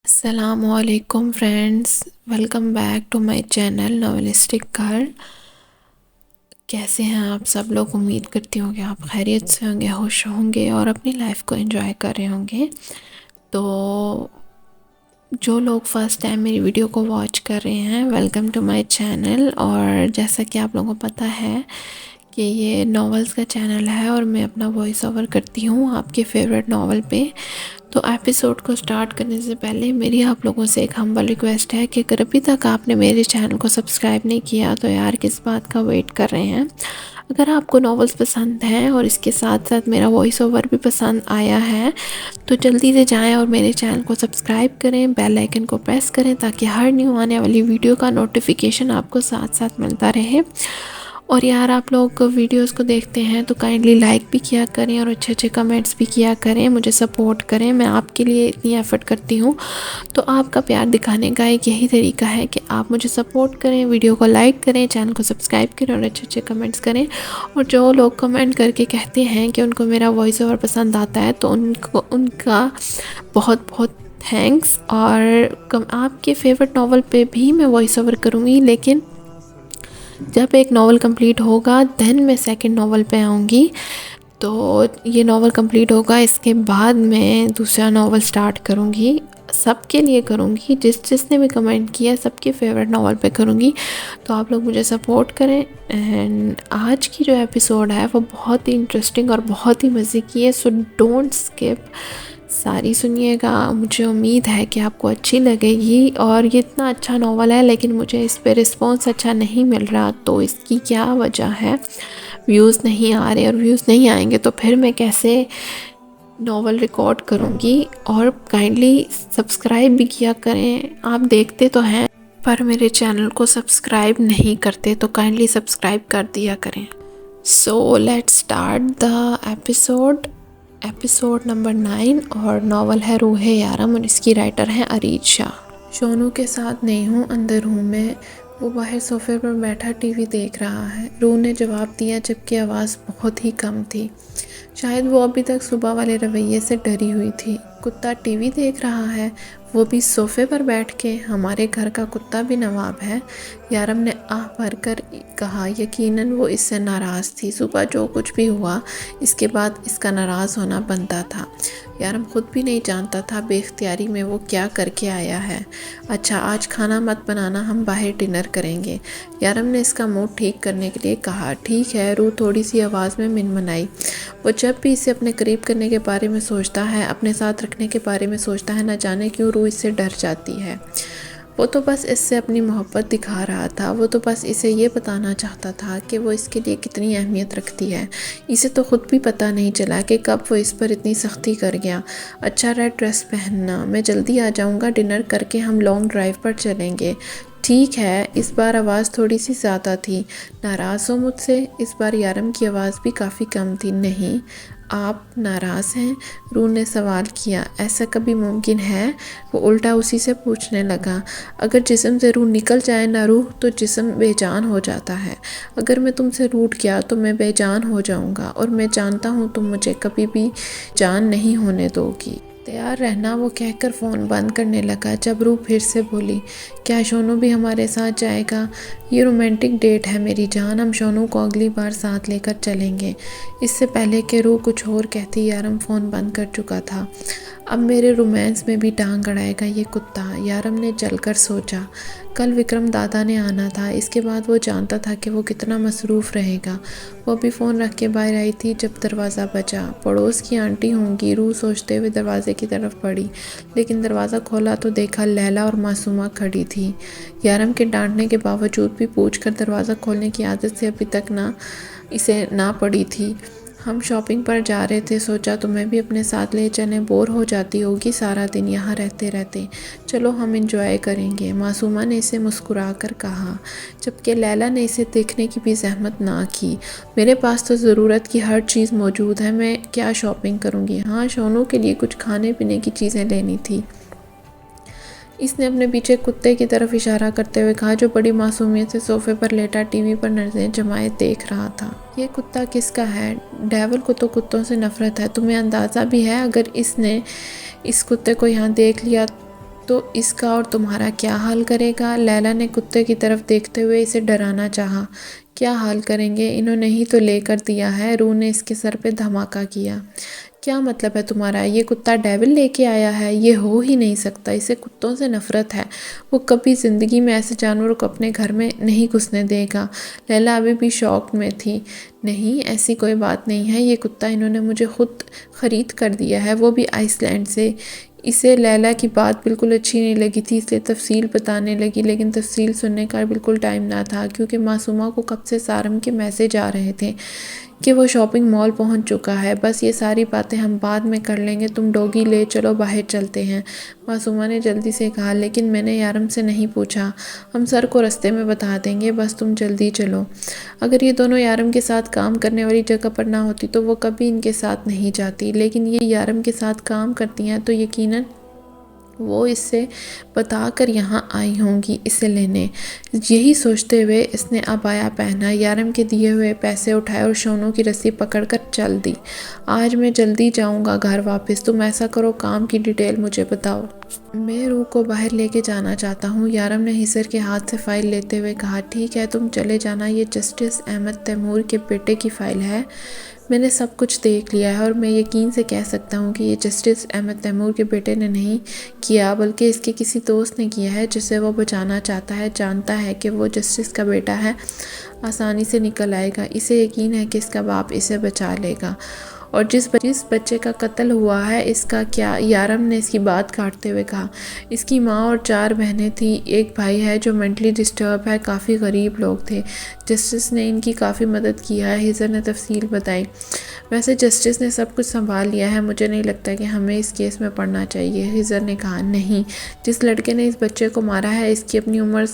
السلام علیکم friends, welcome back to my channel novelistic girl. کیسے ہیں آپ سب لوگ؟ امید کرتی ہوں کہ آپ خیریت سے ہوں گے، خوش ہوں گے اور اپنی لائف کو انجوائے کر رہے ہوں گے۔ تو جو لوگ فرسٹ ٹائم میری ویڈیو کو واچ کر رہے ہیں، ویلکم ٹو مائی چینل۔ اور جیسا کہ آپ لوگوں کو پتہ ہے کہ یہ ناولز کا چینل ہے اور میں اپنا وائس اوور کرتی ہوں آپ کے فیوریٹ ناول پہ۔ تو ایپیسوڈ کو سٹارٹ کرنے سے پہلے میری آپ لوگوں سے ایک ہمبل ریکویسٹ ہے کہ اگر ابھی تک آپ نے میرے چینل کو سبسکرائب نہیں کیا تو یار کس بات کا ویٹ کر رہے ہیں؟ اگر آپ کو ناولز پسند ہیں اور اس کے ساتھ ساتھ میرا وائس اوور بھی پسند آیا ہے تو جلدی سے جائیں اور میرے چینل کو سبسکرائب کریں، بیل آئیکن کو پریس کریں تاکہ ہر نیو آنے والی ویڈیو کا نوٹیفیکیشن آپ کو ساتھ ساتھ ملتا رہے۔ اور یار آپ لوگ ویڈیوز کو دیکھتے ہیں تو کائنڈلی لائک بھی کیا کریں اور اچھے اچھے کمنٹس بھی کیا کریں، مجھے سپورٹ کریں۔ میں آپ کے لیے اتنی ایفرٹ کرتی ہوں، تو آپ کا پیار دکھانے کا ایک یہی طریقہ ہے کہ آپ مجھے سپورٹ کریں، ویڈیو کو لائک کریں، چینل کو سبسکرائب کریں اور اچھے اچھے کمنٹس کریں۔ اور جو لوگ کمنٹ کر کے کہتے ہیں کہ ان کو میرا وائس اوور پسند آتا ہے تو ان کا بہت بہت تھینکس۔ اور آپ کے فیورٹ ناول پہ بھی میں وائس اوور کروں گی، لیکن جب ایک ناول کمپلیٹ ہوگا دین میں سیکنڈ ناول پہ آؤں گی۔ تو یہ ناول کمپلیٹ ہوگا، اس کے بعد میں دوسرا ناول سٹارٹ کروں گی، سب کے لیے کروں گی، جس نے بھی کمنٹ کیا سب کے فیورٹ ناول پہ کروں گی۔ تو آپ لوگ مجھے سپورٹ کریں۔ اینڈ آج کی جو ایپیسوڈ ہے وہ بہت ہی انٹرسٹنگ اور بہت ہی مزے کی ہے، سو ڈونٹ اسکپ، ساری سنیے گا۔ مجھے امید ہے کہ آپ کو اچھی لگے گی، اور یہ اتنا اچھا ناول ہے لیکن مجھے اس پہ رسپانس اچھا نہیں مل رہا، تو اس کی کیا وجہ ہے؟ ویوز نہیں آ رہے، اور ویوز نہیں آئیں گے تو پھر میں کیسے ناول ریکارڈ کروں گی؟ اور کائنڈلی سبسکرائب بھی کیا کریں، آپ دیکھتے تو ہیں پر میرے چینل کو سبسکرائب نہیں کرتے، تو کائنڈلی سبسکرائب کر دیا کریں۔ So let's start the episode number 9، اور ناول ہے روح یارم، اور اس کی رائٹر ہیں اریج شاہ۔ شونو کے ساتھ نہیں ہوں، اندر ہوں میں، وہ باہر صوفے پر بیٹھا ٹی وی دیکھ رہا ہے۔ روح نے جواب دیا جبکہ آواز بہت ہی کم تھی، شاید وہ ابھی تک صبح والے رویے سے ڈری ہوئی تھی۔ کتا ٹی وی دیکھ رہا ہے، وہ بھی صوفے پر بیٹھ کے؟ ہمارے گھر کا کتا بھی نواب ہے، یارم نے آہ بھر کر کہا۔ یقیناً وہ اس سے ناراض تھی، صبح جو کچھ بھی ہوا اس کے بعد اس کا ناراض ہونا بنتا تھا۔ یارم خود بھی نہیں جانتا تھا بے اختیاری میں وہ کیا کر کے آیا ہے۔ اچھا آج کھانا مت بنانا، ہم باہر ڈنر کریں گے، یارم نے اس کا موڈ ٹھیک کرنے کے لیے کہا۔ ٹھیک ہے، روح تھوڑی سی آواز میں منمنائی۔ وہ جب بھی اسے اپنے قریب کرنے کے بارے میں سوچتا ہے، اپنے ساتھ رکھنے کے بارے میں سوچتا ہے، نہ جانے کیوں روح اس سے ڈر جاتی ہے۔ وہ تو بس اس سے اپنی محبت دکھا رہا تھا، وہ تو بس اسے یہ بتانا چاہتا تھا کہ وہ اس کے لیے کتنی اہمیت رکھتی ہے۔ اسے تو خود بھی پتہ نہیں چلا کہ کب وہ اس پر اتنی سختی کر گیا۔ اچھا ریڈ ڈریس پہننا، میں جلدی آ جاؤں گا، ڈنر کر کے ہم لانگ ڈرائیو پر چلیں گے۔ ٹھیک ہے، اس بار آواز تھوڑی سی زیادہ تھی۔ ناراض ہو مجھ سے؟ اس بار یارم کی آواز بھی کافی کم تھی۔ نہیں، آپ ناراض ہیں؟ روح نے سوال کیا۔ ایسا کبھی ممکن ہے؟ وہ الٹا اسی سے پوچھنے لگا۔ اگر جسم سے روح نکل جائے نہ روح، تو جسم بے جان ہو جاتا ہے۔ اگر میں تم سے روٹھ گیا تو میں بے جان ہو جاؤں گا، اور میں جانتا ہوں تم مجھے کبھی بھی جان نہیں ہونے دو گی۔ تیار رہنا، وہ کہہ کر فون بند کرنے لگا۔ جب روح پھر سے بولی، کیا شونو بھی ہمارے ساتھ جائے گا؟ یہ رومانٹک ڈیٹ ہے میری جان، ہم شونو کو اگلی بار ساتھ لے کر چلیں گے۔ اس سے پہلے کہ روح کچھ اور کہتی، یارم فون بند کر چکا تھا۔ اب میرے رومانس میں بھی ٹانگ اڑائے گا یہ کتا، یارم نے جل کر سوچا۔ کل وکرم دادا نے آنا تھا، اس کے بعد وہ جانتا تھا کہ وہ کتنا مصروف رہے گا۔ وہ ابھی فون رکھ کے باہر آئی تھی جب دروازہ بجا۔ پڑوس کی آنٹی ہوں گی، روح سوچتے ہوئے دروازے کی طرف بڑھی، لیکن دروازہ کھولا تو دیکھا لیلا اور معصومہ کھڑی تھی۔ یارم کے ڈانٹنے کے باوجود بھی پوچھ کر دروازہ کھولنے کی عادت سے ابھی تک اسے نہ پڑی تھی۔ ہم شاپنگ پر جا رہے تھے، سوچا تمہیں بھی اپنے ساتھ لے چلیں، بور ہو جاتی ہوگی سارا دن یہاں رہتے، چلو ہم انجوائے کریں گے، معصومہ نے اسے مسکرا کر کہا، جبکہ لیلا نے اسے دیکھنے کی بھی زحمت نہ کی۔ میرے پاس تو ضرورت کی ہر چیز موجود ہے، میں کیا شاپنگ کروں گی؟ ہاں، شونو کے لیے کچھ کھانے پینے کی چیزیں لینی تھی۔ اس نے اپنے پیچھے کتے کی طرف اشارہ کرتے ہوئے کہا، جو بڑی معصومیت سے صوفے پر لیٹا ٹی وی پر نظریں جمائے دیکھ رہا تھا۔ یہ کتا کس کا ہے؟ ڈیول کو تو کتوں سے نفرت ہے، تمہیں اندازہ بھی ہے اگر اس نے اس کتے کو یہاں دیکھ لیا تو اس کا اور تمہارا کیا حال کرے گا؟ لیلا نے کتے کی طرف دیکھتے ہوئے اسے ڈرانا چاہا۔ کیا حال کریں گے؟ انہوں نے ہی تو لے کر دیا ہے۔ روح نے اس کے سر پہ دھماکہ کیا۔ کیا مطلب ہے تمہارا؟ یہ کتا ڈیول لے کے آیا ہے؟ یہ ہو ہی نہیں سکتا، اسے کتوں سے نفرت ہے، وہ کبھی زندگی میں ایسے جانوروں کو اپنے گھر میں نہیں گھسنے دے گا۔ لیلا ابھی بھی شوق میں تھی۔ نہیں، ایسی کوئی بات نہیں ہے، یہ کتا انہوں نے مجھے خود خرید کر دیا ہے، وہ بھی آئس لینڈ سے۔ اسے لیلا کی بات بالکل اچھی نہیں لگی تھی، اس لیے تفصیل بتانے لگی، لیکن تفصیل سننے کا بالکل ٹائم نہ تھا، کیونکہ معصومہ کو کب سے سارم کے میسج آ رہے تھے کہ وہ شاپنگ مال پہنچ چکا ہے۔ بس یہ ساری باتیں ہم بعد میں کر لیں گے، تم ڈوگی لے چلو، باہر چلتے ہیں، معصومہ نے جلدی سے کہا۔ لیکن میں نے یارم سے نہیں پوچھا، ہم سر کو رستے میں بتا دیں گے، بس تم جلدی چلو۔ اگر یہ دونوں یارم کے ساتھ کام کرنے والی جگہ پر نہ ہوتی تو وہ کبھی ان کے ساتھ نہیں جاتی، لیکن یہ یارم کے ساتھ کام کرتی ہیں تو یقیناً وہ اس سے بتا کر یہاں آئی ہوں گی اسے لینے۔ یہی سوچتے ہوئے اس نے عبایا پہنا، یارم کے دیے ہوئے پیسے اٹھائے اور شونو کی رسی پکڑ کر چل دی۔ آج میں جلدی جاؤں گا گھر واپس، تم ایسا کرو، کام کی ڈیٹیل مجھے بتاؤ۔ میں روح کو باہر لے کے جانا چاہتا ہوں، یارم نے ہیثر کے ہاتھ سے فائل لیتے ہوئے کہا۔ ٹھیک ہے، تم چلے جانا، یہ جسٹس احمد تیمور کے بیٹے کی فائل ہے، میں نے سب کچھ دیکھ لیا ہے اور میں یقین سے کہہ سکتا ہوں کہ یہ جسٹس احمد تیمور کے بیٹے نے نہیں کیا بلکہ اس کے کسی دوست نے کیا ہے جسے وہ بچانا چاہتا ہے، جانتا ہے کہ وہ جسٹس کا بیٹا ہے، آسانی سے نکل آئے گا، اسے یقین ہے کہ اس کا باپ اسے بچا لے گا۔ اور جس بچے کا قتل ہوا ہے اس کا کیا؟ یارم نے اس کی بات کاٹتے ہوئے کہا۔ اس کی ماں اور 4 بہنیں تھیں، ایک بھائی ہے جو مینٹلی ڈسٹرب ہے، کافی غریب لوگ تھے، جسٹس نے ان کی کافی مدد کی ہے، ہیثر نے تفصیل بتائی۔ ویسے جسٹس نے سب کچھ سنبھال لیا ہے، مجھے نہیں لگتا کہ ہمیں اس کیس میں پڑنا چاہیے، ہیثر نے کہا۔ نہیں، جس لڑکے نے اس بچے کو مارا ہے اس کی اپنی عمر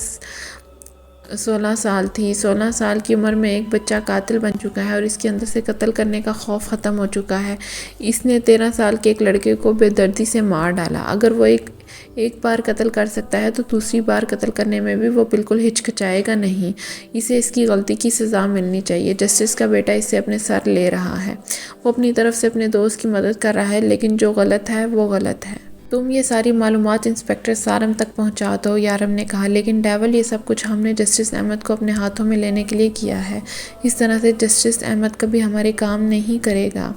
16 سال تھی، 16 سال کی عمر میں ایک بچہ قاتل بن چکا ہے اور اس کے اندر سے قتل کرنے کا خوف ختم ہو چکا ہے۔ اس نے 13 سال کے ایک لڑکے کو بے دردی سے مار ڈالا، اگر وہ ایک بار قتل کر سکتا ہے تو دوسری بار قتل کرنے میں بھی وہ بالکل ہچکچائے گا نہیں، اسے اس کی غلطی کی سزا ملنی چاہیے۔ جسٹس کا بیٹا اسے اپنے سر لے رہا ہے، وہ اپنی طرف سے اپنے دوست کی مدد کر رہا ہے، لیکن جو غلط ہے وہ غلط ہے۔ تم یہ ساری معلومات انسپکٹر سارم تک پہنچا دو، یارم نے کہا۔ لیکن ڈیول، یہ سب کچھ ہم نے جسٹس احمد کو اپنے ہاتھوں میں لینے کے لیے کیا ہے، اس طرح سے جسٹس احمد کبھی ہمارے کام نہیں کرے گا،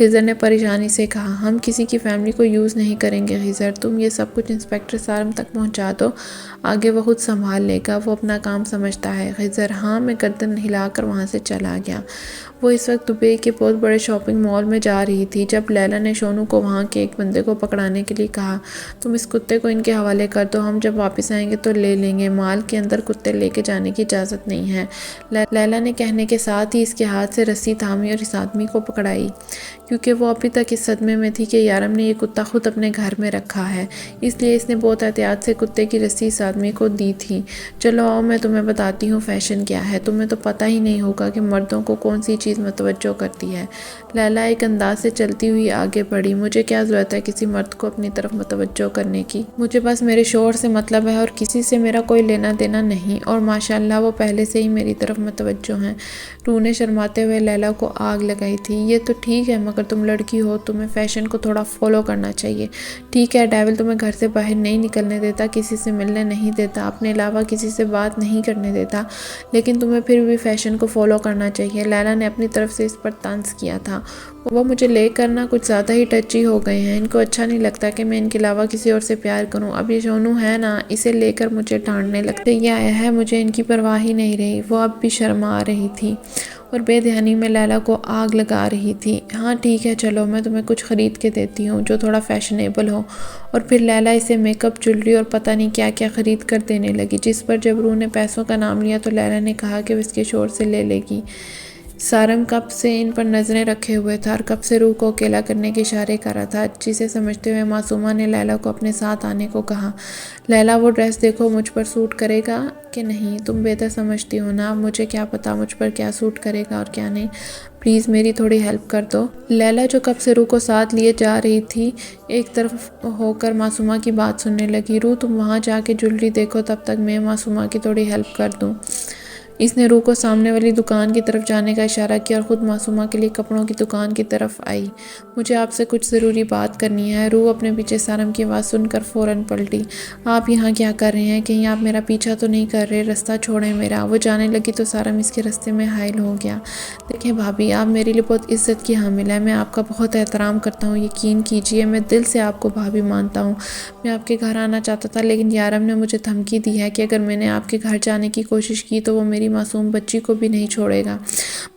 ہیثر نے پریشانی سے کہا۔ ہم کسی کی فیملی کو یوز نہیں کریں گے ہیثر، تم یہ سب کچھ انسپکٹر سارم تک پہنچا دو، آگے وہ خود سنبھال لے گا، وہ اپنا کام سمجھتا ہے۔ ہیثر، ہاں، میں گردن ہلا کر وہاں سے چلا گیا۔ وہ اس وقت دبئی کے بہت بڑے شاپنگ مال میں جا رہی تھی جب لیلا نے شونو کو وہاں کے ایک بندے کو پکڑانے کے لیے کہا، تم اس کتے کو ان کے حوالے کر دو، ہم جب واپس آئیں گے تو لے لیں گے، مال کے اندر کتے لے کے جانے کی اجازت نہیں ہے۔ لیلا نے کہنے کے ساتھ ہی اس کے ہاتھ سے رسی تھامی اور اس آدمی کو پکڑائی، کیونکہ وہ ابھی تک اس صدمے میں تھی کہ یارم نے یہ کتا خود اپنے گھر میں رکھا ہے، اس لیے اس نے بہت احتیاط سے کتے کی رسی اس آدمی کو دی تھی۔ چلو آؤ، میں تمہیں بتاتی ہوں فیشن کیا ہے، تمہیں تو پتہ ہی نہیں ہوگا کہ مردوں کو کون سی چیز متوجہ کرتی ہے۔ لیلا ایک انداز سے چلتی ہوئی آگے بڑھی۔ مجھے کیا ضرورت ہے کسی مرد کو اپنی طرف متوجہ کرنے کی؟ مجھے بس میرے شوہر سے مطلب ہے اور کسی سے میرا کوئی لینا دینا نہیں، اور ماشاءاللہ وہ پہلے سے ہی میری طرف متوجہ ہیں۔ روح نے شرماتے ہوئے لیلا کو آگ لگائی تھی۔ یہ تو ٹھیک ہے، مگر تم لڑکی ہو، تمہیں فیشن کو تھوڑا فالو کرنا چاہیے۔ ٹھیک ہے، ڈیول تمہیں گھر سے باہر نہیں نکلنے دیتا، کسی سے ملنے نہیں دیتا، اپنے علاوہ کسی سے بات نہیں کرنے دیتا، لیکن تمہیں پھر بھی فیشن کو فالو کرنا چاہیے۔ لیلا نے اپنی طرف سے اس پر طنز کیا تھا۔ وہ مجھے لے کرنا کچھ زیادہ ہی ٹچی ہو گئے ہیں، ان کو اچھا نہیں لگتا کہ میں ان کے علاوہ کسی اور سے پیار کروں۔ اب یہ شونو ہے نا، اسے لے کر مجھے ڈانٹنے لگتے، یہ آیا ہے، مجھے ان کی پرواہ ہی نہیں رہی۔ وہ اب بھی شرما رہی تھی اور بے دھیانی میں لیلا کو آگ لگا رہی تھی۔ ہاں ٹھیک ہے، چلو میں تمہیں کچھ خرید کے دیتی ہوں جو تھوڑا فیشنیبل ہو، اور پھر لیلا اسے میک اپ، جولری اور پتہ نہیں کیا کیا خرید کر دینے لگی، جس پر جب روح نے پیسوں کا نام لیا تو لیلا نے کہا کہ وہ اس کے شوہر سے لے لے گی۔ سارم کب سے ان پر نظریں رکھے ہوئے تھا اور کب سے روح کو اکیلا کرنے کے اشارے کر رہا تھا، جسے سمجھتے ہوئے معصومہ نے لیلا کو اپنے ساتھ آنے کو کہا۔ لیلا، وہ ڈریس دیکھو، مجھ پر سوٹ کرے گا کہ نہیں؟ تم بہتر سمجھتی ہو نا، مجھے کیا پتا مجھ پر کیا سوٹ کرے گا اور کیا نہیں، پلیز میری تھوڑی ہیلپ کر دو۔ لیلا جو کب سے روح کو ساتھ لیے جا رہی تھی ایک طرف ہو کر معصومہ کی بات سننے لگی۔ روح، تم وہاں جا کے جولری دیکھو، تب تک میں معصومہ کی تھوڑی ہیلپ کر دوں۔ اس نے روح کو سامنے والی دکان کی طرف جانے کا اشارہ کیا اور خود معصومہ کے لیے کپڑوں کی دکان کی طرف آئی۔ مجھے آپ سے کچھ ضروری بات کرنی ہے۔ روح اپنے پیچھے سارم کی آواز سن کر فوراً پلٹی۔ آپ یہاں کیا کر رہے ہیں؟ کہیں آپ میرا پیچھا تو نہیں کر رہے؟ رستہ چھوڑیں میرا۔ وہ جانے لگی تو سارم اس کے رستے میں حائل ہو گیا۔ دیکھیں بھابھی، آپ میرے لیے بہت عزت کی حامل ہیں۔ میں آپ کا بہت احترام کرتا ہوں، یقین کیجئے میں دل سے آپ کو بھابھی مانتا ہوں۔ میں آپ کے گھر آنا چاہتا تھا لیکن یارم نے مجھے دھمکی دی ہے کہ اگر میں نے آپ کے گھر جانے کی کوشش کی تو وہ میری معصوم بچی کو بھی نہیں چھوڑے گا۔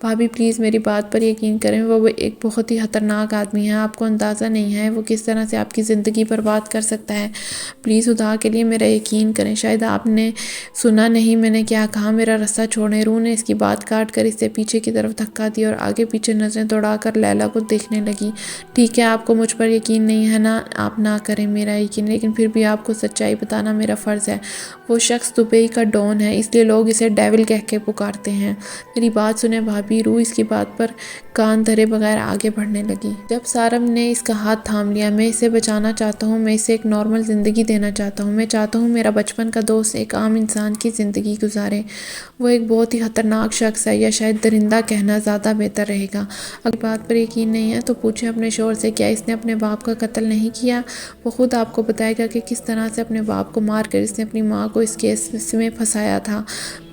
بھابھی پلیز میری بات پر یقین کریں، وہ ایک بہت ہی خطرناک آدمی ہے۔ آپ کو اندازہ نہیں ہے وہ کس طرح سے آپ کی زندگی برباد کر سکتا ہے۔ پلیز خدا کے لیے میرا یقین کریں۔ شاید آپ نے سنا نہیں میں نے کیا کہا، میرا رستہ چھوڑیں۔ روح نے اس کی بات کاٹ کر اسے پیچھے کی طرف دھکا دیا اور آگے پیچھے نظریں دوڑا کر لیلا کو دیکھنے لگی۔ ٹھیک ہے، آپ کو مجھ پر یقین نہیں ہے نا، آپ نہ کریں میرا یقین، لیکن پھر بھی آپ کو سچائی بتانا میرا فرض ہے۔ وہ شخص دبئی کا ڈون ہے، اس لیے لوگ اسے ڈیول کہہ کے پکارتے ہیں۔ میری بات سنیں بھابھی۔ روح اس کی بات پر کان دھرے بغیر آگے بڑھنے لگی۔ جب سارم نے اس کا ہاتھ تھام لیا، میں اسے بچانا چاہتا ہوں، میں اسے ایک نارمل زندگی دینا چاہتا ہوں۔ میں چاہتا ہوں میرا بچپن کا دوست ایک عام انسان کی زندگی گزارے۔ وہ ایک بہت ہی خطرناک شخص ہے، یا شاید درندہ کہنا زیادہ بہتر رہے گا۔ اگر بات پر یقین نہیں ہے تو پوچھیں اپنے شوہر سے، کیا اس نے اپنے باپ کا قتل نہیں کیا؟ وہ خود آپ کو بتائے گا کہ کس طرح سے اپنے باپ کو مار کر اس نے اپنی ماں کو اس کیس میں پھنسایا تھا۔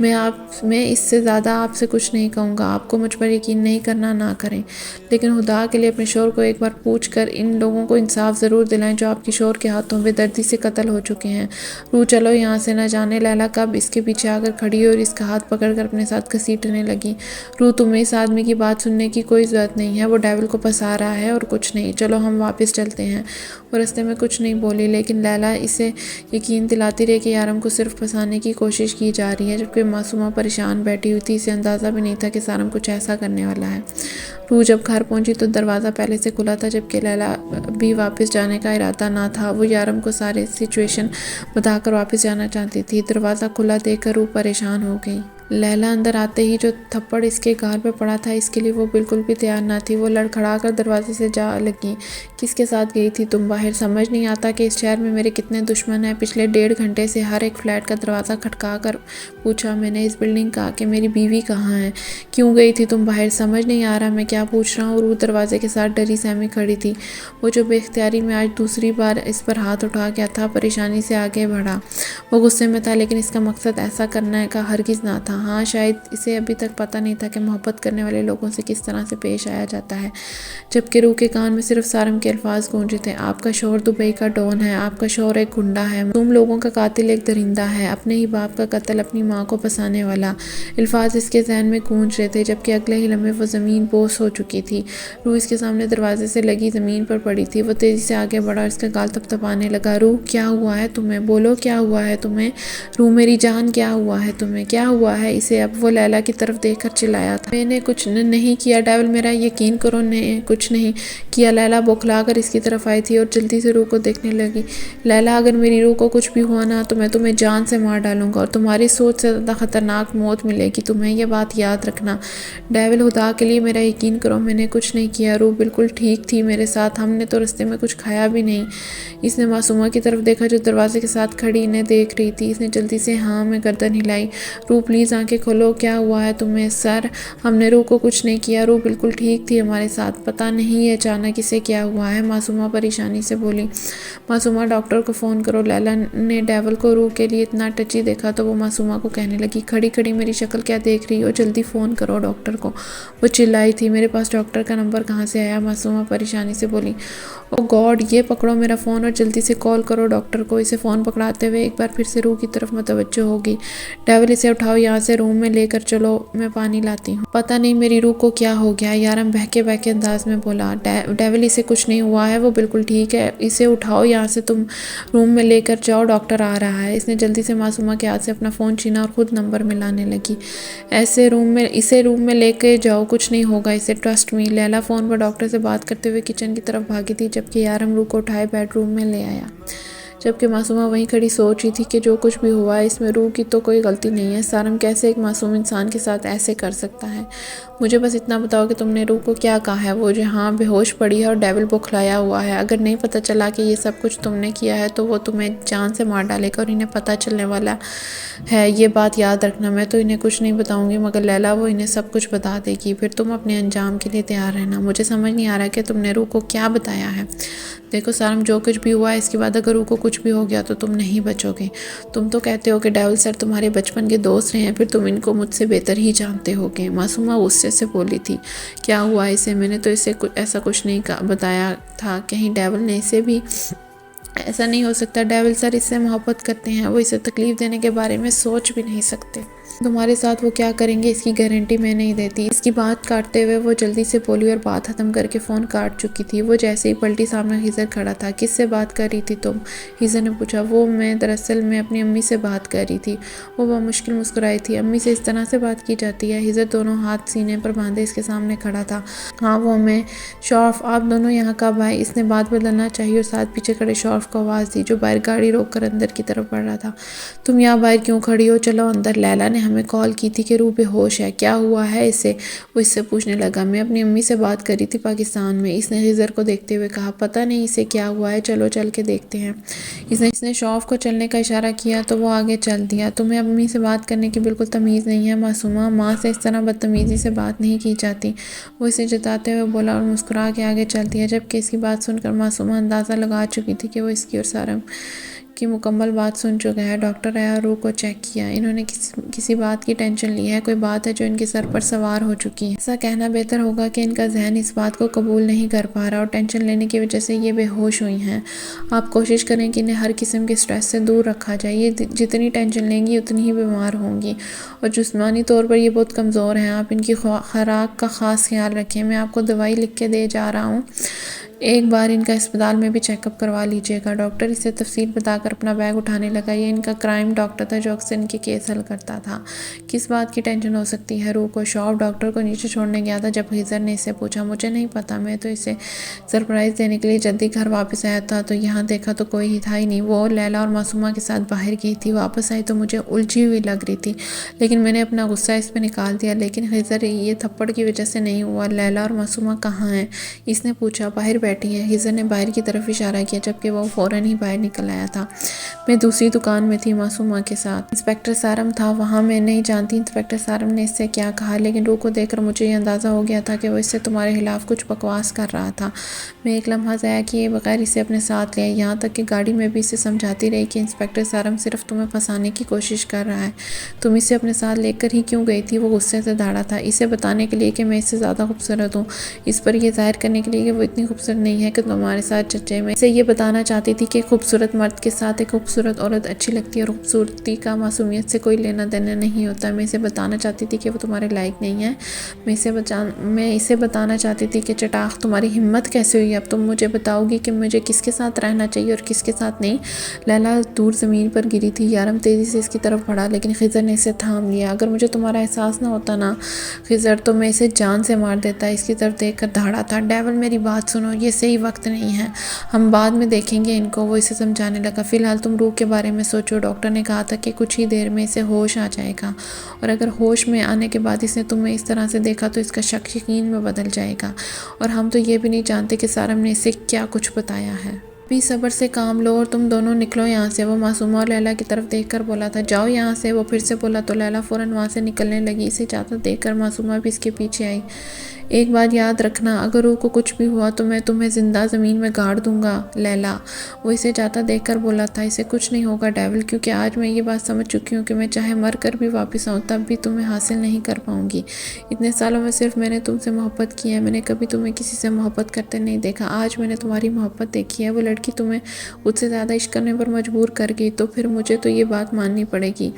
میں اس سے زیادہ آپ سے کچھ نہیں کہوں گا۔ آپ کو مجھ پر یقین نہیں کرنا نہ کریں، لیکن خدا کے لیے اپنے شوہر کو ایک بار پوچھ کر ان لوگوں کو انصاف ضرور دلائیں جو آپ کے شوہر کے ہاتھوں بے دردی سے قتل ہو چکے ہیں۔ روح چلو یہاں سے۔ نہ جانے لیلا کب اس کے پیچھے آ کر کھڑی اور اس کا ہاتھ پکڑ کر اپنے ساتھ گھسیٹنے لگی۔ روح تمہیں اس آدمی کی بات سننے کی کوئی ضرورت نہیں ہے، وہ ڈیول کو پھنسا رہا ہے اور کچھ نہیں، چلو ہم واپس چلتے ہیں۔ وہ رستے میں کچھ نہیں بولی، لیکن لیلا اسے یقین دلاتی رہی کہ یارم کو صرف پھنسانے کی کوشش کی جا رہی ہے، جبکہ معصومہ پریشان بیٹھی ہوئی تھی۔ اسے اندازہ بھی نہیں تھا کہ سارم کچھ ایسا کرنے والا ہے۔ روح جب گھر پہنچی تو دروازہ پہلے سے کھلا تھا، جبکہ لیلا بھی واپس جانے کا ارادہ نہ تھا۔ وہ یارم کو سارے سچویشن بتا کر واپس جانا چاہتی تھی۔ دروازہ کھلا دیکھ کر روح پریشان ہو گئی۔ لیلا اندر آتے ہی جو تھپڑ اس کے گال پہ پڑا تھا اس کے لیے وہ بالکل بھی تیار نہ تھی۔ وہ لڑکھڑا کر دروازے سے جا لگی۔ کس کے ساتھ گئی تھی تم باہر؟ سمجھ نہیں آتا کہ اس شہر میں میرے کتنے دشمن ہیں؟ پچھلے 1.5 گھنٹے سے ہر ایک فلیٹ کا دروازہ کھٹکا کر پوچھا میں نے اس بلڈنگ کا کہ میری بیوی کہاں ہے؟ کیوں گئی تھی تم باہر؟ سمجھ نہیں آ رہا میں کیا پوچھ رہا ہوں۔ روح دروازے کے ساتھ ڈری سہمی کھڑی تھی۔ وہ جو بے اختیاری میں آج دوسری بار اس پر ہاتھ اٹھا گیا تھا پریشانی سے آگے بڑھا۔ وہ غصے میں تھا، لیکن اس کا مقصد ایسا کرنے کا ہرگز نہ تھا۔ ہاں، شاید اسے ابھی تک پتہ نہیں تھا کہ محبت کرنے والے لوگوں سے کس طرح سے پیش آیا جاتا ہے، جبکہ روح کے کان میں صرف سارم کے الفاظ گونجے تھے۔ آپ کا شوہر دبئی کا ڈون ہے، آپ کا شوہر ایک گنڈا ہے، تم لوگوں کا قاتل ایک درندہ ہے، اپنے ہی باپ کا قتل، اپنی ماں کو پھنسانے والا۔ الفاظ اس کے ذہن میں گونج رہے تھے، جبکہ اگلے ہی لمحے وہ زمین بوس ہو چکی تھی۔ روح اس کے سامنے دروازے سے لگی زمین پر پڑی تھی۔ وہ تیزی سے آگے بڑھا اور اس کا گال تھپتھپانے لگا۔ روح کیا ہوا ہے تمہیں؟ بولو کیا ہوا ہے تمہیں؟ روح میری جان کیا ہوا ہے تمہیں؟ کیا ہوا ہے اسے؟ اب وہ لیلا کی طرف دیکھ کر چلایا تھا۔ میں نے کچھ نہیں کیا ڈیول، میرا یقین کرو، نے کچھ نہیں کیا۔ لیلا بوکھلا کر اس کی طرف آئی تھی اور جلدی سے روح کو دیکھنے لگی۔ لیلا اگر میری روح کو کچھ بھی ہوا نا تو میں تمہیں جان سے مار ڈالوں گا اور تمہاری سوچ سے زیادہ خطرناک موت ملے گی تمہیں، یہ بات یاد رکھنا۔ ڈیول خدا کے لیے میرا یقین کرو، میں نے کچھ نہیں کیا۔ روح بالکل ٹھیک تھی میرے ساتھ، ہم نے تو رستے میں کچھ کھایا بھی نہیں۔ اس نے معصومہ کی طرف دیکھا جو دروازے کے ساتھ کھڑی انہیں دیکھ رہی تھی۔ اس نے جلدی سے ہاں میں گردن ہلائی۔ روح پلیز آنکھیں کھولو، کیا ہوا ہے تمہیں؟ سر ہم نے روح کو کچھ نہیں کیا، روح بالکل ٹھیک تھی ہمارے ساتھ، پتہ نہیں یہ اچانک اسے کیا ہوا ہے، معصومہ پریشانی سے بولی۔ معصومہ ڈاکٹر کو فون کرو۔ لیلا نے ڈیول کو روح کے لیے اتنا ٹچی دیکھا تو وہ معصومہ کو کہنے لگی کھڑی کھڑی میری شکل کیا دیکھ رہی ہو، جلدی فون کرو ڈاکٹر کو۔ وہ چلائی تھی میرے پاس ڈاکٹر کا نمبر کہاں سے آیا؟ معصومہ پریشانی سے بولی۔ او گاڈ، یہ پکڑو میرا فون اور جلدی سے کال کرو ڈاکٹر کو۔ اسے فون پکڑاتے ہوئے ایک بار پھر سے روح کی طرف متوجہ ہوگی۔ ڈیول اسے اٹھاؤ، یہاں سے روم میں لے کر چلو، میں پانی لاتی ہوں۔ پتہ نہیں میری روح کو کیا ہو گیا، یارم بہکے بہکے انداز میں بولا۔ ڈیول اسے کچھ نہیں ہوا ہے، وہ بالکل ٹھیک ہے، اسے اٹھاؤ یہاں سے، تم روم میں لے کر جاؤ، ڈاکٹر آ رہا ہے۔ اس نے جلدی سے معصومہ کے ہاتھ سے اپنا فون چھینا اور خود نمبر ملانے لگی۔ اسے روم میں لے کے جاؤ، کچھ نہیں ہوگا اسے، ٹرسٹ می۔ لیلا فون پر ڈاکٹر سے بات کرتے ہوئے کچن کی طرف بھاگی تھی، جبکہ یارم روح کو اٹھائے بیڈ روم میں لے آیا۔ جبکہ معصومہ وہیں کھڑی سوچ رہی تھی کہ جو کچھ بھی ہوا ہے اس میں روح کی تو کوئی غلطی نہیں ہے۔ سارم کیسے ایک معصوم انسان کے ساتھ ایسے کر سکتا ہے؟ مجھے بس اتنا بتاؤ کہ تم نے روح کو کیا کہا ہے؟ وہ جہاں بے ہوش پڑی ہے اور ڈیول بکھلایا ہوا ہے، اگر نہیں پتہ چلا کہ یہ سب کچھ تم نے کیا ہے تو وہ تمہیں جان سے مار ڈالے گا اور انہیں پتہ چلنے والا ہے۔ یہ بات یاد رکھنا، میں تو انہیں کچھ نہیں بتاؤں گی مگر لیلا وہ انہیں سب کچھ بتا دے گی، پھر تم اپنے انجام کے لیے تیار رہنا۔ مجھے سمجھ نہیں آ رہا کہ تم نے روح کو کیا بتایا ہے۔ دیکھو سارم، جو کچھ بھی ہوا ہے اس کے بعد اگر روح کو کچھ بھی ہو گیا تو تم نہیں بچو گے۔ تم تو کہتے ہو کہ ڈیول سر تمہارے بچپن کے دوست رہے ہیں، پھر تم ان کو مجھ سے بہتر ہی جانتے ہوگے۔ معصومہ غصے سے بولی تھی۔ کیا ہوا اسے؟ میں نے تو اسے ایسا کچھ نہیں بتایا تھا، کہیں ڈیول نے اسے بھی؟ ایسا نہیں ہو سکتا، ڈیول سر اس سے محبت کرتے ہیں، وہ اسے تکلیف دینے کے بارے میں سوچ بھی نہیں سکتے۔ تمہارے ساتھ وہ کیا کریں گے اس کی گارنٹی میں نہیں دیتی۔ اس کی بات کاٹتے ہوئے وہ جلدی سے بولی اور بات ختم کر کے فون کاٹ چکی تھی۔ وہ جیسے ہی پلٹی، سامنے خضر کھڑا تھا۔ کس سے بات کر رہی تھی تم؟ خضر نے پوچھا۔ دراصل میں اپنی امی سے بات کر رہی تھی۔ وہ بمشکل مسکرائی تھی۔ امی سے اس طرح سے بات کی جاتی ہے؟ خضر دونوں ہاتھ سینے پر باندھے اس کے سامنے کھڑا تھا۔ ہاں وہ میں۔ شورف، آپ دونوں یہاں کب آئے؟ اس نے بات بدلنا چاہی اور ساتھ پیچھے کھڑے شورف کو آواز دی جو باہر گاڑی روک کر اندر کی طرف بڑھ رہا تھا۔ تم یہاں باہر کیوں کھڑی ہو؟ چلو اندر، لیلا نے ہمیں کال کی تھی کہ روح بے ہوش ہے، کیا ہوا ہے اسے؟ وہ اس سے پوچھنے لگا۔ میں اپنی امی سے بات کر رہی تھی پاکستان میں، اس نے خضر کو دیکھتے ہوئے کہا۔ پتہ نہیں اسے کیا ہوا ہے، چلو چل کے دیکھتے ہیں۔ اس نے شوف کو چلنے کا اشارہ کیا تو وہ آگے چل دیا۔ تمہیں امی سے بات کرنے کی بالکل تمیز نہیں ہے معصومہ، ماں سے اس طرح بدتمیزی سے بات نہیں کی جاتی، وہ اسے جتاتے ہوئے بولا اور مسکرا کے آگے چل دیا، جبکہ اس کی بات سن کر معصومہ اندازہ لگا چکی تھی کہ وہ اس کی اور سارم کی مکمل بات سن چکا ہے۔ ڈاکٹر آیا اور روح کو چیک کیا۔ انہوں نے کسی بات کی ٹینشن لی ہے، کوئی بات ہے جو ان کے سر پر سوار ہو چکی ہے۔ ایسا کہنا بہتر ہوگا کہ ان کا ذہن اس بات کو قبول نہیں کر پا رہا اور ٹینشن لینے کی وجہ سے یہ بے ہوش ہوئی ہیں۔ آپ کوشش کریں کہ انہیں ہر قسم کے سٹریس سے دور رکھا جائے، یہ جتنی ٹینشن لیں گی اتنی ہی بیمار ہوں گی، اور جسمانی طور پر یہ بہت کمزور ہیں۔ آپ ان کی خوراک کا خاص خیال رکھیں، میں آپ کو دوائی لکھ کے دے جا رہا ہوں، ایک بار ان کا اسپتال میں بھی چیک اپ کروا لیجیے گا۔ ڈاکٹر اسے تفصیل بتا کر اپنا بیگ اٹھانے لگا۔ یہ ان کا کرائم ڈاکٹر تھا جو اکثر ان کے کیس حل کرتا تھا۔ کس بات کی ٹینشن ہو سکتی ہے روح کو؟ شوف ڈاکٹر کو نیچے چھوڑنے گیا تھا جب خضر نے اس سے پوچھا۔ مجھے نہیں پتا، میں تو اسے سرپرائز دینے کے لیے جلدی گھر واپس آیا تھا تو یہاں دیکھا تو کوئی ہی تھا ہی نہیں، وہ لیلا اور معصومہ کے ساتھ باہر گئی تھی، واپس آئی تو مجھے الجھی ہوئی لگ رہی تھی، لیکن میں نے اپنا غصہ اس پہ نکال دیا۔ لیکن خضر، یہ تھپڑ کی وجہ سے نہیں ہوا، لیلا اور معصومہ کہاں ہیں؟ اس نے پوچھا۔ باہر بیٹھی ہیں، خضر نے باہر کی طرف اشارہ کیا، جبکہ وہ فوراً ہی باہر نکل آیا تھا۔ میں دوسری دکان میں تھی معصومہ کے ساتھ، انسپکٹر سارم تھا وہاں، میں نہیں جانتی انسپکٹر سارم نے اس سے کیا کہا، لیکن روح کو دیکھ کر مجھے یہ اندازہ ہو گیا تھا کہ وہ اس سے تمہارے خلاف کچھ بکواس کر رہا تھا۔ میں ایک لمحہ ضائع کیے بغیر اسے اپنے ساتھ لے آئی، یہاں تک کہ گاڑی میں بھی اسے سمجھاتی رہی کہ انسپکٹر سارم صرف تمہیں پھنسانے کی کوشش کر رہا ہے، تم اسے اپنے ساتھ لے کر ہی کیوں گئی تھی؟ وہ غصے سے دھاڑا تھا، اسے بتانے کے لیے کہ میں اس سے زیادہ خوبصورت ہوں، اس پر یہ ظاہر کرنے کے لیے کہ وہ اتنی خوبصورت نہیں ہے کہ تمہارے ساتھ چچے میں اسے یہ بتانا چاہتی تھی کہ ایک خوبصورت مرد کے ساتھ ایک خوبصورت عورت اچھی لگتی ہے اور خوبصورتی کا معصومیت سے کوئی لینا دینا نہیں ہوتا۔ میں اسے بتانا چاہتی تھی کہ وہ تمہارے لائق نہیں ہے، میں اسے بتانا چاہتی تھی کہ چٹاخ تمہاری ہمت کیسے ہوئی؟ اب تم مجھے بتاؤ گی کہ مجھے کس کے ساتھ رہنا چاہیے اور کس کے ساتھ نہیں؟ لیلا دور زمین پر گری تھی، یارم تیزی سے اس کی طرف بڑھا، لیکن خضر نے اسے تھام لیا۔ اگر مجھے تمہارا احساس نہ ہوتا نا خضر تو میں اسے جان سے مار دیتا، اس کی طرف دیکھ کر دھاڑا تھا۔ ڈیول میری بات سنو، یہ صحیح وقت نہیں ہے، ہم بعد میں دیکھیں گے ان کو، وہ اسے سمجھانے لگا۔ فی الحال تم روح کے بارے میں سوچو، ڈاکٹر نے کہا تھا کہ کچھ ہی دیر میں اسے ہوش آ جائے گا، اور اگر ہوش میں آنے کے بعد اس نے تمہیں اس طرح سے دیکھا تو اس کا شک یقین میں بدل جائے گا، اور ہم تو یہ بھی نہیں جانتے کہ سارم نے اسے کیا کچھ بتایا ہے۔ بھی صبر سے کام لو اور تم دونوں نکلو یہاں سے، وہ معصومہ اور لیلا کی طرف دیکھ کر بولا تھا۔ جاؤ یہاں سے، وہ پھر سے بولا تو لیلا فوراً وہاں سے نکلنے لگی، اسے جاتا دیکھ کر معصومہ بھی اس کے پیچھے آئی۔ ایک بات یاد رکھنا، اگر روح کو کچھ بھی ہوا تو میں تمہیں زندہ زمین میں گاڑ دوں گا لیلا، وہ اسے جاتا دیکھ کر بولا تھا۔ اسے کچھ نہیں ہوگا ڈیول، کیونکہ آج میں یہ بات سمجھ چکی ہوں کہ میں چاہے مر کر بھی واپس آؤں تب بھی تمہیں حاصل نہیں کر پاؤں گی۔ اتنے سالوں میں صرف میں نے تم سے محبت کی ہے، میں نے کبھی تمہیں کسی سے محبت کرتے نہیں دیکھا، آج میں نے تمہاری محبت دیکھی ہے۔ وہ لڑکی تمہیں خود سے زیادہ عشق کرنے پر مجبور کر گئی تو پھر مجھے تو یہ بات ماننی پڑے گی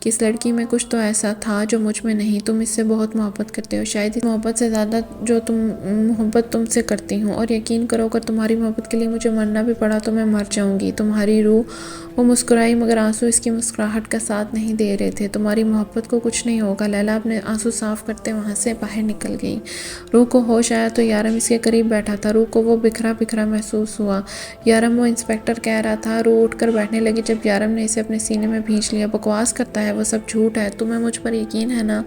کہ اس لڑکی میں کچھ تو ایسا تھا جو مجھ میں نہیں۔ تم اس سے بہت محبت کرتے ہو، شاید اس محبت سے زیادہ جو محبت تم سے کرتی ہوں، اور یقین کرو اگر تمہاری محبت کے لیے مجھے مرنا بھی پڑا تو میں مر جاؤں گی۔ تمہاری روح وہ مسکرائی مگر آنسو اس کی مسکراہٹ کا ساتھ نہیں دے رہے تھے۔ تمہاری محبت کو کچھ نہیں ہوگا، لیلا اپنے آنسو صاف کرتے وہاں سے باہر نکل گئی۔ روح کو ہوش آیا تو یارم اس کے قریب بیٹھا تھا۔ روح کو وہ بکھرا بکھرا محسوس ہوا۔ یارم، وہ انسپیکٹر کہہ رہا تھا۔ روح اٹھ کر بیٹھنے لگی جب یارم نے اسے اپنے سینے میں بھینچ لیا۔ بکواس کرتا ہے، وہ سب جھوٹ ہے، تمہیں مجھ پر یقین ہے نا؟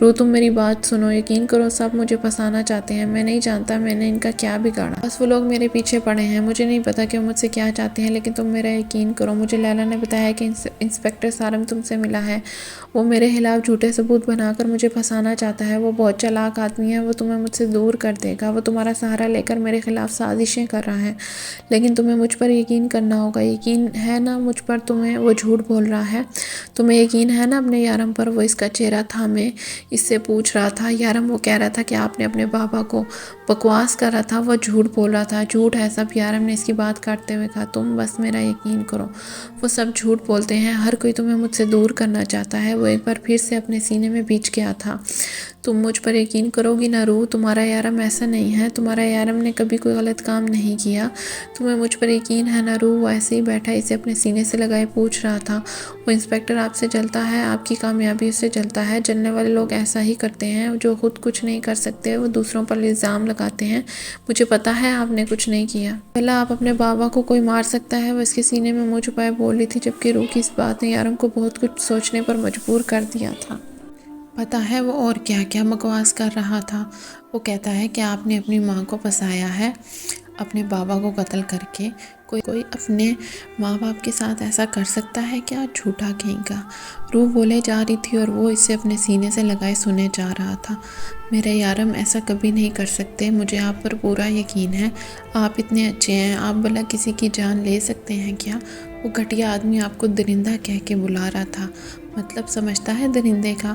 روح، تم میری بات سنو، یقین کرو، سب مجھے پھنسانا چاہتے ہیں، میں نہیں جانتا میں نے ان کا کیا بگاڑا، بس وہ لوگ میرے پیچھے پڑے ہیں، مجھے نہیں پتا کہ وہ مجھ سے کیا چاہتے ہیں، لیکن تم میرا یقین کرو، مجھے لیلا نے بتایا کہ انسپیکٹر سارم تم سے ملا ہے، وہ میرے خلاف جھوٹے ثبوت بنا کر مجھے پھنسانا چاہتا ہے، وہ بہت چالاک آدمی ہے، وہ تمہیں مجھ سے دور کر دے گا، وہ تمہارا سہارا لے کر میرے خلاف سازشیں کر رہا ہے، لیکن تمہیں مجھ پر یقین کرنا ہوگا، یقین ہے نا مجھ پر؟ تمہیں وہ جھوٹ بول رہا ہے، تمہیں یقین ہے نا اپنے یارم پر؟ وہ اس کا چہرہ تھامے اس سے پوچھ رہا تھا۔ یارم، وہ کہہ رہا تھا کہ آپ نے اپنے بابا کو بکواس کر رہا تھا، وہ جھوٹ بول رہا تھا، جھوٹ ہے سب۔ یارم نے اس کی بات کاٹتے ہوئے کہا، تم بس میرا یقین کرو، وہ سب جھوٹ بولتے ہیں، ہر کوئی تمہیں مجھ سے دور کرنا چاہتا ہے۔ وہ ایک بار پھر سے اپنے سینے میں بھینچ گیا تھا۔ تم مجھ پر یقین کرو گی نا روح؟ تمہارا یارم ایسا نہیں ہے، تمہارا یارم نے کبھی کوئی غلط کام نہیں کیا، تمہیں مجھ پر یقین ہے نا روح؟ وہ ایسے ہی بیٹھا اسے اپنے سینے سے لگائے پوچھ رہا تھا۔ وہ انسپیکٹر آپ سے جلتا ہے، آپ کی کامیابی اس سے جلتا ہے، جلنے والے لوگ ایسا ہی کرتے ہیں، جو خود کچھ نہیں کر سکتے وہ دوسروں پر الزام لگاتے ہیں، مجھے پتا ہے آپ نے کچھ نہیں کیا۔ پہلا آپ اپنے بابا کو کوئی مار سکتا ہے؟ وہ اس کے سینے میں منہ چھپائے بول رہی تھی، جبکہ روح کی اس بات نے یارم کو بہت کچھ سوچنے پر مجبور کر دیا تھا۔ پتا ہے وہ اور کیا کیا بکواس کر رہا تھا؟ وہ کہتا ہے کہ آپ نے اپنی ماں کو پھنسایا ہے اپنے بابا کو قتل کر کے، کوئی اپنے ماں باپ کے ساتھ ایسا کر سکتا ہے کیا؟ جھوٹا کہیں کا۔ روح بولے جا رہی تھی اور وہ اسے اپنے سینے سے لگائے سنے جا رہا تھا۔ میرے یارم ایسا کبھی نہیں کر سکتے، مجھے آپ پر پورا یقین ہے، آپ اتنے اچھے ہیں، آپ بھلا کسی کی جان لے سکتے ہیں کیا؟ وہ گھٹیا آدمی آپ کو درندہ کہہ کے بلا رہا تھا، مطلب سمجھتا ہے درندے کا؟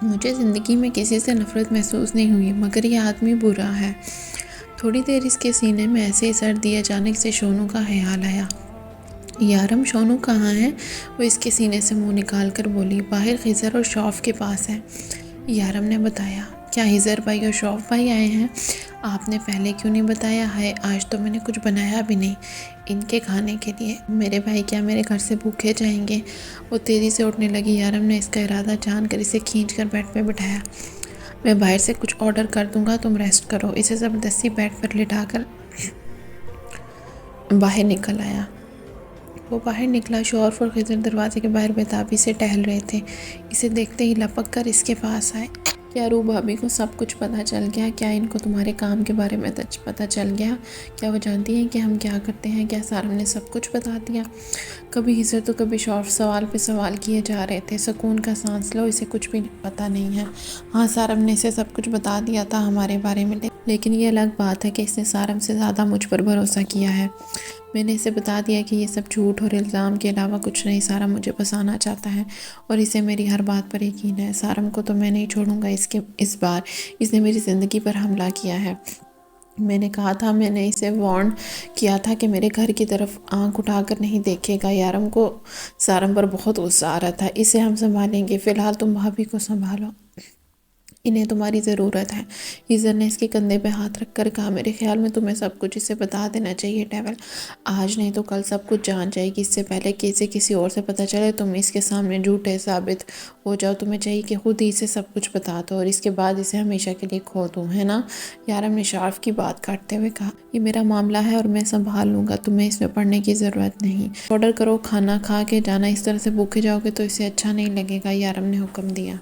مجھے زندگی میں کسی سے نفرت محسوس نہیں ہوئی، مگر یہ آدمی برا ہے۔ تھوڑی دیر اس کے سینے میں ایسے ہی سر دی، اچانک سے شونو کا خیال آیا۔ یارم، شونو کہاں ہے؟ وہ اس کے سینے سے منہ نکال کر بولی، باہر خضر اور شوف کے پاس ہے۔ یارم نے بتایا۔ کیا خضر بھائی اور شوف بھائی آئے ہیں؟ آپ نے پہلے کیوں نہیں بتایا ہے؟ آج تو میں نے کچھ بنایا بھی نہیں ان کے کھانے کے لیے، میرے بھائی کیا میرے گھر سے بھوکے جائیں گے؟ وہ تیزی سے اٹھنے لگی۔ یارم نے اس کا ارادہ جان کر اسے کھینچ کر بیڈ پہ بٹھایا۔ میں باہر سے کچھ آرڈر کر دوں گا، تم ریسٹ کرو۔ اسے زبردستی بیڈ پر لٹا کر باہر نکل آیا۔ وہ باہر نکلا، شوف اور خضر دروازے کے باہر بےتابی سے ٹہل رہے تھے، اسے دیکھتے ہی لپک کر اس کے پاس آئے۔ کیا روح بھابھی کو سب کچھ پتہ چل گیا؟ کیا ان کو تمہارے کام کے بارے میں پتہ چل گیا؟ کیا وہ جانتی ہیں کہ ہم کیا کرتے ہیں؟ کیا سارم نے سب کچھ بتا دیا؟ کبھی خضر تو کبھی شوف سوال پہ سوال کیے جا رہے تھے۔ سکون کا سانس لو، اسے کچھ بھی پتہ نہیں ہے۔ ہاں، سارم نے اسے سب کچھ بتا دیا تھا ہمارے بارے میں، لیکن یہ الگ بات ہے کہ اس نے سارم سے زیادہ مجھ پر بھروسہ کیا ہے۔ میں نے اسے بتا دیا کہ یہ سب جھوٹ اور الزام کے علاوہ کچھ نہیں، سارم مجھے پھنسانا چاہتا ہے اور اسے میری ہر بات پر یقین ہے۔ سارم کو تو میں نہیں چھوڑوں گا، اس بار اس نے میری زندگی پر حملہ کیا ہے۔ میں نے کہا تھا، میں نے اسے وارن کیا تھا کہ میرے گھر کی طرف آنکھ اٹھا کر نہیں دیکھے گا۔ یارم کو سارم پر بہت غصہ آ رہا تھا۔ اسے ہم سنبھالیں گے، فی الحال تم بھابھی کو سنبھالو، انہیں تمہاری ضرورت ہے۔ خضر نے اس کے کندھے پہ ہاتھ رکھ کر کہا، میرے خیال میں تمہیں سب کچھ اسے بتا دینا چاہیے ڈیول، آج نہیں تو کل سب کچھ جان جائے گی، اس سے پہلے کہ اسے کسی اور سے پتہ چلے تم اس کے سامنے جھوٹے ثابت ہو جاؤ، تمہیں چاہیے کہ خود ہی اسے سب کچھ بتا دو اور اس کے بعد اسے ہمیشہ کے لیے کھو دوں، ہے نا؟ یارم نے شارف کی بات کاٹتے ہوئے کہا، یہ میرا معاملہ ہے اور میں سنبھال لوں گا، تمہیں اس میں پڑنے کی ضرورت نہیں، آرڈر کرو، کھانا کھا کے جانا، اس طرح سے بھوکے جاؤ گے تو اسے اچھا نہیں لگے گا۔ یارم نے حکم دیا۔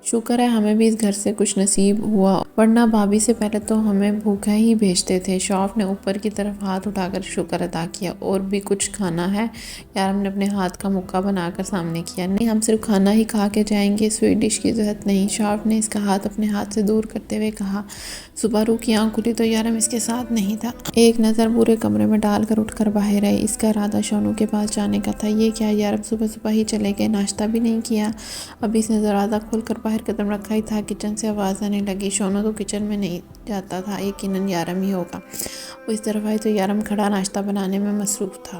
شکر ہے ہمیں بھی اس گھر سے کچھ نصیب ہوا، ورنہ بھابھی سے پہلے تو ہمیں بھوکا ہی بھیجتے تھے۔ شوف نے اوپر کی طرف ہاتھ اٹھا کر شکر ادا کیا۔ اور بھی کچھ کھانا ہے؟ یارم نے اپنے ہاتھ کا مکہ بنا کر سامنے کیا۔ نہیں، ہم صرف کھانا ہی کھا کے جائیں گے، سویٹ ڈش کی ضرورت نہیں۔ شوف نے اس کا ہاتھ اپنے ہاتھ سے دور کرتے ہوئے کہا۔ صبح روح کی آنکھ کھلی تو یارم اس کے ساتھ نہیں تھا۔ ایک نظر پورے کمرے میں ڈال کر اٹھ کر باہر آئی۔ اس کا ارادہ شونو کے پاس جانے کا تھا۔ یہ کیا، یارم صبح صبح ہی چلے گئے، ناشتہ بھی نہیں کیا؟ اب اس نے دروازہ کھول کر باہر قدم رکھا ہی تھا، کچن سے آواز آنے لگی۔ شونو تو کچن میں نہیں جاتا تھا، یقیناً یارم ہی ہوگا۔ وہ اس طرف آئی تو یارم کھڑا ناشتہ بنانے میں مصروف تھا۔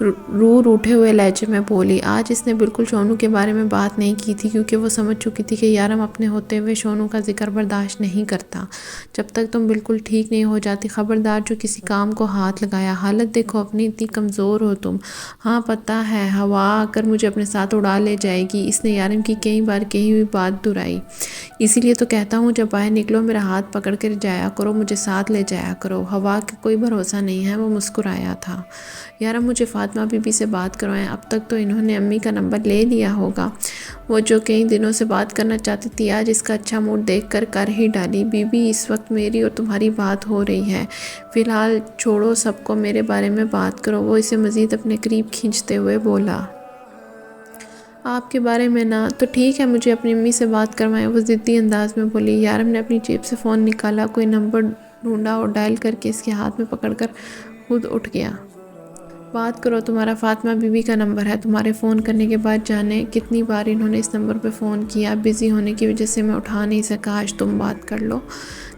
روح روٹھے ہوئے لہجے میں بولی۔ آج اس نے بالکل شونو کے بارے میں بات نہیں کی تھی کیونکہ وہ سمجھ چکی تھی کہ یارم اپنے ہوتے ہوئے شونو کا ذکر برداشت نہیں کرتا۔ جب تک تم بالکل ٹھیک نہیں ہو جاتی خبردار جو کسی کام کو ہاتھ لگایا۔ حالت دیکھو اپنی، اتنی کمزور ہو تم۔ ہاں پتہ ہے، ہوا آ کر مجھے اپنے ساتھ اڑا لے جائے گی۔ اس نے یارم کی کئی بار کہی ہوئی بات دہرائی۔ اسی لیے تو کہتا ہوں جب باہر نکلو میرا ہاتھ پکڑ کر جایا کرو، مجھے ساتھ لے جایا کرو۔ ہوا کا کوئی بھروسہ نہیں ہے، وہ مسکرایا تھا۔ یارم مجھے فاطمہ بی بی سے بات کروائیں، اب تک تو انہوں نے امی کا نمبر لے لیا ہوگا۔ وہ جو کئی دنوں سے بات کرنا چاہتی تھی آج اس کا اچھا موڈ دیکھ کر ہی ڈالی۔ بی بی اس وقت میری اور تمہاری بات ہو رہی ہے، فی الحال چھوڑو سب کو، میرے بارے میں بات کرو۔ وہ اسے مزید اپنے قریب کھینچتے ہوئے بولا۔ آپ کے بارے میں نا، تو ٹھیک ہے مجھے اپنی امی سے بات کروائیں، وہ ضدی انداز میں بولی۔ یارم نے اپنی جیب سے فون نکالا، کوئی نمبر ڈھونڈا اور ڈائل کر کے اس کے ہاتھ میں پکڑ کر خود اٹھ گیا۔ بات کرو، تمہارا فاطمہ بی بی کا نمبر ہے، تمہارے فون کرنے کے بعد جانے کتنی بار انہوں نے اس نمبر پہ فون کیا، بزی ہونے کی وجہ سے میں اٹھا نہیں سکا، آج تم بات کر لو،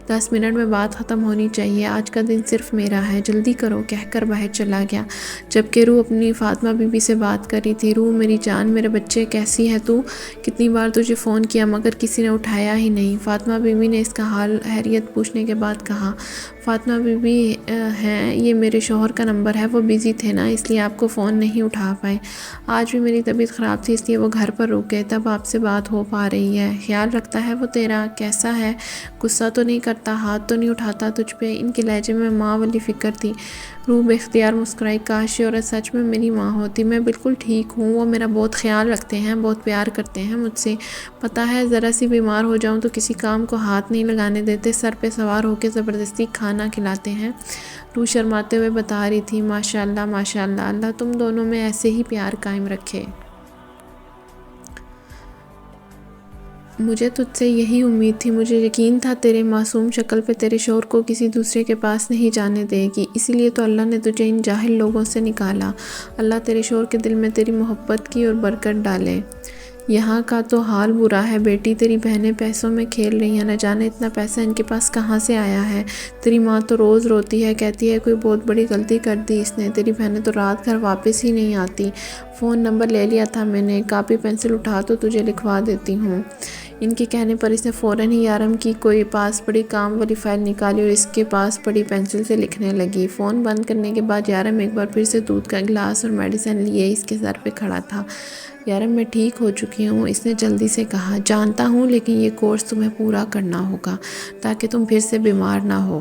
10 منٹ میں بات ختم ہونی چاہیے، آج کا دن صرف میرا ہے، جلدی کرو، کہہ کر باہر چلا گیا۔ جبکہ روح اپنی فاطمہ بی بی سے بات کر رہی تھی۔ روح میری جان، میرے بچے، کیسی ہے تو؟ کتنی بار تجھے فون کیا مگر کسی نے اٹھایا ہی نہیں۔ فاطمہ بی بی نے اس کا حال خیریت پوچھنے کے بعد کہا۔ فاطمہ بی بی ہیں، یہ میرے شوہر کا نمبر ہے، وہ بزی تھے نا اس لیے آپ کو فون نہیں اٹھا پائے۔ آج بھی میری طبیعت خراب تھی اس لیے وہ گھر پر رک گئے، تب آپ سے بات ہو پا رہی ہے۔ خیال رکھتا ہے وہ تیرا؟ کیسا ہے؟ غصہ تو نہیں کرتا، ہاتھ تو نہیں اٹھاتا تجھ پہ؟ ان کے لہجے میں ماں والی فکر تھی۔ روح بے اختیار مسکرائی۔ کاش یہ عورت سچ میں میری ماں ہوتی۔ میں بالکل ٹھیک ہوں، وہ میرا بہت خیال رکھتے ہیں، بہت پیار کرتے ہیں مجھ سے، پتہ ہے ذرا سی بیمار ہو جاؤں تو کسی کام کو ہاتھ نہیں لگانے دیتے، سر پہ سوار ہو کے زبردستی کھانا کھلاتے ہیں۔ روح شرماتے ہوئے بتا رہی تھی۔ ماشاءاللہ ماشاءاللہ، اللہ تم دونوں میں ایسے ہی پیار قائم رکھے۔ مجھے تجھ سے یہی امید تھی، مجھے یقین تھا تیرے معصوم شکل پہ تیرے شوہر کو کسی دوسرے کے پاس نہیں جانے دے گی، اسی لیے تو اللہ نے تجھے ان جاہل لوگوں سے نکالا۔ اللہ تیرے شوہر کے دل میں تیری محبت کی اور برکت ڈالے۔ یہاں کا تو حال برا ہے بیٹی، تیری بہنیں پیسوں میں کھیل رہی ہیں، نہ جانے اتنا پیسہ ان کے پاس کہاں سے آیا ہے۔ تیری ماں تو روز روتی ہے، کہتی ہے کوئی بہت بڑی غلطی کر دی اس نے، تیری بہنیں تو رات گھر واپس ہی نہیں آتی۔ فون نمبر لے لیا تھا میں نے، کاپی پینسل اٹھا تو تجھے لکھوا دیتی ہوں۔ ان کے کہنے پر اس نے فوراً ہی یارم کی کوئی پاس پڑی کام والی فائل نکالی اور اس کے پاس پڑی پینسل سے لکھنے لگی۔ فون بند کرنے کے بعد یارم ایک بار پھر سے دودھ کا گلاس اور میڈیسن لیے اس کے سر پہ کھڑا تھا۔ یارم میں ٹھیک ہو چکی ہوں، اس نے جلدی سے کہا۔ جانتا ہوں لیکن یہ کورس تمہیں پورا کرنا ہوگا تاکہ تم پھر سے بیمار نہ ہو۔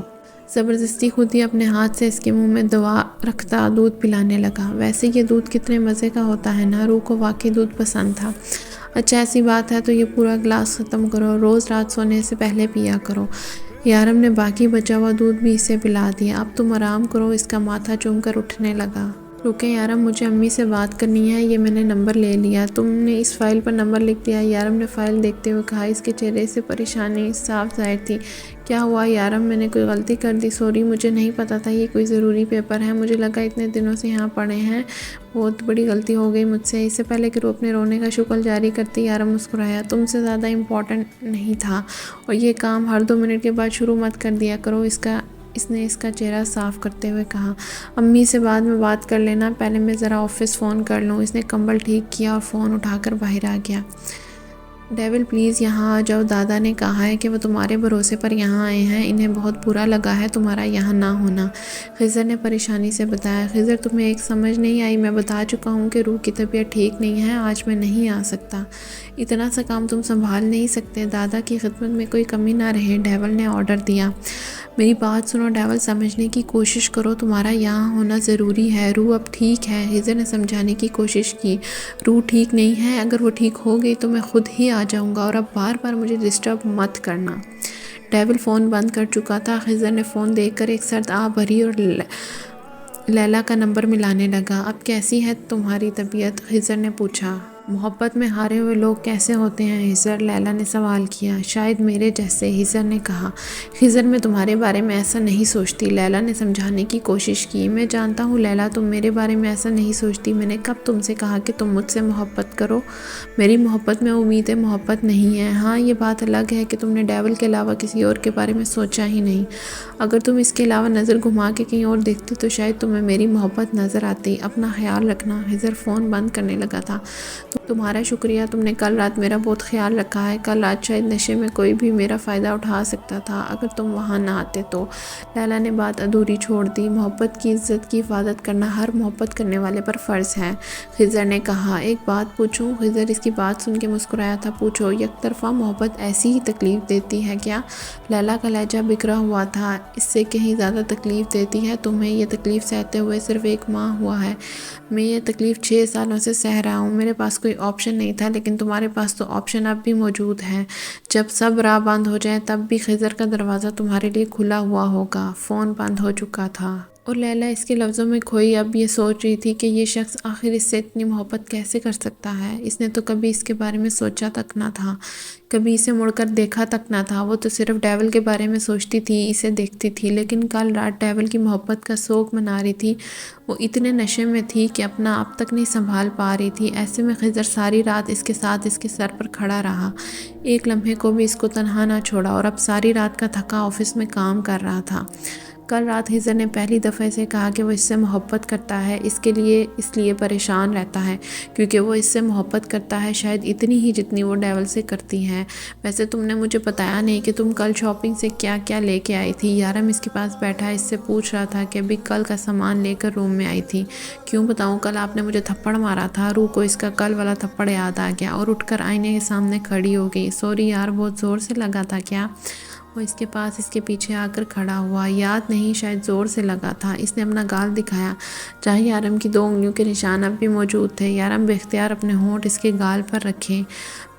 زبردستی خود ہی اپنے ہاتھ سے اس کے منہ میں دوا رکھتا دودھ پلانے لگا۔ ویسے یہ دودھ کتنے مزے کا ہوتا ہے نا، روح کو واقعی دودھ پسند تھا۔ اچھا ایسی بات ہے تو یہ پورا گلاس ختم کرو، روز رات سونے سے پہلے پیا کرو۔ یارم نے باقی بچا ہوا دودھ بھی اسے پلا دیا۔ اب تم آرام کرو، اس کا ماتھا چوم کر اٹھنے لگا۔ رکے یارم، مجھے امی سے بات کرنی ہے، یہ میں نے نمبر لے لیا۔ تم نے اس فائل پر نمبر لکھ دیا؟ یارم نے فائل دیکھتے ہوئے کہا۔ اس کے چہرے سے پریشانی صاف ظاہر تھی۔ کیا ہوا یارم، میں نے کوئی غلطی کر دی؟ سوری، مجھے نہیں پتا تھا یہ کوئی ضروری پیپر ہے، مجھے لگا اتنے دنوں سے یہاں پڑے ہیں، بہت بڑی غلطی ہو گئی مجھ سے۔ اس سے پہلے کہ وہ اپنے رونے کا شکل جاری کرتی یارم مسکرایا۔ تم سے زیادہ امپورٹنٹ نہیں تھا، اور یہ کام ہر 2 منٹ کے بعد شروع مت کر دیا کرو، اس نے اس کا چہرہ صاف کرتے ہوئے کہا۔ امی سے بعد میں بات کر لینا، پہلے میں ذرا آفس فون کر لوں۔ اس نے کمبل ٹھیک کیا اور فون اٹھا کر باہر آ گیا۔ ڈیول پلیز یہاں آ جاؤ، دادا نے کہا ہے کہ وہ تمہارے بھروسے پر یہاں آئے ہیں، انہیں بہت برا لگا ہے تمہارا یہاں نہ ہونا، خضر نے پریشانی سے بتایا۔ خضر تمہیں ایک سمجھ نہیں آئی، میں بتا چکا ہوں کہ روح کی طبیعت ٹھیک نہیں ہے، آج میں نہیں آ سکتا۔ اتنا سا کام تم سنبھال نہیں سکتے، دادا کی خدمت میں کوئی کمی نہ رہے، ڈیول نے آرڈر دیا۔ میری بات سنو ڈیول، سمجھنے کی کوشش کرو، تمہارا یہاں ہونا ضروری ہے، روح اب ٹھیک ہے، خضر نے سمجھانے کی کوشش کی۔ روح ٹھیک نہیں ہے، اگر وہ ٹھیک ہو گئی تو میں خود ہی آ جاؤں گا، اور اب بار بار مجھے ڈسٹرب مت کرنا۔ ڈیول فون بند کر چکا تھا۔ خضر نے فون دیکھ کر ایک سرد آہ بھری اور لیلا کا نمبر ملانے لگا۔ اب کیسی ہے تمہاری طبیعت؟ خضر نے پوچھا۔ محبت میں ہارے ہوئے لوگ کیسے ہوتے ہیں خضر؟ لیلا نے سوال کیا۔ شاید میرے جیسے، خضر نے کہا۔ خضر میں تمہارے بارے میں ایسا نہیں سوچتی، لیلا نے سمجھانے کی کوشش کی۔ میں جانتا ہوں لیلا، تم میرے بارے میں ایسا نہیں سوچتی۔ میں نے کب تم سے کہا کہ تم مجھ سے محبت کرو؟ میری محبت میں امید محبت نہیں ہے۔ ہاں یہ بات الگ ہے کہ تم نے ڈیول کے علاوہ کسی اور کے بارے میں سوچا ہی نہیں۔ اگر تم اس کے علاوہ نظر گھما کے کہیں اور دیکھتی تو شاید تمہیں میری محبت نظر آتی۔ اپنا خیال رکھنا۔ خضر فون بند کرنے لگا تھا۔ تمہارا شکریہ، تم نے کل رات میرا بہت خیال رکھا ہے۔ کل رات شاید نشے میں کوئی بھی میرا فائدہ اٹھا سکتا تھا اگر تم وہاں نہ آتے تو۔ لیلا نے بات ادھوری چھوڑ دی۔ محبت کی عزت کی حفاظت کرنا ہر محبت کرنے والے پر فرض ہے، خضر نے کہا۔ ایک بات پوچھوں؟ خضر اس کی بات سن کے مسکرایا تھا۔ پوچھو۔ یک طرفہ محبت ایسی ہی تکلیف دیتی ہے کیا؟ لیلا کا لہجہ بکھرا ہوا تھا۔ اس سے کہیں زیادہ تکلیف دیتی ہے۔ تمہیں یہ تکلیف سہتے ہوئے صرف 1 ماہ ہوا ہے، میں یہ تکلیف 6 سالوں سے سہ رہا ہوں۔ میرے پاس کوئی آپشن نہیں تھا، لیکن تمہارے پاس تو آپشن اب بھی موجود ہے۔ جب سب راہ بند ہو جائیں تب بھی خضر کا دروازہ تمہارے لیے کھلا ہوا ہوگا۔ فون بند ہو چکا تھا اور لیلا اس کے لفظوں میں کھوئی اب یہ سوچ رہی تھی کہ یہ شخص آخر اس سے اتنی محبت کیسے کر سکتا ہے۔ اس نے تو کبھی اس کے بارے میں سوچا تک نہ تھا، کبھی اسے مڑ کر دیکھا تک نہ تھا۔ وہ تو صرف ڈیول کے بارے میں سوچتی تھی، اسے دیکھتی تھی، لیکن کل رات ڈیول کی محبت کا سوگ منا رہی تھی۔ وہ اتنے نشے میں تھی کہ اپنا آپ تک نہیں سنبھال پا رہی تھی۔ ایسے میں خضر ساری رات اس کے ساتھ اس کے سر پر کھڑا رہا، ایک لمحے کو بھی اس کو تنہا نہ چھوڑا، اور اب ساری رات کا تھکا آفس میں کام کر رہا تھا۔ کل رات خضر نے پہلی دفعہ سے کہا کہ وہ اس سے محبت کرتا ہے، اس لیے پریشان رہتا ہے کیونکہ وہ اس سے محبت کرتا ہے، شاید اتنی ہی جتنی وہ ڈیول سے کرتی ہے۔ ویسے تم نے مجھے بتایا نہیں کہ تم کل شاپنگ سے کیا کیا لے کے آئی تھی۔ یارم اس کے پاس بیٹھا اس سے پوچھ رہا تھا کہ ابھی کل کا سامان لے کر روم میں آئی تھی۔ کیوں بتاؤں؟ کل آپ نے مجھے تھپڑ مارا تھا۔ روح کو اس کا کل والا تھپڑ یاد آ گیا اور اٹھ کر آئینے کے سامنے کھڑی ہو گئی۔ سوری یار، بہت زور سے لگا تھا کیا؟ وہ اس کے پاس اس کے پیچھے آ کر کھڑا ہوا۔ یاد نہیں، شاید زور سے لگا تھا۔ اس نے اپنا گال دکھایا جہاں یارم کی 2 انگلیوں کے نشان اب بھی موجود تھے۔ یارم بے اختیار اپنے ہونٹ اس کے گال پر رکھے۔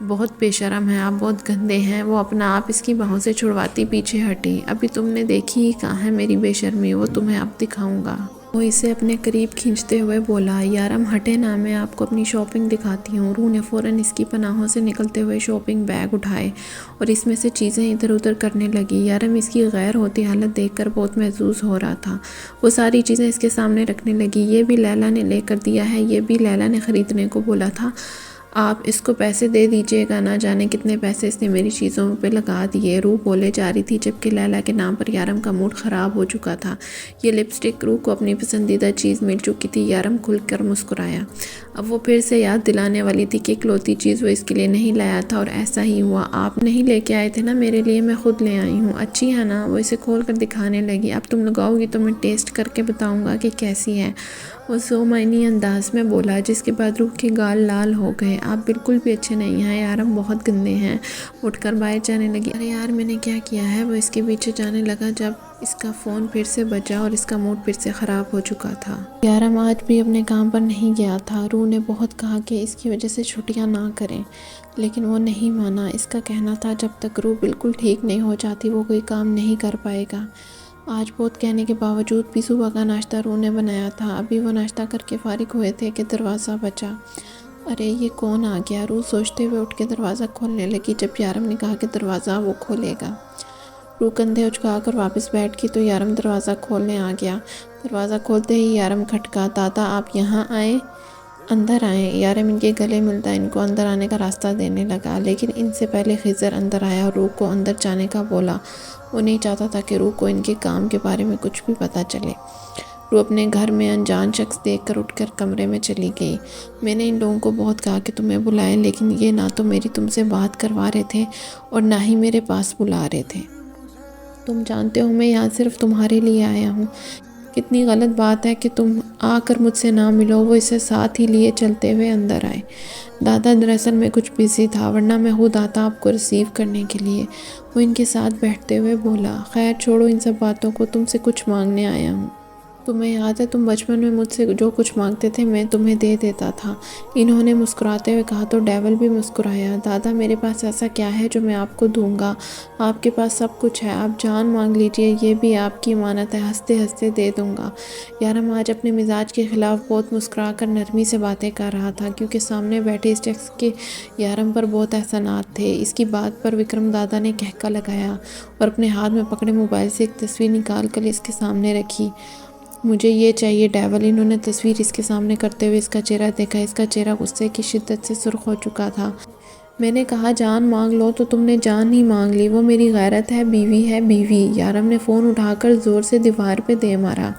بہت بے شرم ہیں آپ، بہت گندے ہیں۔ وہ اپنا آپ اس کی باہوں سے چھڑواتی پیچھے ہٹی۔ ابھی تم نے دیکھی ہی کہاں ہے میری بے شرمی، وہ تمہیں اب دکھاؤں گا۔ وہ اسے اپنے قریب کھینچتے ہوئے بولا۔ یارم ہٹے نہ، میں آپ کو اپنی شاپنگ دکھاتی ہوں۔ روح نے فوراً اس کی پناہوں سے نکلتے ہوئے شاپنگ بیگ اٹھائے اور اس میں سے چیزیں ادھر ادھر کرنے لگی۔ یارم اس کی غیر ہوتی حالت دیکھ کر بہت محظوظ ہو رہا تھا۔ وہ ساری چیزیں اس کے سامنے رکھنے لگی۔ یہ بھی لیلا نے لے کر دیا ہے، یہ بھی لیلا نے خریدنے کو بولا تھا۔ آپ اس کو پیسے دے دیجئے گا، نہ جانے کتنے پیسے اس نے میری چیزوں پہ لگا دیے۔ روح بولے جا رہی تھی جبکہ لیلا کے نام پر یارم کا موڈ خراب ہو چکا تھا۔ یہ لپسٹک روح کو اپنی پسندیدہ چیز مل چکی تھی۔ یارم کھل کر مسکرایا۔ اب وہ پھر سے یاد دلانے والی تھی کہ اکلوتی چیز وہ اس کے لیے نہیں لایا تھا، اور ایسا ہی ہوا۔ آپ نہیں لے کے آئے تھے نا میرے لیے، میں خود لے آئی ہوں۔ اچھی ہے نا؟ وہ اسے کھول کر دکھانے لگی۔ اب تم لگاؤ گی تو میں ٹیسٹ کر کے بتاؤں گا کہ کیسی ہے، وہ سو معنی انداز میں بولا، جس کے بعد روح کے گال لال ہو گئے۔ آپ بالکل بھی اچھے نہیں ہیں یارم، بہت گندے ہیں۔ اٹھ کر باہر جانے لگی۔ ارے یار میں نے کیا کیا ہے؟ وہ اس کے پیچھے جانے لگا جب اس کا فون پھر سے بجا اور اس کا موڈ پھر سے خراب ہو چکا تھا۔ یارم آج بھی اپنے کام پر نہیں گیا تھا۔ روح نے بہت کہا کہ اس کی وجہ سے چھٹیاں نہ کریں، لیکن وہ نہیں مانا۔ اس کا کہنا تھا جب تک روح بالکل ٹھیک نہیں ہو جاتی وہ کوئی کام نہیں کر پائے گا۔ آج بہت کہنے کے باوجود بھی صبح کا ناشتہ روح نے بنایا تھا۔ ابھی وہ ناشتہ کر کے فارغ ہوئے تھے کہ دروازہ بجا۔ ارے یہ کون آ گیا؟ روح سوچتے ہوئے اٹھ کے دروازہ کھولنے لگی۔ جب یارم نے کہا کہ دروازہ وہ کھولے گا، روح کندھے اچھکا کر واپس بیٹھ گئی تو یارم دروازہ کھولنے آ گیا۔ دروازہ کھولتے ہی یارم کھٹکا۔ دادا آپ یہاں آئے؟ اندر آئیں۔ یارم ان کے گلے ملتا ان کو اندر آنے کا راستہ دینے لگا، لیکن ان سے پہلے خضر اندر آیا اور روح کو اندر جانے کا بولا۔ وہ نہیں چاہتا تھا کہ روح کو ان کے کام کے بارے میں کچھ بھی پتہ چلے۔ روح اپنے گھر میں انجان شخص دیکھ کر اٹھ کر کمرے میں چلی گئی۔ میں نے ان لوگوں کو بہت کہا کہ تمہیں بلائیں، لیکن یہ نہ تو میری تم سے بات کروا رہے تھے اور نہ ہی میرے پاس بلا رہے تھے۔ تم جانتے ہو میں یہاں صرف تمہارے لیے آیا ہوں۔ کتنی غلط بات ہے کہ تم آ کر مجھ سے نہ ملو۔ وہ اسے ساتھ ہی لیے چلتے ہوئے اندر آئے۔ دادا دراصل میں کچھ بزی تھا، ورنہ میں خود آتا آپ کو ریسیو کرنے کے لیے۔ وہ ان کے ساتھ بیٹھتے ہوئے بولا۔ خیر چھوڑو ان سب باتوں کو، تم سے کچھ مانگنے آیا ہوں۔ تمہیں یاد ہے تم بچپن میں مجھ سے جو کچھ مانگتے تھے میں تمہیں دے دیتا تھا۔ انہوں نے مسکراتے ہوئے کہا تو ڈیول بھی مسکرایا۔ دادا میرے پاس ایسا کیا ہے جو میں آپ کو دوں گا؟ آپ کے پاس سب کچھ ہے، آپ جان مانگ لیجئے، یہ بھی آپ کی امانت ہے، ہنستے ہنستے دے دوں گا۔ یارم آج اپنے مزاج کے خلاف بہت مسکرا کر نرمی سے باتیں کر رہا تھا کیونکہ سامنے بیٹھے اس شخص کے یارم پر بہت احسانات تھے۔ اس کی بات پر وکرم دادا نے کہکا لگایا اور اپنے ہاتھ میں پکڑے موبائل سے ایک تصویر نکال کر اس کے سامنے رکھی۔ مجھے یہ چاہیے ڈیول۔ انہوں نے تصویر اس کے سامنے کرتے ہوئے اس کا چہرہ دیکھا۔ اس کا چہرہ غصے کی شدت سے سرخ ہو چکا تھا۔ میں نے کہا جان مانگ لو تو تم نے جان ہی مانگ لی، وہ میری غیرت ہے، بیوی ہے بیوی۔ یارم نے فون اٹھا کر زور سے دیوار پہ دے مارا۔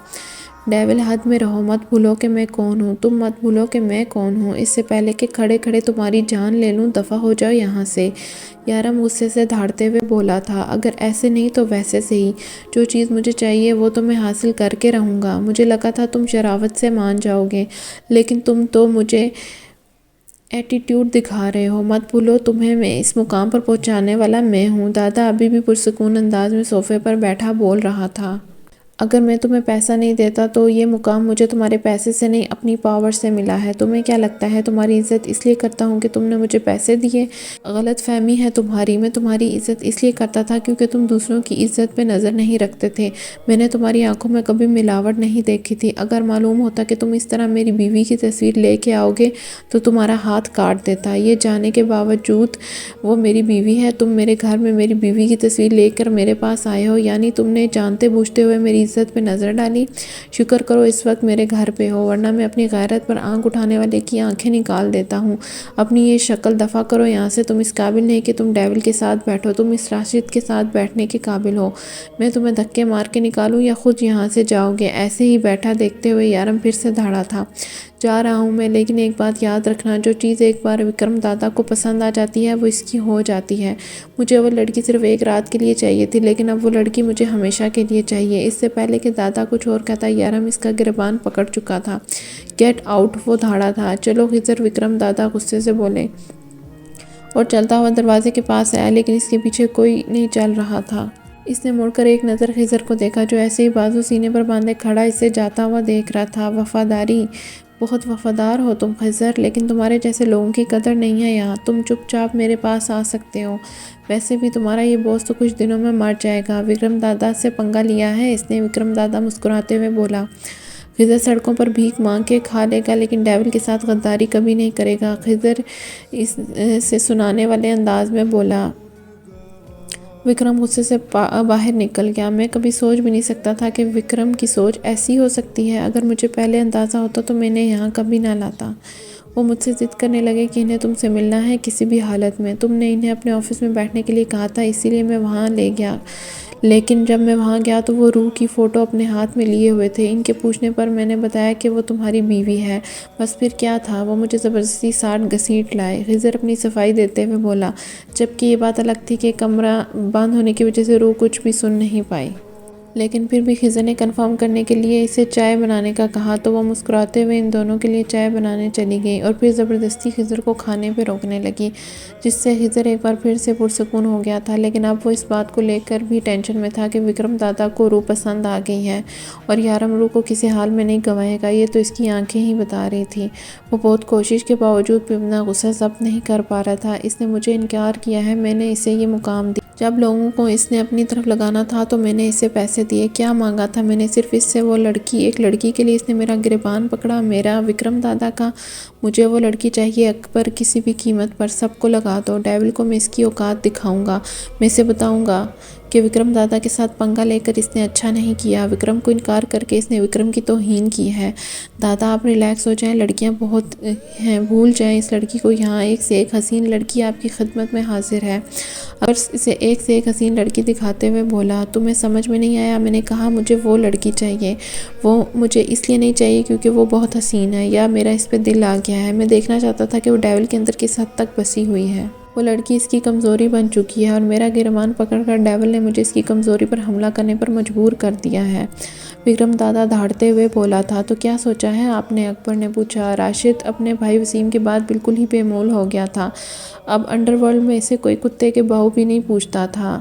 ڈیول حد میں رہو، مت بھولو کہ میں کون ہوں، تم مت بھولو کہ میں کون ہوں، اس سے پہلے کہ کھڑے کھڑے تمہاری جان لے لوں، دفع ہو جاؤ یہاں سے۔ یارم غصے سے دھاڑتے ہوئے بولا تھا، اگر ایسے نہیں تو ویسے صحیح، جو چیز مجھے چاہیے وہ تو میں حاصل کر کے رہوں گا۔ مجھے لگا تھا تم شرافت سے مان جاؤ گے، لیکن تم تو مجھے ایٹیٹیوڈ دکھا رہے ہو۔ مت بھولو تمہیں میں اس مقام پر پہنچانے والا میں ہوں۔ دادا ابھی بھی پرسکون انداز میں صوفے پر بیٹھا بول رہا تھا۔ اگر میں تمہیں پیسہ نہیں دیتا تو یہ مقام مجھے تمہارے پیسے سے نہیں اپنی پاور سے ملا ہے۔ تمہیں کیا لگتا ہے تمہاری عزت اس لیے کرتا ہوں کہ تم نے مجھے پیسے دیے؟ غلط فہمی ہے تمہاری۔ میں تمہاری عزت اس لیے کرتا تھا کیونکہ تم دوسروں کی عزت پہ نظر نہیں رکھتے تھے۔ میں نے تمہاری آنکھوں میں کبھی ملاوٹ نہیں دیکھی تھی۔ اگر معلوم ہوتا کہ تم اس طرح میری بیوی کی تصویر لے کے آؤ گے تو تمہارا ہاتھ کاٹ دیتا۔ یہ جانے کے باوجود وہ میری بیوی ہے، تم میرے گھر میں میری بیوی کی تصویر لے کر میرے پاس آئے ہو، یعنی تم نے جانتے بوجھتے ہوئے میری عزت پہ نظر ڈالی۔ شکر کرو اس وقت میرے گھر پہ ہو، ورنہ میں اپنی غیرت پر آنکھ اٹھانے والے کی آنکھیں نکال دیتا ہوں۔ اپنی یہ شکل دفع کرو یہاں سے، تم اس قابل نہیں کہ تم ڈیول کے ساتھ بیٹھو، تم اس راشد کے ساتھ بیٹھنے کے قابل ہو۔ میں تمہیں دھکے مار کے نکالوں یا خود یہاں سے جاؤ گے؟ ایسے ہی بیٹھا دیکھتے ہوئے یارم پھر سے دھاڑا تھا، جا رہا ہوں میں، لیکن ایک بات یاد رکھنا، جو چیز ایک بار وکرم دادا کو پسند آ جاتی ہے وہ اس کی ہو جاتی ہے۔ مجھے وہ لڑکی صرف ایک رات کے لیے چاہیے تھی، لیکن اب وہ لڑکی مجھے ہمیشہ کے لیے چاہیے۔ اس سے پہلے کہ دادا کچھ اور کہتا یارم اس کا گریبان پکڑ چکا تھا۔ گیٹ آؤٹ، وہ دھاڑا تھا۔ چلو خضر، وکرم دادا غصے سے بولے اور چلتا ہوا دروازے کے پاس آیا، لیکن اس کے پیچھے کوئی نہیں چل رہا تھا۔ اس نے مڑ کر ایک نظر خضر کو دیکھا جو ایسے ہی بازو سینے پر باندھے کھڑا اسے جاتا ہوا دیکھ رہا تھا۔ وفاداری، بہت وفادار ہو تم خضر، لیکن تمہارے جیسے لوگوں کی قدر نہیں ہے یہاں۔ تم چپ چاپ میرے پاس آ سکتے ہو، ویسے بھی تمہارا یہ باس تو کچھ دنوں میں مر جائے گا۔ وکرم دادا سے پنگا لیا ہے اس نے، وکرم دادا مسکراتے ہوئے بولا۔ خضر سڑکوں پر بھیک مانگ کے کھا لے گا لیکن ڈیول کے ساتھ غداری کبھی نہیں کرے گا، خضر اس سے سنانے والے انداز میں بولا۔ وکرم غصے سے باہر نکل گیا۔ میں کبھی سوچ بھی نہیں سکتا تھا کہ وکرم کی سوچ ایسی ہو سکتی ہے۔ اگر مجھے پہلے اندازہ ہوتا تو میں انہیں یہاں کبھی نہ لاتا۔ وہ مجھ سے ضد کرنے لگے کہ انہیں تم سے ملنا ہے کسی بھی حالت میں، تم نے انہیں اپنے آفس میں بیٹھنے کے لیے کہا تھا، اسی لیے میں وہاں لے گیا، لیکن جب میں وہاں گیا تو وہ روح کی فوٹو اپنے ہاتھ میں لیے ہوئے تھے۔ ان کے پوچھنے پر میں نے بتایا کہ وہ تمہاری بیوی ہے، بس پھر کیا تھا؟ وہ مجھے زبردستی ساٹھ گھسیٹ لائے، خضر اپنی صفائی دیتے ہوئے بولا، جبکہ یہ بات الگ تھی کہ کمرہ بند ہونے کی وجہ سے روح کچھ بھی سن نہیں پائی۔ لیکن پھر بھی خضر نے کنفرم کرنے کے لیے اسے چائے بنانے کا کہا تو وہ مسکراتے ہوئے ان دونوں کے لیے چائے بنانے چلی گئی اور پھر زبردستی خضر کو کھانے پہ روکنے لگی، جس سے خضر ایک بار پھر سے پرسکون ہو گیا تھا۔ لیکن اب وہ اس بات کو لے کر بھی ٹینشن میں تھا کہ وکرم دادا کو روح پسند آ گئی ہے اور یارم روح کو کسی حال میں نہیں گنوائے گا، یہ تو اس کی آنکھیں ہی بتا رہی تھی۔ وہ بہت کوشش کے باوجود بھی اپنا غصہ ضبط نہیں کر پا رہا تھا۔ اس نے مجھے انکار کیا ہے، میں نے اسے یہ مقام دیا، جب لوگوں کو اس نے اپنی طرف لگانا تھا تو میں نے اسے پیسے دیے، کیا مانگا تھا میں نے؟ صرف اس سے وہ لڑکی، ایک لڑکی کے لیے اس نے میرا گریبان پکڑا، میرا، وکرم دادا کا۔ مجھے وہ لڑکی چاہیے اکبر، کسی بھی قیمت پر، سب کو لگا دو، ڈیول کو میں اس کی اوقات دکھاؤں گا، میں اسے بتاؤں گا کہ وکرم دادا کے ساتھ پنگا لے کر اس نے اچھا نہیں کیا، وکرم کو انکار کر کے اس نے وکرم کی توہین کی ہے۔ دادا آپ ریلیکس ہو جائیں، لڑکیاں بہت ہیں، بھول جائیں اس لڑکی کو، یہاں ایک سے ایک حسین لڑکی آپ کی خدمت میں حاضر ہے۔ اگر اسے ایک سے ایک حسین لڑکی دکھاتے ہوئے بولا، تمہیں سمجھ میں نہیں آیا؟ میں نے کہا مجھے وہ لڑکی چاہیے، وہ مجھے اس لیے نہیں چاہیے کیونکہ وہ بہت حسین ہے یا میرا اس پہ دل آ گیا ہے، میں دیکھنا چاہتا تھا کہ وہ ڈیول کے اندر کس حد تک بسی ہوئی ہے۔ وہ لڑکی اس کی کمزوری بن چکی ہے اور میرا گریبان پکڑ کر ڈیول نے مجھے اس کی کمزوری پر حملہ کرنے پر مجبور کر دیا ہے۔ وکرم دادا دھاڑتے ہوئے بولا تھا۔ تو کیا سوچا ہے آپ نے؟ اکبر نے پوچھا۔ راشد اپنے بھائی وسیم کے بعد بالکل ہی بے مول ہو گیا تھا، اب انڈر ورلڈ میں اسے کوئی کتے کے بہو بھی نہیں پوچھتا تھا۔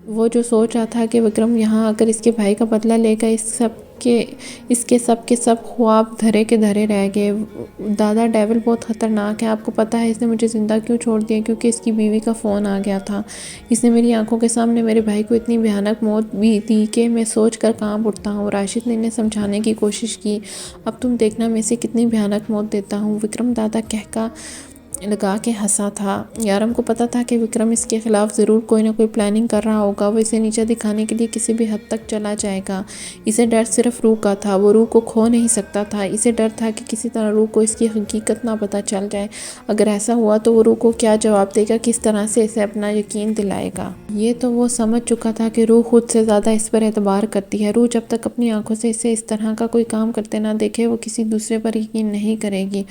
وہ جو سوچ رہا تھا کہ وکرم یہاں آ کر اس کے بھائی کا بدلہ لے گا، اس سب کہ اس کے سب خواب دھرے کے دھرے رہ گئے۔ دادا ڈیول بہت خطرناک ہے، آپ کو پتہ ہے اس نے مجھے زندہ کیوں چھوڑ دیا؟ کیونکہ اس کی بیوی کا فون آ گیا تھا۔ اس نے میری آنکھوں کے سامنے میرے بھائی کو اتنی بھیانک موت بھی دی کہ میں سوچ کر کانپ اٹھتا ہوں۔ راشد نے انہیں سمجھانے کی کوشش کی، اب تم دیکھنا میں اسے کتنی بھیانک موت دیتا ہوں۔ وکرم دادا کہکا لگا کے ہنسا تھا۔ یارم کو پتا تھا کہ وکرم اس کے خلاف ضرور کوئی نہ کوئی پلاننگ کر رہا ہوگا، وہ اسے نیچا دکھانے کے لیے کسی بھی حد تک چلا جائے گا۔ اسے ڈر صرف روح کا تھا، وہ روح کو کھو نہیں سکتا تھا۔ اسے ڈر تھا کہ کسی طرح روح کو اس کی حقیقت نہ پتہ چل جائے۔ اگر ایسا ہوا تو وہ روح کو کیا جواب دے گا، کس طرح سے اسے اپنا یقین دلائے گا۔ یہ تو وہ سمجھ چکا تھا کہ روح خود سے زیادہ اس پر اعتبار کرتی ہے۔ روح جب تک اپنی آنکھوں سے اسے اس طرح کا کوئی کام کرتے نہ دیکھے وہ کسی دوسرے پر یقین نہیں کرے گی،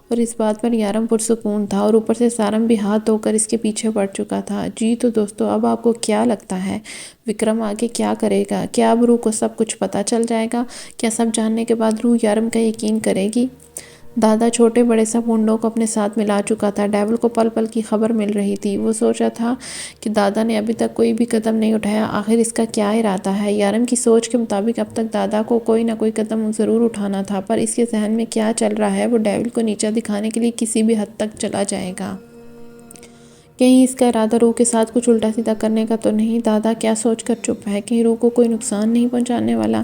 اور اس بات پر یارم پرسکون تھا، اور اوپر سے سارم بھی ہاتھ دھو کر اس کے پیچھے پڑ چکا تھا۔ جی تو دوستو، اب آپ کو کیا لگتا ہے وکرم آگے کیا کرے گا؟ کیا اب روح کو سب کچھ پتہ چل جائے گا؟ کیا سب جاننے کے بعد روح یارم کا یقین کرے گی؟ دادا چھوٹے بڑے سب ہنڈوں کو اپنے ساتھ ملا چکا تھا۔ ڈیول کو پل پل کی خبر مل رہی تھی۔ وہ سوچ رہا تھا کہ دادا نے ابھی تک کوئی بھی قدم نہیں اٹھایا، آخر اس کا کیا ارادہ ہے؟ یارم کی سوچ کے مطابق اب تک دادا کو کوئی نہ کوئی قدم ضرور اٹھانا تھا، پر اس کے ذہن میں کیا چل رہا ہے وہ ڈیول کو نیچا دکھانے کے لیے کسی بھی حد تک چلا جائے گا۔ کہیں اس کا ارادہ روح کے ساتھ کچھ الٹا سیدھا کرنے کا تو نہیں؟ دادا کیا سوچ کر چپ ہے؟ کہیں روح کو کوئی نقصان نہیں پہنچانے والا،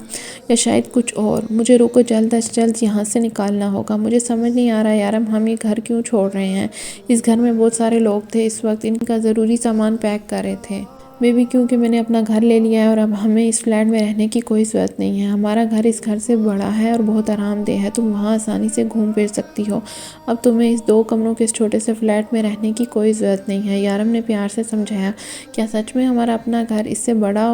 یا شاید کچھ اور؟ مجھے روح کو جلد از جلد یہاں سے نکالنا ہوگا۔ مجھے سمجھ نہیں آ رہا یارم، ہم یہ گھر کیوں چھوڑ رہے ہیں؟ اس گھر میں بہت سارے لوگ تھے، اس وقت ان کا ضروری سامان پیک کر رہے تھے۔ میں بھی کیونکہ میں نے اپنا گھر لے لیا ہے اور اب ہمیں اس فلیٹ میں رہنے کی کوئی ضرورت نہیں ہے۔ ہمارا گھر اس گھر سے بڑا ہے اور بہت آرام دہ ہے، تم وہاں آسانی سے گھوم پھر سکتی ہو۔ اب تمہیں اس 2 کمروں کے اس چھوٹے سے فلیٹ میں رہنے کی کوئی ضرورت نہیں ہے۔ یارم نے پیار سے سمجھایا۔ کیا سچ میں ہمارا اپنا گھر اس سے بڑا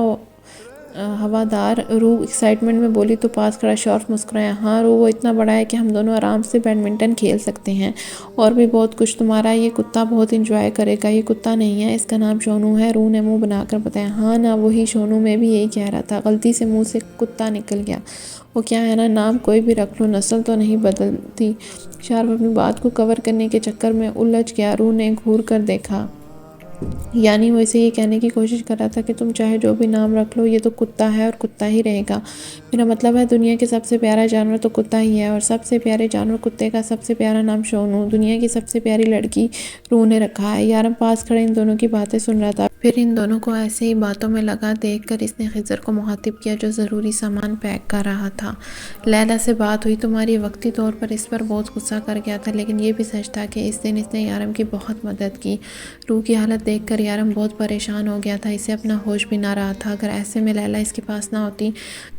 ہوادار؟ روح ایکسائٹمنٹ میں بولی تو پاس کھڑا شارف مسکرایا۔ ہاں روح، وہ اتنا بڑا ہے کہ ہم دونوں آرام سے بیڈمنٹن کھیل سکتے ہیں، اور بھی بہت کچھ۔ تمہارا یہ کتا بہت انجوائے کرے گا۔ یہ کتا نہیں ہے، اس کا نام شونو ہے، روح نے منہ بنا کر بتایا۔ ہاں نا، وہی شونو، میں بھی یہی کہہ رہا تھا، غلطی سے منہ سے کتا نکل گیا۔ وہ کیا ہے نا، نام کوئی بھی رکھ لو، نسل تو نہیں بدلتی۔ شارف اپنی بات کو کور کرنے کے چکر میں الجھ گیا۔ روح نے گھور کر دیکھا، یعنی وہ اسے یہ کہنے کی کوشش کر رہا تھا کہ تم چاہے جو بھی نام رکھ لو، یہ تو کتا ہے اور کتا ہی رہے گا۔ میرا مطلب ہے دنیا کے سب سے پیارا جانور تو کتا ہی ہے، اور سب سے پیارے جانور کتے کا سب سے پیارا نام شونو، دنیا کی سب سے پیاری لڑکی روح نے رکھا ہے۔ یارم پاس کھڑے ان دونوں کی باتیں سن رہا تھا، پھر ان دونوں کو ایسے ہی باتوں میں لگا دیکھ کر اس نے خضر کو مخاطب کیا جو ضروری سامان پیک کر رہا تھا۔ لیلا سے بات ہوئی، تمہاری وقتی طور پر اس پر بہت غصہ کر گیا تھا، لیکن یہ بھی سچ تھا کہ اس دن اس نے یارم کی بہت مدد کی۔ روح کی حالت دیکھ کر یارم بہت پریشان ہو گیا تھا، اسے اپنا ہوش بھی نہ رہا تھا۔ اگر ایسے میں لیلا اس کے پاس نہ ہوتی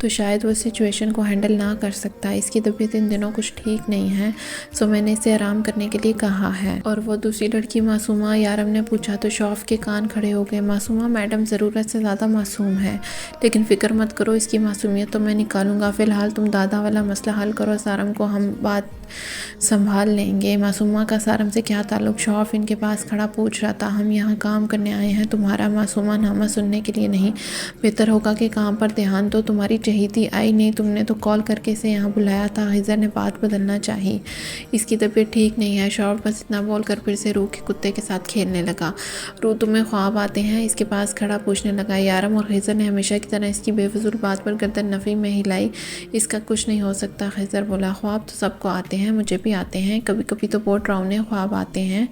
تو شاید وہ سچویشن کو ہینڈل نہ کر سکتا۔ اس کی طبیعت ان دنوں کچھ ٹھیک نہیں ہے، سو میں نے اسے آرام کرنے کے لیے کہا ہے۔ اور وہ دوسری لڑکی معصومہ؟ یارم نے پوچھا تو شوف کے کان کھڑے ہو گئے۔ معصومہ میڈم ضرورت سے زیادہ معصوم ہے، لیکن فکر مت کرو، اس کی معصومیت تو میں نکالوں گا۔ فی الحال تم دادا والا مسئلہ حل کرو، سارم کو ہم بات سنبھال لیں گے۔ معصومہ کا سارم سے کیا تعلق؟ شوف ان کے پاس کھڑا پوچھ رہا تھا۔ ہم یہاں کام کرنے آئے ہیں، تمہارا معصومہ نامہ سننے کے لیے نہیں۔ بہتر ہوگا کہ کام پر دھیان دو، تمہاری چہیتی آئی نہیں، تم نے تو کال کر کے اسے یہاں بلایا تھا۔ خضر نے بات بدلنا چاہی، اس کی طبیعت ٹھیک نہیں ہے۔ شوف بس اتنا بول کر پھر سے روح کے کتے کے ساتھ کھیلنے لگا۔ روح تمہیں خواب آتے ہیں؟ اس کے پاس کھڑا پوچھنے لگا۔ یارم اور خضر نے ہمیشہ کی طرح اس کی بے فضول بات پر گردن نفی میں ہلائی۔ اس کا کچھ نہیں ہو سکتا، خضر بولا۔ خواب تو سب کو آتے ہیں، مجھے بھی آتے ہیں، کبھی کبھی تو بہت ڈراؤنے خواب آتے ہیں۔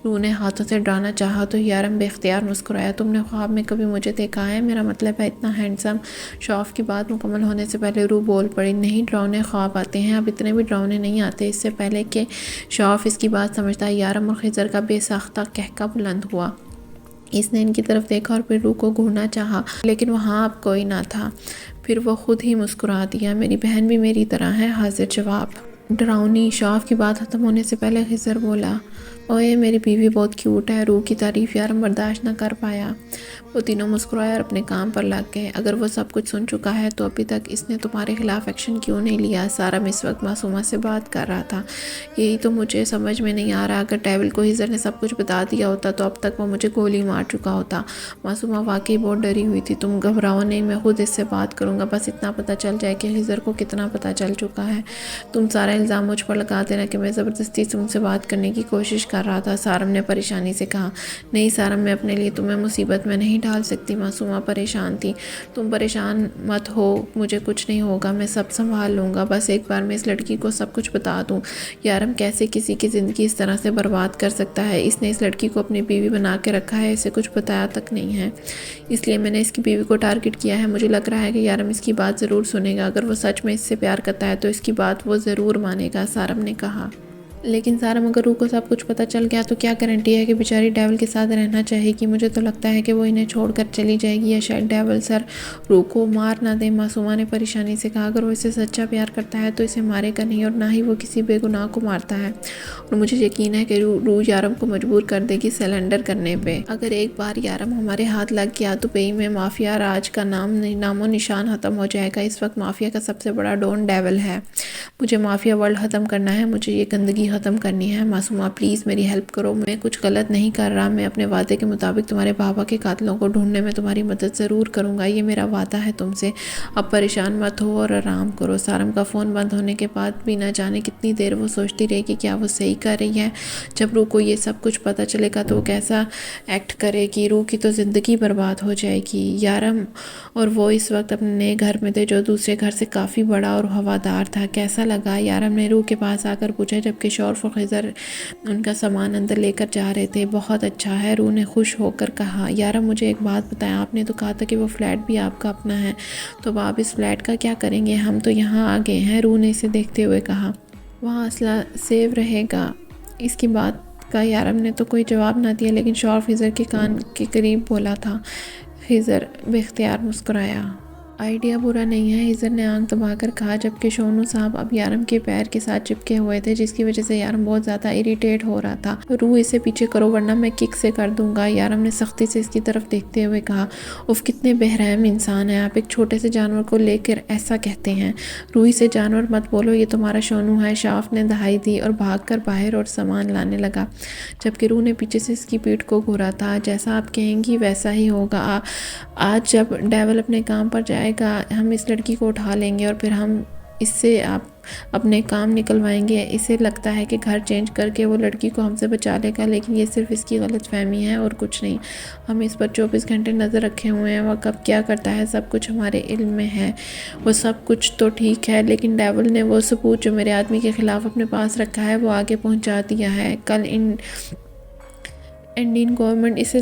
روح نے ہاتھوں سے ڈرانا چاہا تو یارم بے اختیار مسکرایا۔ تم نے خواب میں کبھی مجھے دیکھا ہے؟ میرا مطلب ہے اتنا ہینڈسم۔ شوف کی بات مکمل ہونے سے پہلے روح بول پڑی۔ نہیں، ڈراؤنے خواب آتے ہیں، اب اتنے بھی ڈراؤنے نہیں آتے۔ اس سے پہلے کہ شوف اس کی بات سمجھتا، یارم اور خضر کا بے ساختہ قہقہ بلند ہوا۔ اس نے ان کی طرف دیکھا اور پھر روح کو گھورنا چاہا، لیکن وہاں اب کوئی نہ تھا۔ پھر وہ خود ہی مسکرا دیا۔ میری بہن بھی میری طرح ہے، حاضر جواب۔ ڈراؤنی؟ شوف کی بات ختم ہونے سے پہلے خضر بولا۔ اوئے میری بیوی بہت کیوٹ ہے۔ روح کی تعریف یارم برداشت نہ کر پایا۔ وہ تینوں مسکرائے اور اپنے کام پر لگ گئے۔ اگر وہ سب کچھ سن چکا ہے تو ابھی تک اس نے تمہارے خلاف ایکشن کیوں نہیں لیا؟ سارم اس وقت معصومہ سے بات کر رہا تھا۔ یہی تو مجھے سمجھ میں نہیں آ رہا، اگر ڈیول کو خضر نے سب کچھ بتا دیا ہوتا تو اب تک وہ مجھے گولی مار چکا ہوتا۔ معصومہ واقعی بہت ڈری ہوئی تھی۔ تم گھبراؤ نہیں، میں خود اس سے بات کروں گا، بس اتنا پتہ چل جائے کہ خضر کو کتنا پتہ چل چکا ہے۔ تم سارا الزام مجھ پر لگا دینا کہ میں زبردستی تم سے بات کرنے کی کوشش کر گزار رہا تھا۔ سارم نے پریشانی سے کہا، نہیں سارم، میں اپنے لیے تمہیں مصیبت میں نہیں ڈال سکتی۔ معصومہ پریشان تھی۔ تم پریشان مت ہو، مجھے کچھ نہیں ہوگا، میں سب سنبھال لوں گا، بس ایک بار میں اس لڑکی کو سب کچھ بتا دوں۔ یارم کیسے کسی کی زندگی اس طرح سے برباد کر سکتا ہے؟ اس نے اس لڑکی کو اپنی بیوی بنا کے رکھا ہے، اسے کچھ بتایا تک نہیں ہے، اس لیے میں نے اس کی بیوی کو ٹارگٹ کیا ہے۔ مجھے لگ رہا ہے کہ یارم اس کی بات ضرور سنے گا، اگر وہ سچ میں اس سے پیار کرتا ہے تو اس کی بات وہ ضرور مانے گا، سارم نے کہا۔ لیکن سارم، اگر روح کو سب کچھ پتہ چل گیا تو کیا گارنٹی ہے کہ بیچاری ڈیول کے ساتھ رہنا چاہے گی؟ مجھے تو لگتا ہے کہ وہ انہیں چھوڑ کر چلی جائے گی، یا شاید ڈیول سر روح کو مار نہ دے۔ معصومہ نے پریشانی سے کہا، اگر وہ اسے سچا پیار کرتا ہے تو اسے مارے گا نہیں، اور نہ ہی وہ کسی بے گناہ کو مارتا ہے، اور مجھے یقین ہے کہ روح یارم کو مجبور کر دے گی سرنڈر کرنے پہ۔ اگر ایک بار یارم ہمارے ہاتھ لگ گیا تو پئی میں مافیا راج کا نام و نشان ختم ہو جائے گا۔ اس وقت مافیا کا سب سے بڑا ڈون ڈیول ہے۔ مجھے مافیا ورلڈ ختم کرنا ہے، مجھے یہ گندگی ختم کرنی ہے۔ معصومہ پلیز میری ہیلپ کرو، میں کچھ غلط نہیں کر رہا، میں اپنے وعدے کے مطابق تمہارے بابا کے قاتلوں کو ڈھونڈنے میں تمہاری مدد ضرور کروں گا، یہ میرا وعدہ ہے تم سے۔ اب پریشان مت ہو اور آرام کرو۔ سارم کا فون بند ہونے کے بعد بھی نہ جانے کتنی دیر وہ سوچتی رہی کہ کیا وہ صحیح کر رہی ہے۔ جب روح کو یہ سب کچھ پتہ چلے گا تو وہ کیسا ایکٹ کرے گی؟ روح کی تو زندگی برباد ہو جائے گی۔ یارم اور وہ اس وقت اپنے نئے گھر میں تھے جو دوسرے گھر سے کافی بڑا اور ہوادار تھا۔ کیسا لگا؟ یارم نے روح کے پاس آ کر پوچھا، جبکہ شورف اور خضر ان کا سامان اندر لے کر جا رہے تھے۔ بہت اچھا ہے، روح نے خوش ہو کر کہا۔ یارم مجھے ایک بات بتائیں، آپ نے تو کہا تھا کہ وہ فلیٹ بھی آپ کا اپنا ہے، تو اب آپ اس فلیٹ کا کیا کریں گے؟ ہم تو یہاں آ گئے ہیں، روح نے اسے دیکھتے ہوئے کہا۔ وہاں اسلحہ سیو رہے گا۔ اس کی بات کا یارم نے تو کوئی جواب نہ دیا، لیکن شورف خضر کے کان کے قریب بولا تھا۔ خضر بے اختیار مسکرایا۔ آئیڈیا برا نہیں ہے، خضر نے آنکھ دبا کر کہا، جبکہ شونو صاحب اب یارم کے پیر کے ساتھ چپکے ہوئے تھے، جس کی وجہ سے یارم بہت زیادہ اریٹیٹ ہو رہا تھا۔ روح اسے پیچھے کرو ورنہ میں کک سے کر دوں گا، یارم نے سختی سے اس کی طرف دیکھتے ہوئے کہا۔ اف، کتنے بے رحم انسان ہیں آپ، ایک چھوٹے سے جانور کو لے کر ایسا کہتے ہیں۔ روح سے جانور مت بولو، یہ تمہارا شونو ہے۔ شاف نے دہائی دی اور بھاگ کر باہر اور سامان لانے لگا، جبکہ روح نے پیچھے سے اس کی پیٹھ کو گھورا تھا۔ جیسا آپ کہیں گی ویسا ہی ہوگا۔ آج جب ڈیول اپنے کام پر جائے گا ہم اس لڑکی کو اٹھا لیں گے اور پھر ہم اس سے اپنے کام نکلوائیں گے۔ اسے لگتا ہے کہ گھر چینج کر کے وہ لڑکی کو ہم سے بچا لے گا، لیکن یہ صرف اس کی غلط فہمی ہے اور کچھ نہیں۔ ہم اس پر 24 گھنٹے نظر رکھے ہوئے ہیں، وہ کب کیا کرتا ہے سب کچھ ہمارے علم میں ہے۔ وہ سب کچھ تو ٹھیک ہے، لیکن ڈیول نے وہ ثبوت جو میرے آدمی کے خلاف اپنے پاس رکھا ہے وہ آگے پہنچا دیا ہے۔ کل انڈین گورنمنٹ اسے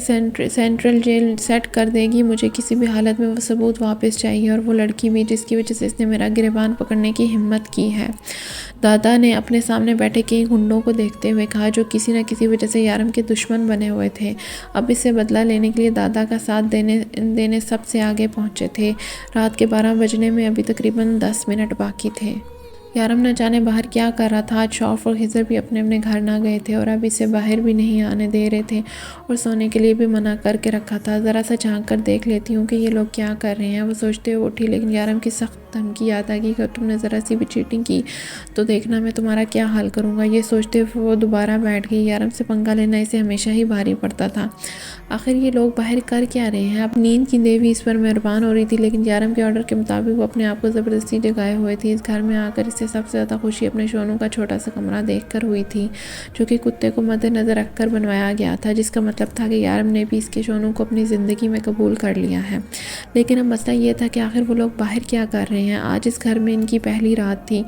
سینٹرل جیل سیٹ کر دے گی۔ مجھے کسی بھی حالت میں وہ ثبوت واپس چاہیے، اور وہ لڑکی بھی جس کی وجہ سے اس نے میرا گریبان پکڑنے کی ہمت کی ہے۔ دادا نے اپنے سامنے بیٹھے کئی گنڈوں کو دیکھتے ہوئے کہا، جو کسی نہ کسی وجہ سے یارم کے دشمن بنے ہوئے تھے۔ اب اس سے بدلہ لینے کے لیے دادا کا ساتھ دینے سب سے آگے پہنچے تھے۔ رات کے 12 بجنے میں ابھی تقریباً 10 منٹ باقی تھے۔ یارم نہ جانے باہر کیا کر رہا تھا۔ آج شورف اور خضر بھی اپنے گھر نہ گئے تھے اور اب اسے باہر بھی نہیں آنے دے رہے تھے، اور سونے کے لیے بھی منع کر کے رکھا تھا۔ ذرا سا جھانک کر دیکھ لیتی ہوں کہ یہ لوگ کیا کر رہے ہیں، وہ سوچتے ہوئے اٹھی، لیکن یارم کی سخت دھمکی یاد آ گئی کہ تم نے ذرا سی بھی چیٹنگ کی تو دیکھنا میں تمہارا کیا حال کروں گا۔ یہ سوچتے ہوئے وہ دوبارہ بیٹھ گئی۔ یارم سے پنگا لینا اسے ہمیشہ ہی بھاری پڑتا تھا۔ آخر یہ لوگ باہر کر کیا رہے ہیں؟ اب نیند کی دیوی اس پر مہربان ہو رہی تھی، لیکن یارم کے آرڈر کے مطابق وہ اپنے آپ کو زبردستی جگائے ہوئے تھی۔ اس گھر میں آ کر اسے سب سے زیادہ خوشی اپنے شونو کا چھوٹا سا کمرہ دیکھ کر ہوئی تھی، جو کہ کتے کو مد نظر رکھ کر بنوایا گیا تھا، جس کا مطلب تھا کہ یارم نے بھی اس کے شونو کو اپنی زندگی میں قبول کر لیا ہے۔ لیکن اب مسئلہ یہ تھا کہ آخر وہ لوگ باہر کیا کر رہے ہیں؟ آج اس گھر میں ان کی پہلی رات تھی۔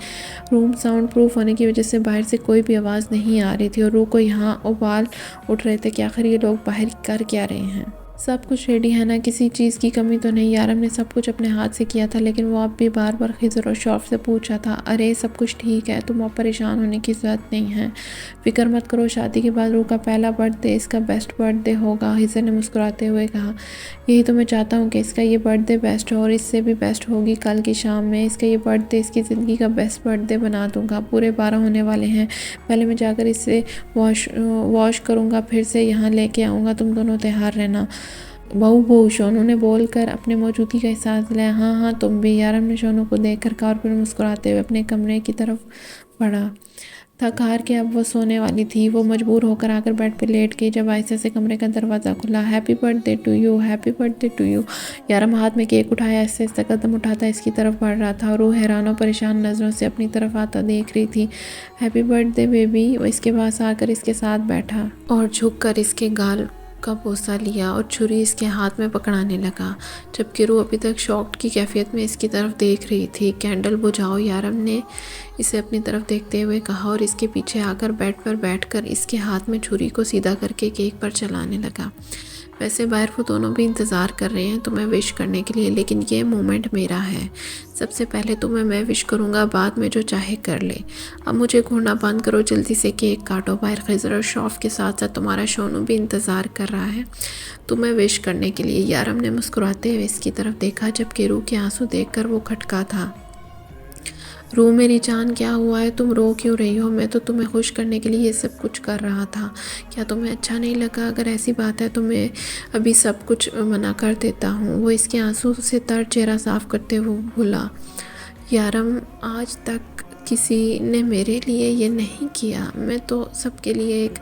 روم ساؤنڈ پروف ہونے کی وجہ سے باہر سے کوئی بھی آواز نہیں آ رہی تھی، اور روح کو یہاں ابال اٹھ رہے تھے کہ آخر یہ لوگ باہر کر کیا رہے ہیں۔ سب کچھ ریڈی ہے نا، کسی چیز کی کمی تو نہیں؟ یارم نے سب کچھ اپنے ہاتھ سے کیا تھا، لیکن وہ اب بھی بار بار خضر اور شورف سے پوچھ رہا تھا، ارے سب کچھ ٹھیک ہے، تم اب پریشان ہونے کی ضرورت نہیں ہے، فکر مت کرو، شادی کے بعد روح کا پہلا برتھ ڈے اس کا بیسٹ برتھ ڈے ہوگا۔ خضر نے مسکراتے ہوئے کہا، یہی تو میں چاہتا ہوں کہ اس کا یہ برتھ ڈے بیسٹ ہو، اور اس سے بھی بیسٹ ہوگی کل کی شام میں اس کا یہ برتھ ڈے اس کی زندگی کا بیسٹ برتھ ڈے بنا دوں گا۔ پورے 12 ہونے والے ہیں، پہلے میں جا کر اسے واش کروں گا، پھر سے یہاں لے کے آؤں گا، تم دونوں تیار رہنا۔ بہو شونو نے بول کر اپنے موجودگی کا احساس دلایا۔ ہاں ہاں تم بھی، یارم نے شونو کو دیکھ کر کہا، اور پھر مسکراتے ہوئے اپنے کمرے کی طرف بڑھا۔ تھک ہار کے اب وہ سونے والی تھی۔ وہ مجبور ہو کر آ کر بیڈ پہ لیٹ گئی جب آہستہ سے کمرے کا دروازہ کھلا۔ Happy birthday to you, happy birthday to you. Yaram ہاتھ میں کیک اٹھایا آہستہ آہستہ قدم اٹھاتا اس کی طرف بڑھ رہا تھا۔ روح حیران و پریشان نظروں سے اپنی طرف آتا دیکھ رہی تھی۔ Happy birth day baby. وہ اس کے پاس آ کر اس کے ساتھ بیٹھا اور جھک کر اس کے گال کا بوسہ لیا اور چھری اس کے ہاتھ میں پکڑانے لگا، جبکہ روح ابھی تک شاکڈ کی کیفیت میں اس کی طرف دیکھ رہی تھی۔ کینڈل بجھاؤ، یارم نے اسے اپنی طرف دیکھتے ہوئے کہا اور اس کے پیچھے آ کر بیڈ پر بیٹھ کر اس کے ہاتھ میں چھری کو سیدھا کر کے کیک پر چلانے لگا۔ ویسے باہر وہ دونوں بھی انتظار کر رہے ہیں تمہیں وش کرنے کے لیے، لیکن یہ مومنٹ میرا ہے۔ سب سے پہلے تمہیں میں وش کروں گا، بعد میں جو چاہے کر لے۔ اب مجھے گھورنا بند کرو، جلدی سے کیک کاٹو۔ باہر خضر اور شوف کے ساتھ ساتھ تمہارا شونو بھی انتظار کر رہا ہے تمہیں وش کرنے کے لیے۔ یارم نے مسکراتے ہوئے اس کی طرف دیکھا، جبکہ روح کے آنسو دیکھ کر وہ کھٹکا تھا۔ روح میری جان، کیا ہوا ہے؟ تم رو کیوں رہی ہو؟ میں تو تمہیں خوش کرنے کے لیے یہ سب کچھ کر رہا تھا۔ کیا تمہیں اچھا نہیں لگا؟ اگر ایسی بات ہے تو میں ابھی سب کچھ منع کر دیتا ہوں۔ وہ اس کے آنسو سے تر چہرہ صاف کرتے ہوئے بولا، یارم آج تک کسی نے میرے لیے یہ نہیں کیا۔ میں تو سب کے لیے ایک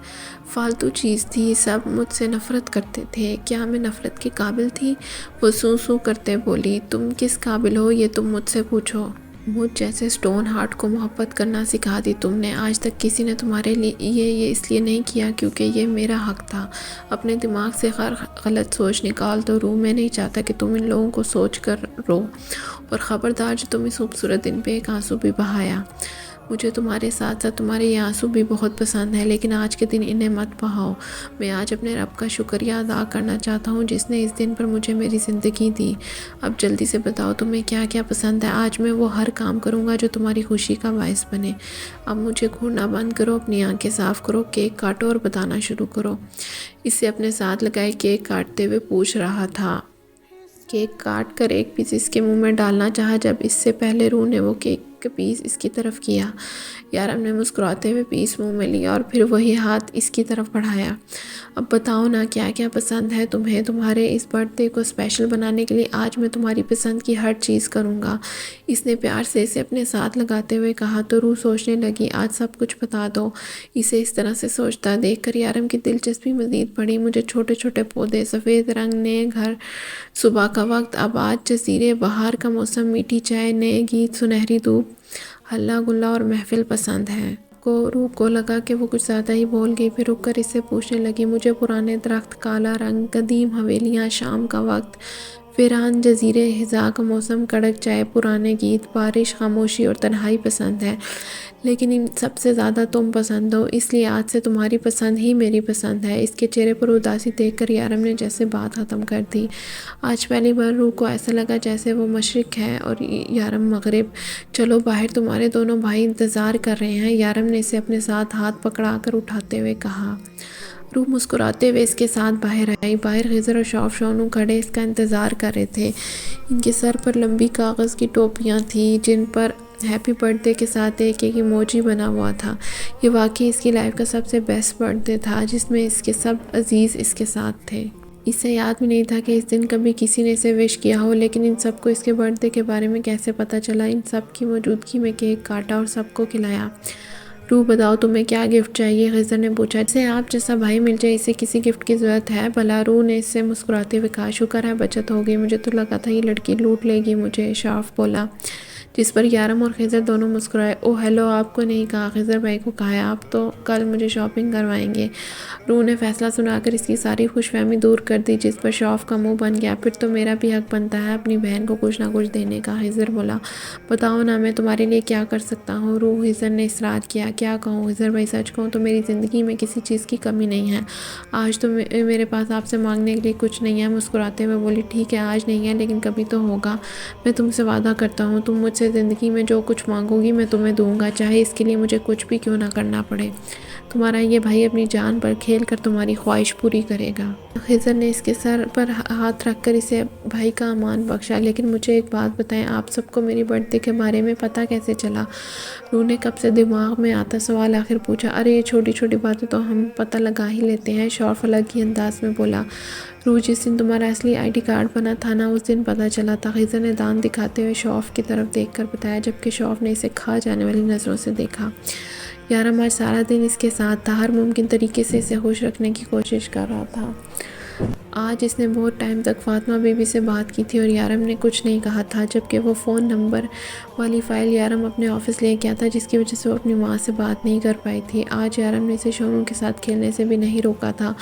فالتو چیز تھی، سب مجھ سے نفرت کرتے تھے۔ کیا میں نفرت کے قابل تھی؟ وہ سو سو کرتے بولی، تم کس قابل ہو یہ تم مجھ سے پوچھو۔ مجھ جیسے سٹون ہارٹ کو محبت کرنا سکھا دی تم نے۔ آج تک کسی نے تمہارے لیے یہ اس لیے نہیں کیا کیونکہ یہ میرا حق تھا۔ اپنے دماغ سے غلط سوچ نکال دو روح، میں نہیں چاہتا کہ تم ان لوگوں کو سوچ کر رو، اور خبردار جو تم اس خوبصورت دن پہ ایک آنسو بھی بہایا۔ مجھے تمہارے ساتھ ساتھ تمہارے یہ آنسو بھی بہت پسند ہے، لیکن آج کے دن انہیں مت بہاؤ۔ میں آج اپنے رب کا شکریہ ادا کرنا چاہتا ہوں جس نے اس دن پر مجھے میری زندگی دی۔ اب جلدی سے بتاؤ تمہیں کیا کیا پسند ہے۔ آج میں وہ ہر کام کروں گا جو تمہاری خوشی کا باعث بنے۔ اب مجھے گھورنا بند کرو، اپنی آنکھیں صاف کرو، کیک کاٹو اور بتانا شروع کرو۔ اسے اپنے ساتھ لگائے کیک کاٹتے ہوئے پوچھ رہا تھا۔ کیک کاٹ کر ایک پیس اس کے منہ میں ڈالنا چاہا جب اس سے پہلے روح نے وہ کیک کا پیس اس کی طرف کیا۔ یارم نے مسکراتے ہوئے پیس منہ میں لیا اور پھر وہی ہاتھ اس کی طرف بڑھایا۔ اب بتاؤ نا کیا کیا پسند ہے تمہیں؟ تمہارے اس برتھ ڈے کو اسپیشل بنانے کے لیے آج میں تمہاری پسند کی ہر چیز کروں گا۔ اس نے پیار سے اسے اپنے ساتھ لگاتے ہوئے کہا تو روح سوچنے لگی، آج سب کچھ بتا دو۔ اسے اس طرح سے سوچتا دیکھ کر یارم کی دلچسپی مزید بڑھی۔ مجھے چھوٹے چھوٹے پودے، سفید رنگ، نئے گھر، صبح کا وقت، آباد جزیرے، بہار کا موسم، میٹھی چائے، نئے گیت، سنہری دھوپ، ہلا گلا اور محفل پسند ہے۔ روح کو لگا کہ وہ کچھ زیادہ ہی بول گئی، پھر رک کر اس سے پوچھنے لگی، مجھے پرانے درخت، کالا رنگ، قدیم حویلیاں، شام کا وقت، ویران جزیرے، خزاں کا موسم، کڑک چائے، پرانے گیت، بارش، خاموشی اور تنہائی پسند ہے۔ لیکن ان سب سے زیادہ تم پسند ہو، اس لیے آج سے تمہاری پسند ہی میری پسند ہے۔ اس کے چہرے پر اداسی دیکھ کر یارم نے جیسے بات ختم کر دی۔ آج پہلی بار روح کو ایسا لگا جیسے وہ مشرق ہے اور یارم مغرب۔ چلو باہر، تمہارے دونوں بھائی انتظار کر رہے ہیں، یارم نے اسے اپنے ساتھ ہاتھ پکڑا کر اٹھاتے ہوئے کہا۔ روح مسکراتے ہوئے اس کے ساتھ باہر آئی۔ باہر خضر اور شوف شونو کھڑے اس کا انتظار کر رہے تھے۔ ان کے سر پر لمبی کاغذ کی ٹوپیاں تھیں جن پر ہیپی برتھ ڈے کے ساتھ ایک ایموجی بنا ہوا تھا۔ یہ واقعی اس کی لائف کا سب سے بیسٹ برتھ ڈے تھا جس میں اس کے سب عزیز اس کے ساتھ تھے۔ اسے یاد بھی نہیں تھا کہ اس دن کبھی کسی نے اسے وش کیا ہو، لیکن ان سب کو اس کے برتھ ڈے کے بارے میں کیسے پتہ چلا؟ ان سب کی موجودگی میں کیک کاٹا اور سب کو کھلایا۔ روح بتاؤ تمہیں کیا گفٹ چاہیے؟ خضر نے پوچھا۔ اسے آپ جیسا بھائی مل جائے، اسے کسی گفٹ کی ضرورت ہے بھلا؟ روح نے اس سے مسکراتے ہوئے کہا، شکر ہے بچت ہو گئی، مجھے تو لگا تھا یہ لڑکی لوٹ لے گی مجھے، شوف بولا، جس پر یارم اور خضر دونوں مسکرائے۔ او ہیلو، آپ کو نہیں کہا؟ خضر بھائی کو کہا ہے، آپ تو کل مجھے شاپنگ کروائیں گے۔ روح نے فیصلہ سنا کر اس کی ساری خوش فہمی دور کر دی، جس پر شوف کا منہ بن گیا۔ پھر تو میرا بھی حق بنتا ہے اپنی بہن کو کچھ نہ کچھ دینے کا، خضر بولا۔ بتاؤ نا میں تمہارے لیے کیا کر سکتا ہوں؟ روح خضر نے اصرار کیا۔ کیا کہوں خضر بھائی، سچ کہوں تو میری زندگی میں کسی چیز کی کمی نہیں ہے۔ آج تو میرے پاس آپ سے مانگنے کے لیے کچھ نہیں ہے۔ مسکراتے ہوئے بولی، ٹھیک ہے آج نہیں ہے لیکن کبھی تو ہوگا۔ میں تم سے وعدہ کرتا ہوں تم مجھ سے زندگی میں جو کچھ مانگو گی میں تمہیں دوں گا، چاہے اس کے لیے مجھے کچھ بھی کیوں نہ کرنا پڑے۔ تمہارا یہ بھائی اپنی جان پر کھیل کر تمہاری خواہش پوری کرے گا۔ خضر نے اس کے سر پر ہاتھ رکھ کر اسے بھائی کا امان بخشا۔ لیکن مجھے ایک بات بتائیں، آپ سب کو میری برتھ ڈے کے بارے میں پتہ کیسے چلا؟ روح نے کب سے دماغ میں آتا سوال آخر پوچھا۔ ارے یہ چھوٹی چھوٹی باتیں تو ہم پتہ لگا ہی لیتے ہیں، شوف الگ ہی انداز میں بولا۔ روح جس دن تمہارا اصلی آئی ڈی کارڈ بنا تھا نا، اس دن پتہ چلا تھا، خضر نے دانت دکھاتے ہوئے شوف کی طرف دیکھ کر بتایا، جبکہ شوف نے اسے کھا جانے والی نظروں سے دیکھا۔ یارم آج سارا دن اس کے ساتھ تھا، ہر ممکن طریقے سے اسے خوش رکھنے کی کوشش کر رہا تھا۔ آج اس نے بہت ٹائم تک فاطمہ بی بی سے بات کی تھی اور یارم نے کچھ نہیں کہا تھا، جبکہ وہ فون نمبر والی فائل یارم اپنے آفس لے گیا تھا جس کی وجہ سے وہ اپنی ماں سے بات نہیں کر پائی تھی۔ آج یارم نے اسے شونو کے ساتھ کھیلنے سے بھی نہیں روکا تھا۔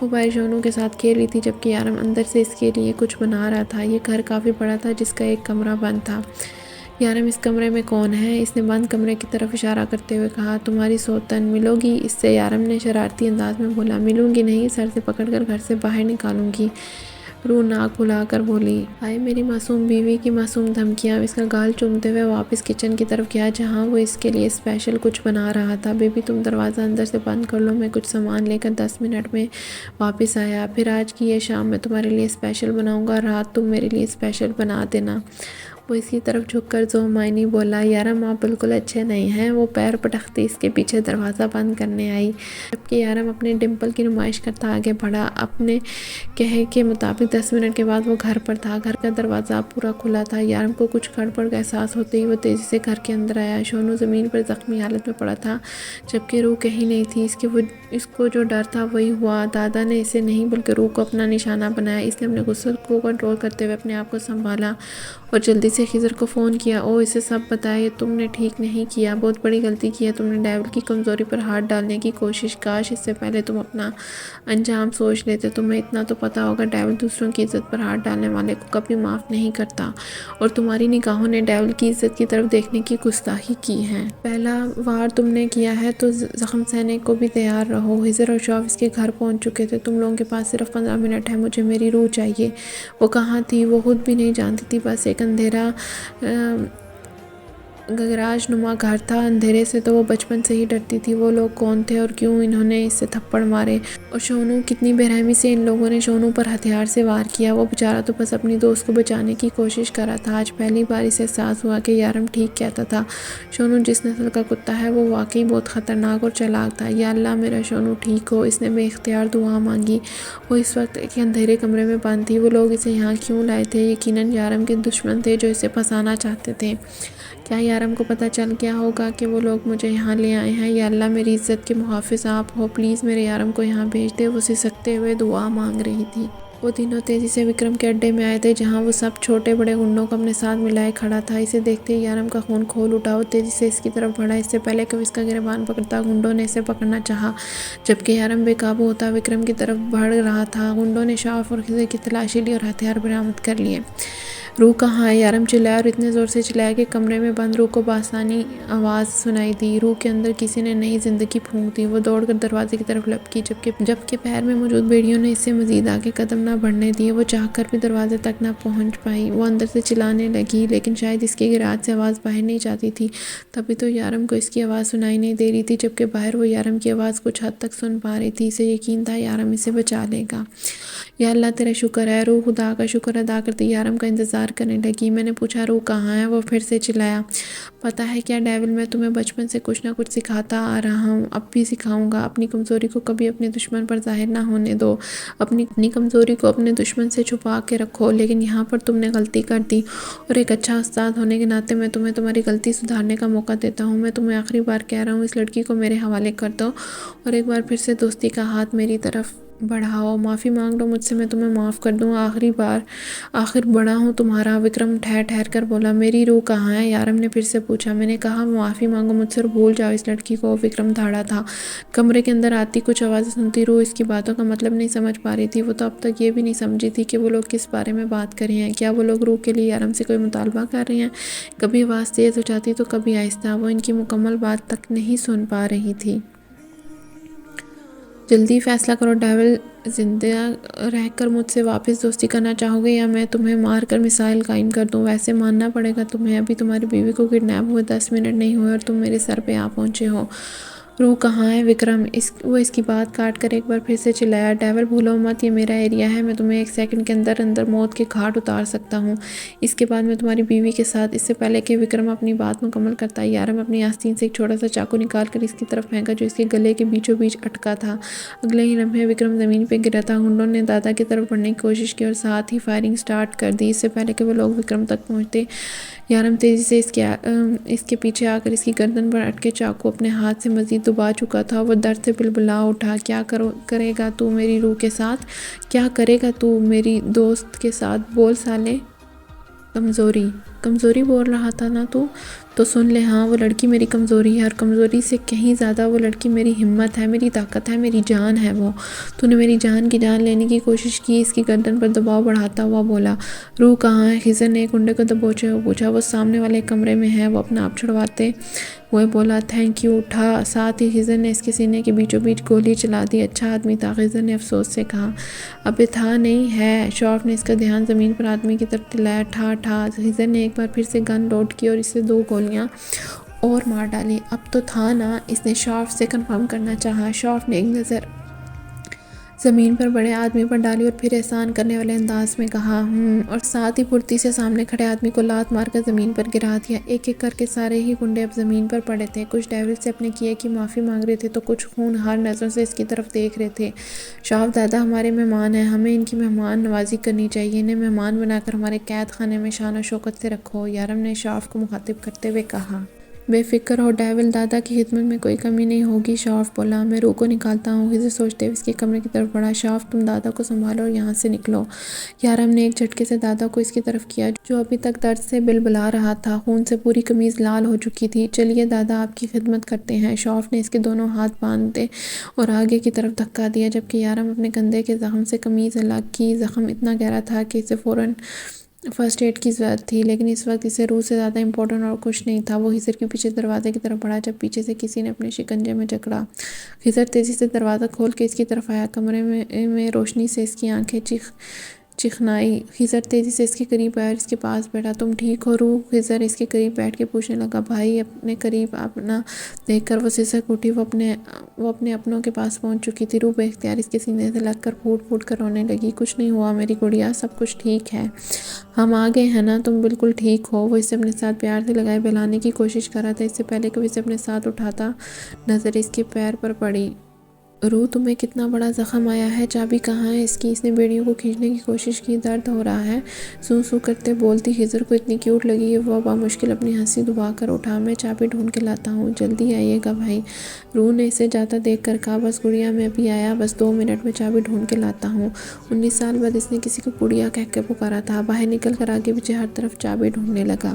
وہ باہر شونو کے ساتھ کھیل رہی تھی جبکہ یارم اندر سے اس کے لیے کچھ بنا رہا تھا۔ یہ گھر کافی بڑا تھا جس کا ایک کمرہ بند تھا۔ یارم اس کمرے میں کون ہے؟ اس نے بند کمرے کی طرف اشارہ کرتے ہوئے کہا۔ تمہاری سوتن ملو گی؟ اس سے یارم نے شرارتی انداز میں بولا۔ ملوں گی نہیں، سر سے پکڑ کر گھر سے باہر نکالوں گی، روح ناک پھلا کر بولی۔ ہائے میری معصوم بیوی کی معصوم دھمکیاں۔ اس کا گال چومتے ہوئے واپس کچن کی طرف گیا جہاں وہ اس کے لیے اسپیشل کچھ بنا رہا تھا۔ بیبی تم دروازہ اندر سے بند کر لو، میں کچھ سامان لے کر 10 منٹ میں واپس آیا، پھر آج کی یہ شام میں تمہارے لیے اسپیشل بناؤں گا، رات تم میرے لیے اسپیشل بنا دینا۔ وہ اس کی طرف جھک کر ذو معنی بولا۔ یارم آپ بالکل اچھے نہیں ہیں۔ وہ پیر پٹکتی اس کے پیچھے دروازہ بند کرنے آئی جبکہ یارم اپنے ڈمپل کی نمائش کرتا آگے بڑھا۔ اپنے کہے کے مطابق 10 منٹ کے بعد وہ گھر پر تھا۔ گھر کا دروازہ پورا کھلا تھا۔ یارم کو کچھ گڑبڑ کا احساس ہوتے ہی وہ تیزی سے گھر کے اندر آیا۔ شونو زمین پر زخمی حالت میں پڑا تھا جبکہ روح کہیں نہیں تھی۔ اس کو جو ڈر تھا وہی ہوا۔ دادا نے اسے نہیں بلکہ روح کو اپنا نشانہ بنایا۔ اس نے اپنے غصے کو کنٹرول کرتے ہوئے اپنے آپ کو سنبھالا اور جلدی سے خضر کو فون کیا۔ او اسے سب بتایا، یہ تم نے ٹھیک نہیں کیا، بہت بڑی غلطی کی ہے تم نے، ڈیول کی کمزوری پر ہاتھ ڈالنے کی کوشش۔ کاش اس سے پہلے تم اپنا انجام سوچ لیتے۔ تمہیں اتنا تو پتا ہوگا ڈیول دوسروں کی عزت پر ہاتھ ڈالنے والے کو کبھی معاف نہیں کرتا اور تمہاری نگاہوں نے ڈیول کی عزت کی طرف دیکھنے کی گستاخی کی ہے۔ پہلا وار تم نے کیا ہے تو زخم سہنے کو بھی تیار رہو۔ خضر اور شوف اس کے گھر پہنچ چکے تھے۔ تم لوگوں کے پاس صرف 15 منٹ ہے، مجھے میری روح چاہیے۔ وہ کہاں تھی؟ وہ خود بھی نہیں جانتی تھی، بس ایک اندھیرا گگراج نما گھر تھا۔ اندھیرے سے تو وہ بچپن سے ہی ڈرتی تھی۔ وہ لوگ کون تھے اور کیوں انہوں نے اس سے تھپڑ مارے؟ اور شونو، کتنی بے رحمی سے ان لوگوں نے شونو پر ہتھیار سے وار کیا۔ وہ بیچارہ تو بس اپنی دوست کو بچانے کی کوشش کر رہا تھا۔ آج پہلی بار اسے احساس ہوا کہ یارم ٹھیک کہتا تھا، شونو جس نسل کا کتا ہے وہ واقعی بہت خطرناک اور چالاک تھا۔ یا اللہ میرا شونو ٹھیک ہو۔ اس نے بے اختیار دعا مانگی۔ وہ اس وقت ایک اندھیرے کمرے میں بند تھی۔ وہ لوگ اسے یہاں کیوں لائے تھے؟ یقیناً یارم کے دشمن تھے جو اسے پھنسانا چاہتے تھے۔ کیا یارم کو پتہ چل گیا ہوگا کہ وہ لوگ مجھے یہاں لے آئے ہیں؟ یا اللہ میری عزت کے محافظ آپ ہو، پلیز میرے یارم کو یہاں بھیج دے۔ وہ سسکتے ہوئے دعا مانگ رہی تھی۔ وہ تینوں تیزی سے وکرم کے اڈے میں آئے تھے جہاں وہ سب چھوٹے بڑے گنڈوں کو اپنے ساتھ ملائے کھڑا تھا۔ اسے دیکھتے ہی یارم کا خون کھول اٹھا۔ وہ تیزی سے اس کی طرف بڑھا۔ اس سے پہلے کہ وہ اس کا گریبان پکڑتا، گنڈوں نے اسے پکڑنا چاہا جبکہ یارم بے قابو ہوتا وکرم کی طرف بڑھ رہا تھا۔ گنڈوں نے شوف اور خضر کی تلاشی لی اور ہتھیار برآمد کر لیے۔ روح کہاں ہے؟ یارم چلایا اور اتنے زور سے چلایا کہ کمرے میں بند روح کو بآسانی آواز سنائی دی۔ روح کے اندر کسی نے نئی زندگی پھونک دی۔ وہ دوڑ کر دروازے کی طرف لپکی جبکہ پیر میں موجود بیڑیوں نے اس سے مزید آگے قدم نہ بڑھنے دیے۔ وہ چاہ کر بھی دروازے تک نہ پہنچ پائی۔ وہ اندر سے چلانے لگی لیکن شاید اس کے گراج سے آواز باہر نہیں جاتی تھی، تبھی تو یارم کو اس کی آواز سنائی نہیں دے رہی تھی جبکہ باہر وہ یارم کی آواز کچھ حد تک سن پا رہی تھی۔ اسے یقین تھا یارم اسے بچا لے گا۔ یا اللہ تیرا شکر ہے۔ روح خدا کا شکر ادا کرتی یارم کا انتظار کرنے لگی۔ میں نے پوچھا روح کہاں ہے؟ وہ پھر سے چلایا۔ پتہ ہے کیا ڈیول، میں تمہیں بچپن سے کچھ نہ کچھ سکھاتا آ رہا ہوں، اب بھی سکھاؤں گا۔ اپنی کمزوری کو کبھی اپنے دشمن پر ظاہر نہ ہونے دو۔ اپنی کمزوری کو اپنے دشمن سے چھپا کے رکھو۔ لیکن یہاں پر تم نے غلطی کر دی اور ایک اچھا استاد ہونے کے ناطے میں تمہیں تمہاری غلطی سدھارنے کا موقع دیتا ہوں۔ میں تمہیں آخری بار کہہ رہا ہوں، اس لڑکی کو میرے حوالے کر دو اور ایک بار پھر سے دوستی کا ہاتھ میری طرف بڑھاؤ۔ معافی مانگ لو مجھ سے، میں تمہیں معاف کر دوں گا۔ آخر بڑا ہوں تمہارا۔ وکرم ٹھہر کر بولا۔ میری روح کہاں ہے؟ یارم نے پھر سے پوچھا۔ میں نے کہا معافی مانگو مجھ سے اور بھول جاؤ اس لڑکی کو۔ وکرم دھاڑا تھا۔ کمرے کے اندر آتی کچھ آوازیں سنتی روح اس کی باتوں کا مطلب نہیں سمجھ پا رہی تھی۔ وہ تو اب تک یہ بھی نہیں سمجھی تھی کہ وہ لوگ کس بارے میں بات کر رہے ہیں۔ کیا وہ لوگ روح کے لیے یارم سے کوئی مطالبہ کر رہے ہیں؟ کبھی آواز تیز ہو جاتی تو کبھی آہستہ۔ وہ ان کی مکمل بات تک نہیں سن پا رہی تھی۔ جلدی فیصلہ کرو ڈیول، زندہ رہ کر مجھ سے واپس دوستی کرنا چاہو گے یا میں تمہیں مار کر مثال قائم کر دوں؟ ویسے ماننا پڑے گا تمہیں، ابھی تمہاری بیوی کو کڈنیپ ہوئے 10 منٹ نہیں ہوئے اور تم میرے سر پہ آ پہنچے ہو۔ روح کہاں ہے وکرم؟ وہ اس کی بات کاٹ کر ایک بار پھر سے چلایا، ڈیول بھولو مت، یہ میرا ایریا ہے، میں تمہیں ایک سیکنڈ کے اندر اندر موت کے گھاٹ اتار سکتا ہوں، اس کے بعد میں تمہاری بیوی کے ساتھ۔ اس سے پہلے کہ وکرم اپنی بات مکمل کرتا، یارم اپنی آستین سے ایک چھوٹا سا چاقو نکال کر اس کی طرف پھینکا جو اس کے گلے کے بیچوں بیچ اٹکا تھا۔ اگلے ہی لمحے وکرم زمین پہ گرا تھا۔ ہنڈوں نے دادا کی طرف بڑھنے کی کوشش کی اور ساتھ ہی فائرنگ سٹارٹ کر دی۔ اس سے پہلے کہ وہ لوگ وکرم تک پہنچتے، یارم تیزی سے اس کے پیچھے آ کر اس کی گردن پر اٹکے چاقو اپنے ہاتھ سے مزید دبا چکا تھا۔ وہ درد سے بلبلا اٹھا، کیا کرے گا تو میری روح کے ساتھ؟ کیا کرے گا تو میری دوست کے ساتھ؟ بول سالے۔ کمزوری بول رہا تھا نا تو سن لے، ہاں وہ لڑکی میری کمزوری ہے، اور کمزوری سے کہیں زیادہ وہ لڑکی میری ہمت ہے، میری طاقت ہے، میری جان ہے وہ۔ تو نے میری جان کی جان لینے کی کوشش کی۔ اس کی گردن پر دباؤ بڑھاتا ہوا بولا۔ روح کہاں ہے؟ خضر نے ایک گنڈے کو دبوچے ہوئے پوچھا۔ وہ سامنے والے کمرے میں ہے، وہ اپنا آپ چھڑواتے ہوئے بولا۔ تھینک یو، اٹھا۔ ساتھ ہی خضر نے اس کے سینے کے بیچوں بیچ گولی چلا دی۔ اچھا آدمی تھا، خضر نے افسوس سے کہا۔ ابے تھا نہیں ہے، شوف نے اس کا دھیان زمین پر آدمی کی طرف دلایا۔ ٹھا۔ خضر نے ایک بار پھر سے گن لوڈ کی اور اسے 2 گولیاں اور مار ڈالی۔ اب تو تھا نا؟ اس نے شوف سے کنفرم کرنا چاہا۔ شوف نے ایک نظر زمین پر بڑے آدمی پر ڈالی اور پھر احسان کرنے والے انداز میں کہا اور ساتھ ہی پھرتی سے سامنے کھڑے آدمی کو لات مار کر زمین پر گرا دیا۔ ایک ایک کر کے سارے ہی گنڈے اب زمین پر پڑے تھے، کچھ ڈیول سے اپنے کیے کی معافی مانگ رہے تھے تو کچھ ہونہار نظروں سے اس کی طرف دیکھ رہے تھے۔ شوف دادا ہمارے مہمان ہیں، ہمیں ان کی مہمان نوازی کرنی چاہیے، انہیں مہمان بنا کر ہمارے قید خانے میں شان و شوکت سے رکھو، یارم نے شوف کو مخاطب کرتے ہوئے کہا۔ بے فکر ہو ڈیول، دادا کی خدمت میں کوئی کمی نہیں ہوگی، شوف بولا۔ میں روح کو نکالتا ہوں، خضر سوچتے ہوئے اس کے کمرے کی طرف بڑھا۔ شوف تم دادا کو سنبھالو اور یہاں سے نکلو۔ یارم نے ایک جھٹکے سے دادا کو اس کی طرف کیا جو ابھی تک درد سے بلبلا رہا تھا، خون سے پوری قمیض لال ہو چکی تھی۔ چلیے دادا، آپ کی خدمت کرتے ہیں۔ شوف نے اس کے دونوں ہاتھ باندھے اور آگے کی طرف دھکا دیا جبکہ یارم اپنے کندھے کے زخم سے قمیض الگ کی۔ زخم اتنا گہرا تھا کہ اسے فوراً فرسٹ ایڈ کی ضرورت تھی، لیکن اس وقت اسے روح سے زیادہ امپورٹنٹ اور کچھ نہیں تھا۔ وہ خضر کے پیچھے دروازے کی طرف بڑھا جب پیچھے سے کسی نے اپنے شکنجے میں جکڑا۔ خضر تیزی سے دروازہ کھول کے اس کی طرف آیا، کمرے میں روشنی سے اس کی آنکھیں چکنائی۔ خضر تیزی سے اس کے قریب آیا اور اس کے پاس بیٹھا۔ تم ٹھیک ہو روح؟ خضر اس کے قریب بیٹھ کے پوچھنے لگا۔ بھائی اپنے قریب آنا دیکھ کر وہ سسک اٹھی، وہ اپنے اپنوں کے پاس پہنچ چکی تھی۔ روح بے اختیار اس کے سینے سے لگ کر پھوٹ پھوٹ کر رونے لگی۔ کچھ نہیں ہوا میری گڑیا، سب کچھ ٹھیک ہے، ہم آ گئے ہیں نا، تم بالکل ٹھیک ہو۔ وہ اسے اپنے ساتھ پیار سے لگائے بہلانے کی کوشش کر رہا تھا۔ اس سے پہلے کہ وہ اسے اپنے ساتھ اٹھاتا نظر اس کے پیر پر پڑی۔ روح تمہیں کتنا بڑا زخم آیا ہے، چابی کہاں ہے اس کی؟ اس نے بیڑیوں کو کھینچنے کی کوشش کی۔ درد ہو رہا ہے، سو کرتے بولتی خضر کو اتنی کیوٹ لگی کہ وہ بامشکل اپنی ہنسی دبا کر اٹھا۔ میں چابی ڈھونڈ کے لاتا ہوں، جلدی آئیے گا بھائی، روح نے اسے جاتا دیکھ کر کہا۔ بس گڑیا میں ابھی آیا، بس 2 منٹ میں چابی ڈھونڈ کے لاتا ہوں۔ 19 سال بعد اس نے کسی کو گڑیا کہہ کے پکارا تھا۔ باہر نکل کر آگے پیچھے ہر طرف چابی ڈھونڈنے لگا۔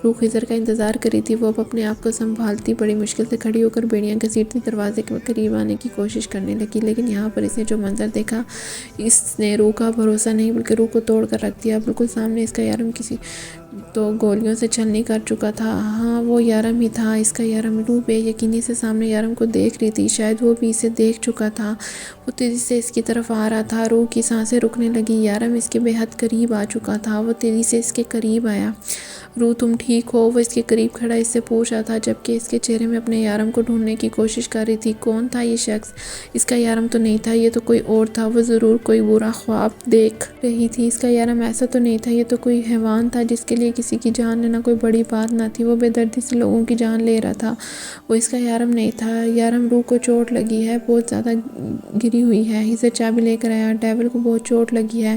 روح خضر کا انتظار کر رہی تھی۔ وہ اب اپنے آپ کو سنبھالتی بڑی مشکل سے کھڑی ہو کر بیڑیاں گھسیٹتی دروازے کے قریب آنے کی کوشش کرنے لگی، لیکن یہاں پر اس نے جو منظر دیکھا اس نے روح کا بھروسہ نہیں بلکہ روح کو توڑ کر رکھ دیا۔ بالکل سامنے اس کا یارم کسی تو گولیوں سے چھلنی کر چکا تھا۔ ہاں وہ یارم ہی تھا، اس کا یارم۔ روح بے یقینی سے سامنے یارم کو دیکھ رہی تھی، شاید وہ بھی اسے دیکھ چکا تھا۔ وہ تیزی سے اس کی طرف آ رہا تھا۔ روح کی سانسیں رکنے لگی، یارم اس کے بے حد قریب آ چکا تھا۔ وہ تیزی سے اس کے قریب آیا۔ روح تم ٹھیک ہو؟ وہ اس کے قریب کھڑا اس سے پوچھ رہا تھا جبکہ اس کے چہرے میں اپنے یارم کو ڈھونڈنے کی کوشش کر رہی تھی۔ کون تھا یہ شخص؟ اس کا یارم تو نہیں تھا، یہ تو کوئی اور تھا۔ وہ ضرور کوئی برا خواب دیکھ رہی تھی۔ اس کا یارم ایسا تو نہیں تھا، یہ تو کوئی حیوان تھا جس کے لیے کسی کی جان لینا کوئی بڑی بات نہ تھی۔ وہ بے دردی سے لوگوں کی جان لے رہا تھا۔ وہ اس کا یارم نہیں تھا۔ یارم روح کو چوٹ لگی ہے، بہت زیادہ گری ہوئی ہے۔ خضر چابی لے کر آیا۔ ڈیول کو بہت چوٹ لگی ہے،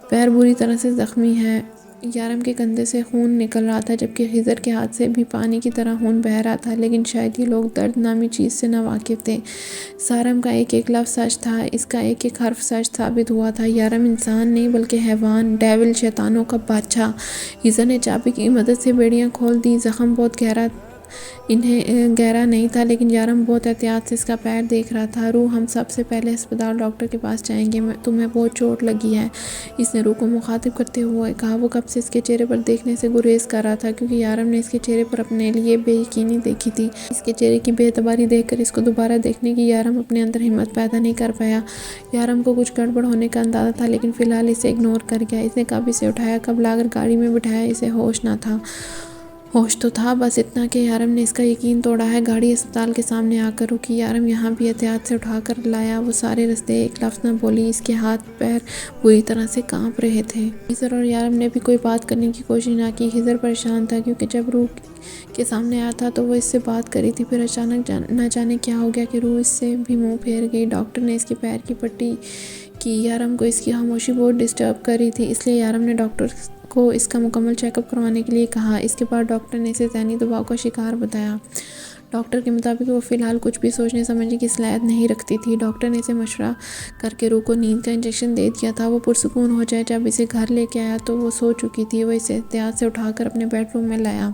پیر بری طرح سے زخمی ہے۔ یارم کے کندھے سے خون نکل رہا تھا جبکہ خضر کے ہاتھ سے بھی پانی کی طرح خون بہہ رہا تھا، لیکن شاید یہ لوگ درد نامی چیز سے نا واقف تھے۔ سارم کا ایک ایک لفظ سچ تھا، اس کا ایک ایک حرف سچ ثابت ہوا تھا۔ یارم انسان نہیں بلکہ حیوان، ڈیول، شیطانوں کا بادشاہ۔ خضر نے چابی کی مدد سے بیڑیاں کھول دی۔ زخم بہت گہرا نہیں تھا لیکن یارم بہت احتیاط سے اس کا پیر دیکھ رہا تھا۔ روح ہم سب سے پہلے ہسپتال ڈاکٹر کے پاس جائیں گے، تمہیں بہت چوٹ لگی ہے، اس نے روح کو مخاطب کرتے ہوئے کہا۔ وہ کب سے اس کے چہرے پر دیکھنے سے گریز کر رہا تھا کیونکہ یارم نے اس کے چہرے پر اپنے لیے بے یقینی دیکھی تھی۔ اس کے چہرے کی بے اعتباری دیکھ کر اس کو دوبارہ دیکھنے کی یارم اپنے اندر ہمت پیدا نہیں کر پایا۔ یارم کو کچھ گڑبڑ ہونے کا اندازہ تھا لیکن فی الحال اسے اگنور کر گیا۔ اس نے کب اسے اٹھایا، کب لا کر گاڑی میں بٹھایا، اسے ہوش نہ تھا۔ ہوش تو تھا، بس اتنا کہ یارم نے اس کا یقین توڑا ہے۔ گاڑی اسپتال کے سامنے آ کر رکی۔ یارم یہاں بھی احتیاط سے اٹھا کر لایا۔ وہ سارے راستے ایک لفظ نہ بولی، اس کے ہاتھ پیر بری طرح سے کانپ رہے تھے۔ خضر اور یارم نے بھی کوئی بات کرنے کی کوشش نہ کی۔ خضر پریشان تھا کیونکہ جب روح کے سامنے آیا تھا تو وہ اس سے بات کری تھی، پھر اچانک نہ جانے کیا ہو گیا کہ روح اس سے بھی منہ پھیر گئی۔ ڈاکٹر نے اس کے پیر کی پٹی کی۔ یارم کو اس کی خاموشی بہت ڈسٹرب کر رہی تھی، اس لیے یارم نے ڈاکٹر کو اس کا مکمل چیک اپ کروانے کے لیے کہا۔ اس کے بعد ڈاکٹر نے اسے ذہنی دباؤ کا شکار بتایا۔ ڈاکٹر کے مطابق وہ فی الحال کچھ بھی سوچنے سمجھنے کی صلاحیت نہیں رکھتی تھی۔ ڈاکٹر نے اسے مشورہ کر کے روح کو نیند کا انجیکشن دے دیا تھا، وہ پرسکون ہو جائے۔ جب اسے گھر لے کے آیا تو وہ سو چکی تھی۔ وہ اسے احتیاط سے اٹھا کر اپنے بیڈ روم میں لایا۔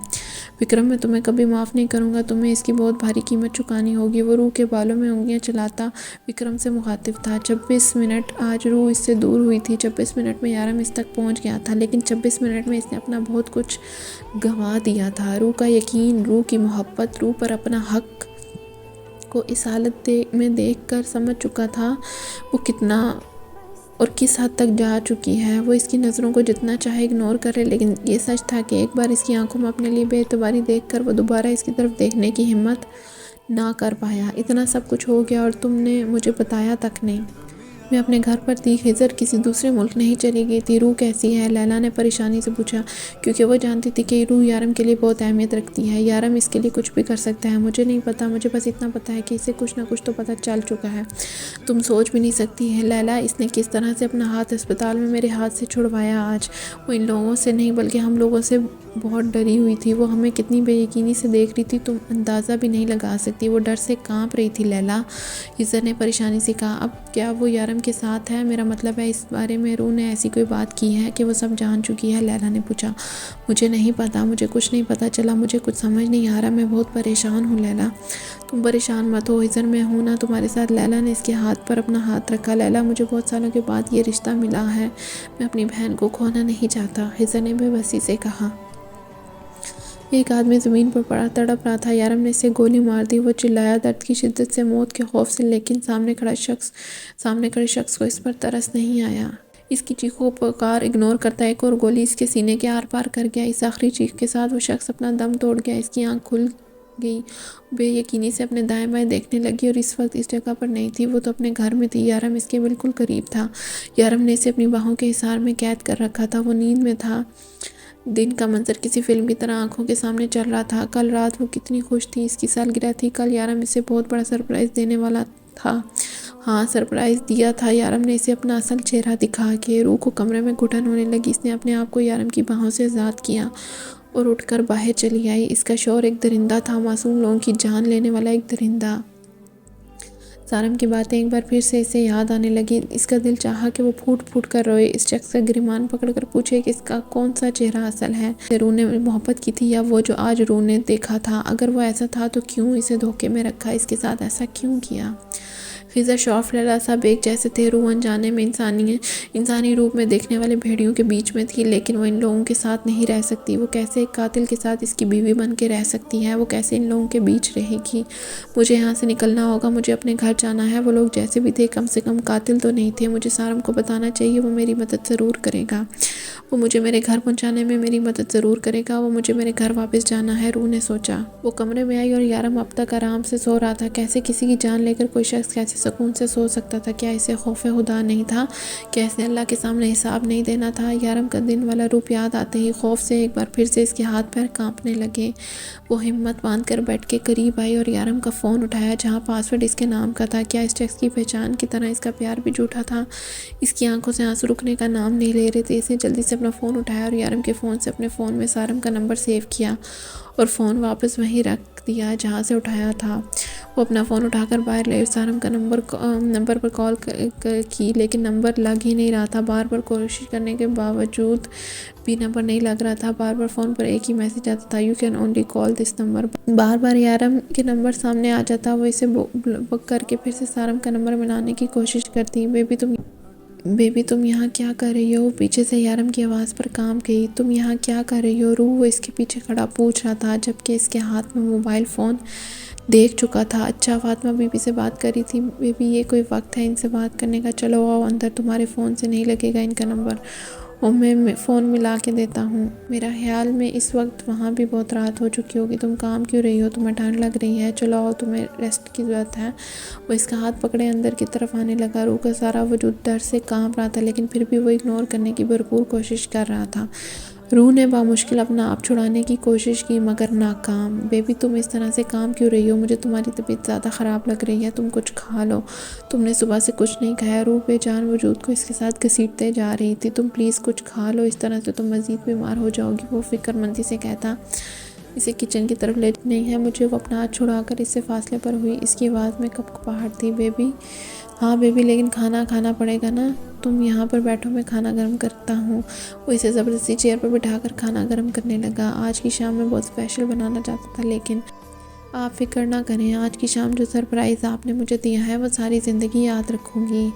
وکرم، میں تمہیں کبھی معاف نہیں کروں گا، تمہیں اس کی بہت بھاری قیمت چکانی ہوگی۔ وہ روح کے بالوں میں انگلیاں چلاتا وکرم سے مخاطب تھا۔ 26 منٹ آج روح اس سے دور ہوئی تھی۔ 26 منٹ میں یارم اس تک پہنچ گیا تھا، لیکن 26 منٹ میں اس نے اپنا بہت کچھ گنوا دیا تھا۔ روح کا یقین، روح کی محبت، روح پر اپنا حق کو اس حالت میں دیکھ کر سمجھ چکا تھا وہ کتنا اور کس حد تک جا چکی ہے۔ وہ اس کی نظروں کو جتنا چاہے اگنور کرے، لیکن یہ سچ تھا کہ ایک بار اس کی آنکھوں میں اپنے لیے بے اعتباری دیکھ کر وہ دوبارہ اس کی طرف دیکھنے کی ہمت نہ کر پایا۔ اتنا سب کچھ ہو گیا اور تم نے مجھے بتایا تک نہیں۔ میں اپنے گھر پر تھی، خضر کسی دوسرے ملک نہیں چلی گئی تھی۔ روح کیسی ہے؟ لیلا نے پریشانی سے پوچھا، کیونکہ وہ جانتی تھی کہ روح یارم کے لیے بہت اہمیت رکھتی ہے۔ یارم اس کے لیے کچھ بھی کر سکتا ہے۔ مجھے نہیں پتا، مجھے بس اتنا پتا ہے کہ اسے کچھ نہ کچھ تو پتا چل چکا ہے۔ تم سوچ بھی نہیں سکتی ہے لیلا، اس نے کس طرح سے اپنا ہاتھ اسپتال میں میرے ہاتھ سے چھڑوایا آج۔ وہ ان لوگوں سے نہیں بلکہ ہم لوگوں سے بہت ڈری ہوئی تھی۔ وہ ہمیں کتنی بے یقینی سے دیکھ رہی تھی، تم اندازہ بھی نہیں لگا سکتی۔ وہ ڈر سے کانپ رہی تھی لیلا، خضر نے پریشانی سے کہا۔ اب کیا وہ یارم کے ساتھ ہے؟ میرا مطلب ہے اس بارے میں روح نے ایسی کوئی بات کی ہے کہ وہ سب جان چکی ہے؟ لیلا نے پوچھا۔ مجھے نہیں پتا، مجھے کچھ نہیں پتا چلا، مجھے کچھ سمجھ نہیں آ رہا، میں بہت پریشان ہوں لیلا۔ تم پریشان مت ہو خضر، میں ہوں نا تمہارے ساتھ۔ لیلا نے اس کے ہاتھ پر اپنا ہاتھ رکھا۔ لیلا، مجھے بہت سالوں کے بعد یہ رشتہ ملا ہے، میں اپنی بہن کو کھونا نہیں چاہتا، خضر نے بے بسی سے کہا۔ ایک آدمی زمین پر پڑا تڑپ رہا تھا۔ یارم نے اسے گولی مار دی، وہ چلایا درد کی شدت سے، موت کے خوف سے، لیکن سامنے کھڑے شخص کو اس پر ترس نہیں آیا۔ اس کی چیخوں پکار اگنور کرتا ایک اور گولی اس کے سینے کے آر پار کر گیا۔ اس آخری چیخ کے ساتھ وہ شخص اپنا دم توڑ گیا۔ اس کی آنکھ کھل گئی، بے یقینی سے اپنے دائیں بائیں دیکھنے لگی اور اس وقت اس جگہ پر نہیں تھی، وہ تو اپنے گھر میں تھی۔ یارم اس کے بالکل قریب تھا۔ یارم نے اسے اپنی باہوں کے حصار میں قید کر رکھا تھا، وہ نیند میں تھا۔ دن کا منظر کسی فلم کی طرح آنکھوں کے سامنے چل رہا تھا۔ کل رات وہ کتنی خوش تھی، اس کی سالگرہ تھی کل۔ یارم اسے بہت بڑا سرپرائز دینے والا تھا۔ ہاں، سرپرائز دیا تھا۔ یارم نے اسے اپنا اصل چہرہ دکھا کے روح کو کمرے میں گھٹن ہونے لگی۔ اس نے اپنے آپ کو یارم کی باہوں سے آزاد کیا اور اٹھ کر باہر چلی آئی۔ اس کا شوہر ایک درندہ تھا، معصوم لوگوں کی جان لینے والا ایک درندہ۔ سارم کی باتیں ایک بار پھر سے اسے یاد آنے لگی۔ اس کا دل چاہا کہ وہ پھوٹ پھوٹ کر روئے، اس شخص کا گریبان پکڑ کر پوچھے کہ اس کا کون سا چہرہ اصل ہے۔ روح نے محبت کی تھی یا وہ جو آج روح نے دیکھا تھا؟ اگر وہ ایسا تھا تو کیوں اسے دھوکے میں رکھا، اس کے ساتھ ایسا کیوں کیا؟ خضر، شوف، لیلا سب ایک جیسے تھے۔ روح انجانے میں انسانی روپ میں دیکھنے والے بھیڑیوں کے بیچ میں تھی، لیکن وہ ان لوگوں کے ساتھ نہیں رہ سکتی۔ وہ کیسے ایک قاتل کے ساتھ اس کی بیوی بن کے رہ سکتی ہے؟ وہ کیسے ان لوگوں کے بیچ رہے گی؟ مجھے یہاں سے نکلنا ہوگا، مجھے اپنے گھر جانا ہے۔ وہ لوگ جیسے بھی تھے کم سے کم قاتل تو نہیں تھے۔ مجھے سارم کو بتانا چاہیے، وہ میری مدد ضرور کرے گا۔ وہ مجھے میرے گھر پہنچانے میں میری مدد ضرور کرے گا۔ وہ مجھے میرے گھر واپس جانا ہے، روح نے سوچا۔ وہ کمرے میں آئی اور یارم اب تک آرام سے سو رہا تھا۔ کیسے کسی کی جان لے کر کوئی شخص کیسے سکون سے سو سکتا تھا؟ کیا اسے خوف خدا نہیں تھا؟ کیا اس نے اللہ کے سامنے حساب نہیں دینا تھا؟ یارم کا دن والا روپ یاد آتے ہی خوف سے ایک بار پھر سے اس کے ہاتھ پیر کانپنے لگے۔ وہ ہمت باندھ کر بیٹھ کے قریب آئی اور یارم کا فون اٹھایا، جہاں پاس ورڈ اس کے نام کا تھا۔ کیا اس شخص کی پہچان کی طرح اس کا پیار بھی جھوٹا تھا؟ اس کی آنکھوں سے آنسو رکنے کا نام نہیں لے رہے تھے۔ اس نے جلدی سے اپنا فون اٹھایا اور یارم کے فون سے اپنے فون میں سارم کا نمبر سیو کیا اور فون واپس وہیں رکھ دیا جہاں سے اٹھایا تھا۔ وہ اپنا فون اٹھا کر باہر لے سارم کا نمبر پر کال کی، لیکن نمبر لگ ہی نہیں رہا تھا۔ بار بار کوشش کرنے کے باوجود بھی نمبر نہیں لگ رہا تھا۔ بار بار فون پر ایک ہی میسج آتا تھا، "you can only call this number". بار بار یارم کے نمبر سامنے آ جاتا، وہ اسے بک کر کے پھر سے سارم کا نمبر ملانے کی کوشش کرتی۔ بیبی تم یہاں کیا کر رہی ہو؟ پیچھے سے یارم کی آواز پر کانپ گئی۔ تم یہاں کیا کر رہی ہو روح؟ وہ اس کے پیچھے کھڑا پوچھ رہا تھا، جبکہ اس کے ہاتھ میں موبائل فون دیکھ چکا تھا۔ اچھا، فاطمہ بی بی سے بات کر رہی تھی۔ بیبی، یہ کوئی وقت ہے ان سے بات کرنے کا؟ چلو آؤ اندر، تمہارے فون سے نہیں لگے گا ان کا نمبر۔ اور میں فون ملا کے دیتا ہوں۔ میرا خیال میں اس وقت وہاں بھی بہت رات ہو چکی ہوگی، تم کام کیوں رہی ہو؟ تمہیں ٹھنڈ لگ رہی ہے؟ چلو آؤ، تمہیں ریسٹ کی ضرورت ہے۔ وہ اس کا ہاتھ پکڑے اندر کی طرف آنے لگا۔ روح کا سارا وجود ڈر سے کانپ رہا تھا، لیکن پھر بھی وہ اگنور کرنے کی بھرپور کوشش کر رہا تھا۔ روح نے بامشکل اپنا آپ چھڑانے کی کوشش کی مگر ناکام۔ بیبی تم اس طرح سے کام کیوں رہی ہو؟ مجھے تمہاری طبیعت زیادہ خراب لگ رہی ہے، تم کچھ کھا لو۔ تم نے صبح سے کچھ نہیں کھایا۔ روح بے جان وجود کو اس کے ساتھ گھسیٹتے جا رہی تھی۔ تم پلیز کچھ کھا لو، اس طرح سے تم مزید بیمار ہو جاؤ گی، وہ فکر مندی سے کہتا اسے کچن کی طرف لے نہیں ہے مجھے۔ وہ اپنا ہاتھ چھڑا کر اس سے فاصلے پر ہوئی۔ اس کی آواز میں کپکپاہٹ تھی۔ بیبی ہاں بیبی، لیکن کھانا پڑے گا نا؟ تم یہاں پر بیٹھو، میں کھانا گرم کرتا ہوں۔ وہ اسے زبردستی چیئر پر بٹھا کر کھانا گرم کرنے لگا۔ آج کی شام میں بہت اسپیشل بنانا چاہتا تھا، لیکن آپ فکر نہ کریں، آج کی شام جو سرپرائز آپ نے مجھے دیا ہے وہ ساری زندگی یاد رکھوں گی۔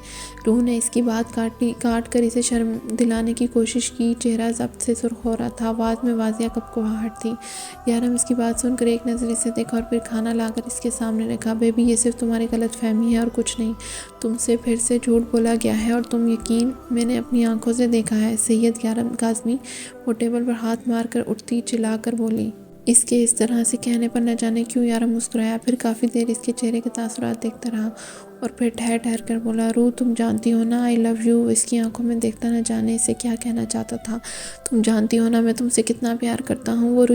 روح نے اس کی بات کاٹ کر اسے شرم دلانے کی کوشش کی۔ چہرہ ضبط سے سرخ ہو رہا تھا، آواز میں واضح کپکپاہٹ تھی۔ یارم اس کی بات سن کر ایک نظر اسے دیکھا اور پھر کھانا لا کر اس کے سامنے رکھا۔ بیبی یہ صرف تمہاری غلط فہمی ہے اور کچھ نہیں، تم سے پھر سے جھوٹ بولا گیا ہے اور تم یقین میں نے اپنی آنکھوں سے دیکھا ہے۔ سید یارم کاظمی وہ ٹیبل پر ہاتھ مار کر اٹھتی چلا کر بولی۔ اس کے اس طرح سے کہنے پر نہ جانے کیوں یارم مسکرایا، پھر کافی دیر اس کے چہرے کے تاثرات دیکھتا رہا اور پھر ٹھہر کر بولا، روح تم جانتی ہو نا آئی لو یو۔ اس کی آنکھوں میں دیکھتا نہ جانے اسے کیا کہنا چاہتا تھا۔ تم جانتی ہو نا میں تم سے کتنا پیار کرتا ہوں۔ وہ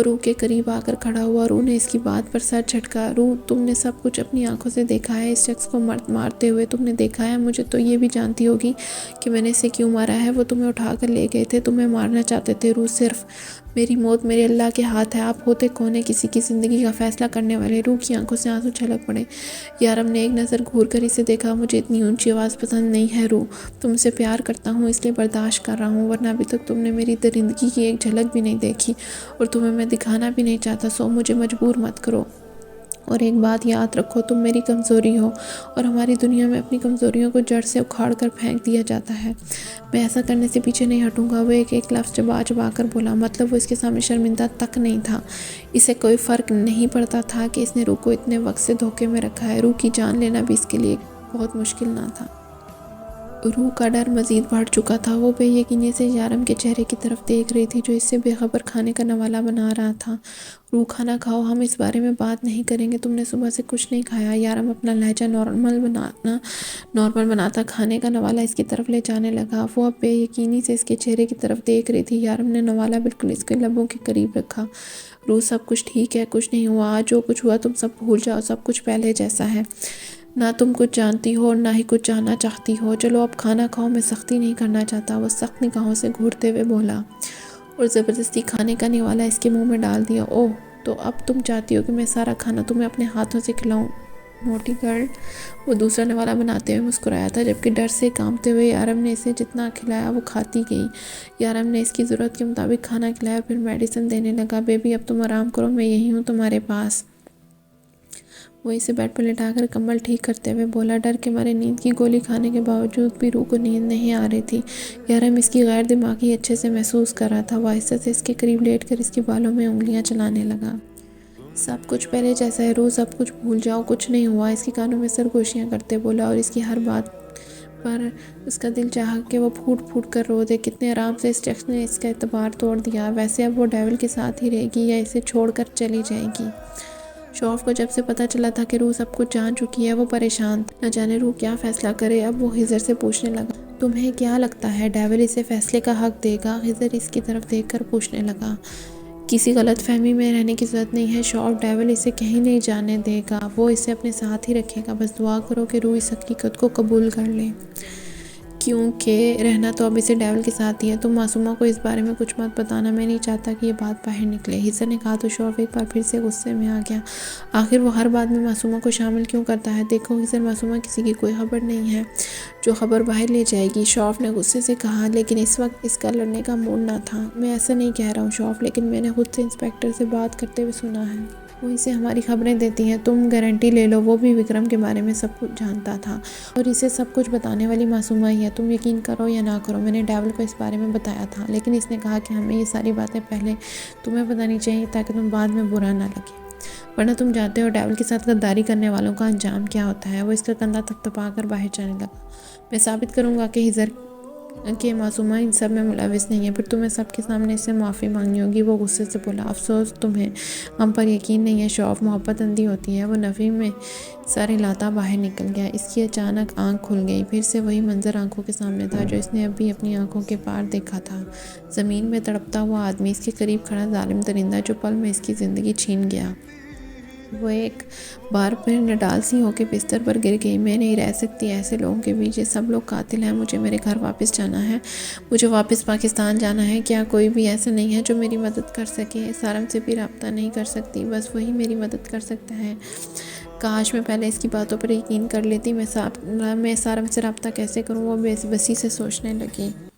روح کے قریب آ کر کھڑا ہوا۔ روح نے اس کی بات پر سر جھٹکا۔ روح تم نے سب کچھ اپنی آنکھوں سے دیکھا ہے، اس شخص کو مارتے ہوئے تم نے دیکھا ہے۔ مجھے تو یہ بھی جانتی ہوگی کہ میں نے اسے کیوں مارا ہے۔ وہ تمہیں اٹھا کر لے گئے تھے، تمہیں مارنا چاہتے تھے۔ روح صرف میری موت میرے اللہ کے ہاتھ ہے، آپ ہوتے کون ہیں کسی کی زندگی کا فیصلہ کرنے والے؟ روح کی آنکھوں سے آنسو چھلک پڑے۔ یارم نے ایک نظر گھور کر اسے دیکھا۔ مجھے اتنی اونچی آواز پسند نہیں ہے روح، تم سے پیار کرتا ہوں اس لیے برداشت کر رہا ہوں، ورنہ ابھی تک تم نے میری درندگی کی ایک جھلک بھی نہیں دیکھی اور تمہیں میں دکھانا بھی نہیں چاہتا، سو مجھے مجبور مت کرو۔ اور ایک بات یاد رکھو، تم میری کمزوری ہو اور ہماری دنیا میں اپنی کمزوریوں کو جڑ سے اکھاڑ کر پھینک دیا جاتا ہے۔ میں ایسا کرنے سے پیچھے نہیں ہٹوں گا۔ وہ ایک لفظ چبا کر بولا، مطلب وہ اس کے سامنے شرمندہ تک نہیں تھا۔ اسے کوئی فرق نہیں پڑتا تھا کہ اس نے روح کو اتنے وقت سے دھوکے میں رکھا ہے۔ روح کی جان لینا بھی اس کے لیے بہت مشکل نہ تھا۔ روح کا ڈر مزید بڑھ چکا تھا۔ وہ بے یقینی سے یارم کے چہرے کی طرف دیکھ رہی تھی جو اس سے بے خبر کھانے کا نوالہ بنا رہا تھا۔ روح کھانا کھاؤ، ہم اس بارے میں بات نہیں کریں گے، تم نے صبح سے کچھ نہیں کھایا۔ یارم اپنا لہجہ نارمل بناتا کھانے کا نوالہ اس کی طرف لے جانے لگا۔ وہ اب بے یقینی سے اس کے چہرے کی طرف دیکھ رہی تھی۔ یارم نے نوالہ بالکل اس کے لبوں کے قریب رکھا۔ روح سب کچھ ٹھیک ہے، کچھ نہیں ہوا، آج جو کچھ ہوا تم سب بھول جاؤ، سب کچھ پہلے جیسا ہے۔ نہ تم کچھ جانتی ہو اور نہ ہی کچھ جاننا چاہتی ہو، چلو اب کھانا کھاؤ، میں سختی نہیں کرنا چاہتا۔ وہ سخت نگاہوں سے گھورتے ہوئے بولا اور زبردستی کھانے کا نوالہ اس کے منہ میں ڈال دیا۔ اوہ، تو اب تم چاہتی ہو کہ میں سارا کھانا تمہیں اپنے ہاتھوں سے کھلاؤں، نوٹی گرل۔ وہ دوسرا نوالہ بناتے ہوئے مسکرایا تھا، جبکہ ڈر سے کانپتے ہوئے یارم نے اسے جتنا کھلایا وہ کھاتی گئی۔ یارم نے اس کی ضرورت کے مطابق کھانا کھلایا اور پھر میڈیسن دینے لگا۔ بیبی اب تم آرام کرو، میں یہی ہوں تمہارے پاس۔ وہ اسے بیڈ پر لٹا کر کمبل ٹھیک کرتے ہوئے بولا۔ ڈر کے مارے نیند کی گولی کھانے کے باوجود بھی روح کو نیند نہیں آ رہی تھی۔ یارم اس کی غیر دماغی اچھے سے محسوس کر رہا تھا۔ وہ آہستہ سے اس کے قریب لیٹ کر اس کے بالوں میں انگلیاں چلانے لگا۔ سب کچھ پہلے جیسا ہے روح، سب کچھ بھول جاؤ، کچھ نہیں ہوا، اس کے کانوں میں سرگوشیاں کرتے بولا، اور اس کی ہر بات پر اس کا دل چاہا کہ وہ پھوٹ پھوٹ کر رو دے۔ کتنے آرام سے اس شخص نے اس کا اعتبار توڑ دیا۔ ویسے اب وہ ڈیول کے ساتھ ہی رہے گی یا اسے چھوڑ کر چلی جائے گی؟ شوف کو جب سے پتہ چلا تھا کہ روح سب کچھ جان چکی ہے وہ پریشان تھا، نہ جانے روح کیا فیصلہ کرے۔ اب وہ خضر سے پوچھنے لگا، تمہیں کیا لگتا ہے ڈیول اسے فیصلے کا حق دے گا؟ خضر اس کی طرف دیکھ کر پوچھنے لگا۔ کسی غلط فہمی میں رہنے کی ضرورت نہیں ہے شوف، ڈیول اسے کہیں نہیں جانے دے گا، وہ اسے اپنے ساتھ ہی رکھے گا، بس دعا کرو کہ روح اس حقیقت کو قبول کر لے، کیونکہ رہنا تو اب اسے ڈیول کے ساتھ ہی ہے۔ تم معصومہ کو اس بارے میں کچھ مت بتانا، میں نہیں چاہتا کہ یہ بات باہر نکلے، خضر نے کہا تو شوف ایک بار پھر سے غصے میں آ گیا۔ آخر وہ ہر بات میں معصومہ کو شامل کیوں کرتا ہے؟ دیکھو خضر، معصومہ کسی کی کوئی خبر نہیں ہے جو خبر باہر لے جائے گی، شوف نے غصے سے کہا، لیکن اس وقت اس کا لڑنے کا موڈ نہ تھا۔ میں ایسا نہیں کہہ رہا ہوں شوف، لیکن میں نے خود سے انسپیکٹر سے بات کرتے ہوئے سنا ہے، وہ اسے ہماری خبریں دیتی ہیں، تم گارنٹی لے لو وہ بھی وکرم کے بارے میں سب کچھ جانتا تھا اور اسے سب کچھ بتانے والی معصومہ ہی ہے، تم یقین کرو یا نہ کرو، میں نے ڈیول کو اس بارے میں بتایا تھا، لیکن اس نے کہا کہ ہمیں یہ ساری باتیں پہلے تمہیں بتانی چاہیے تاکہ تم بعد میں برا نہ لگے، ورنہ تم جانتے ہو ڈیول کے ساتھ غداری کرنے والوں کا انجام کیا ہوتا ہے۔ وہ اس کا کندھا تھپتھپا کر باہر جانے لگا۔ میں ثابت کروں گا کہ خضر کہ معصومہ ان سب میں ملوث نہیں ہے، پھر تمہیں سب کے سامنے اس سے معافی مانگنی ہوگی۔ وہ غصے سے بولا، افسوس تمہیں ہم پر یقین نہیں ہے، شوف محبت اندھی ہوتی ہے۔ وہ نفی میں سر ہلاتا باہر نکل گیا۔ اس کی اچانک آنکھ کھل گئی، پھر سے وہی منظر آنکھوں کے سامنے تھا جو اس نے ابھی اپنی آنکھوں کے پار دیکھا تھا۔ زمین میں تڑپتا ہوا آدمی، اس کے قریب کھڑا ظالم درندہ جو پل میں اس کی زندگی چھین گیا۔ وہ ایک بار پھر نڈال سی ہو کے بستر پر گر گئی۔ میں نہیں رہ سکتی ایسے لوگوں کے بیچ، یہ سب لوگ قاتل ہیں۔ مجھے میرے گھر واپس جانا ہے، مجھے واپس پاکستان جانا ہے۔ کیا کوئی بھی ایسا نہیں ہے جو میری مدد کر سکے؟ سارم سے بھی رابطہ نہیں کر سکتی، بس وہی میری مدد کر سکتا ہے۔ کاش میں پہلے اس کی باتوں پر یقین کر لیتی۔ میں سارم سے رابطہ کیسے کروں؟ وہ بے بسی سے سوچنے لگی۔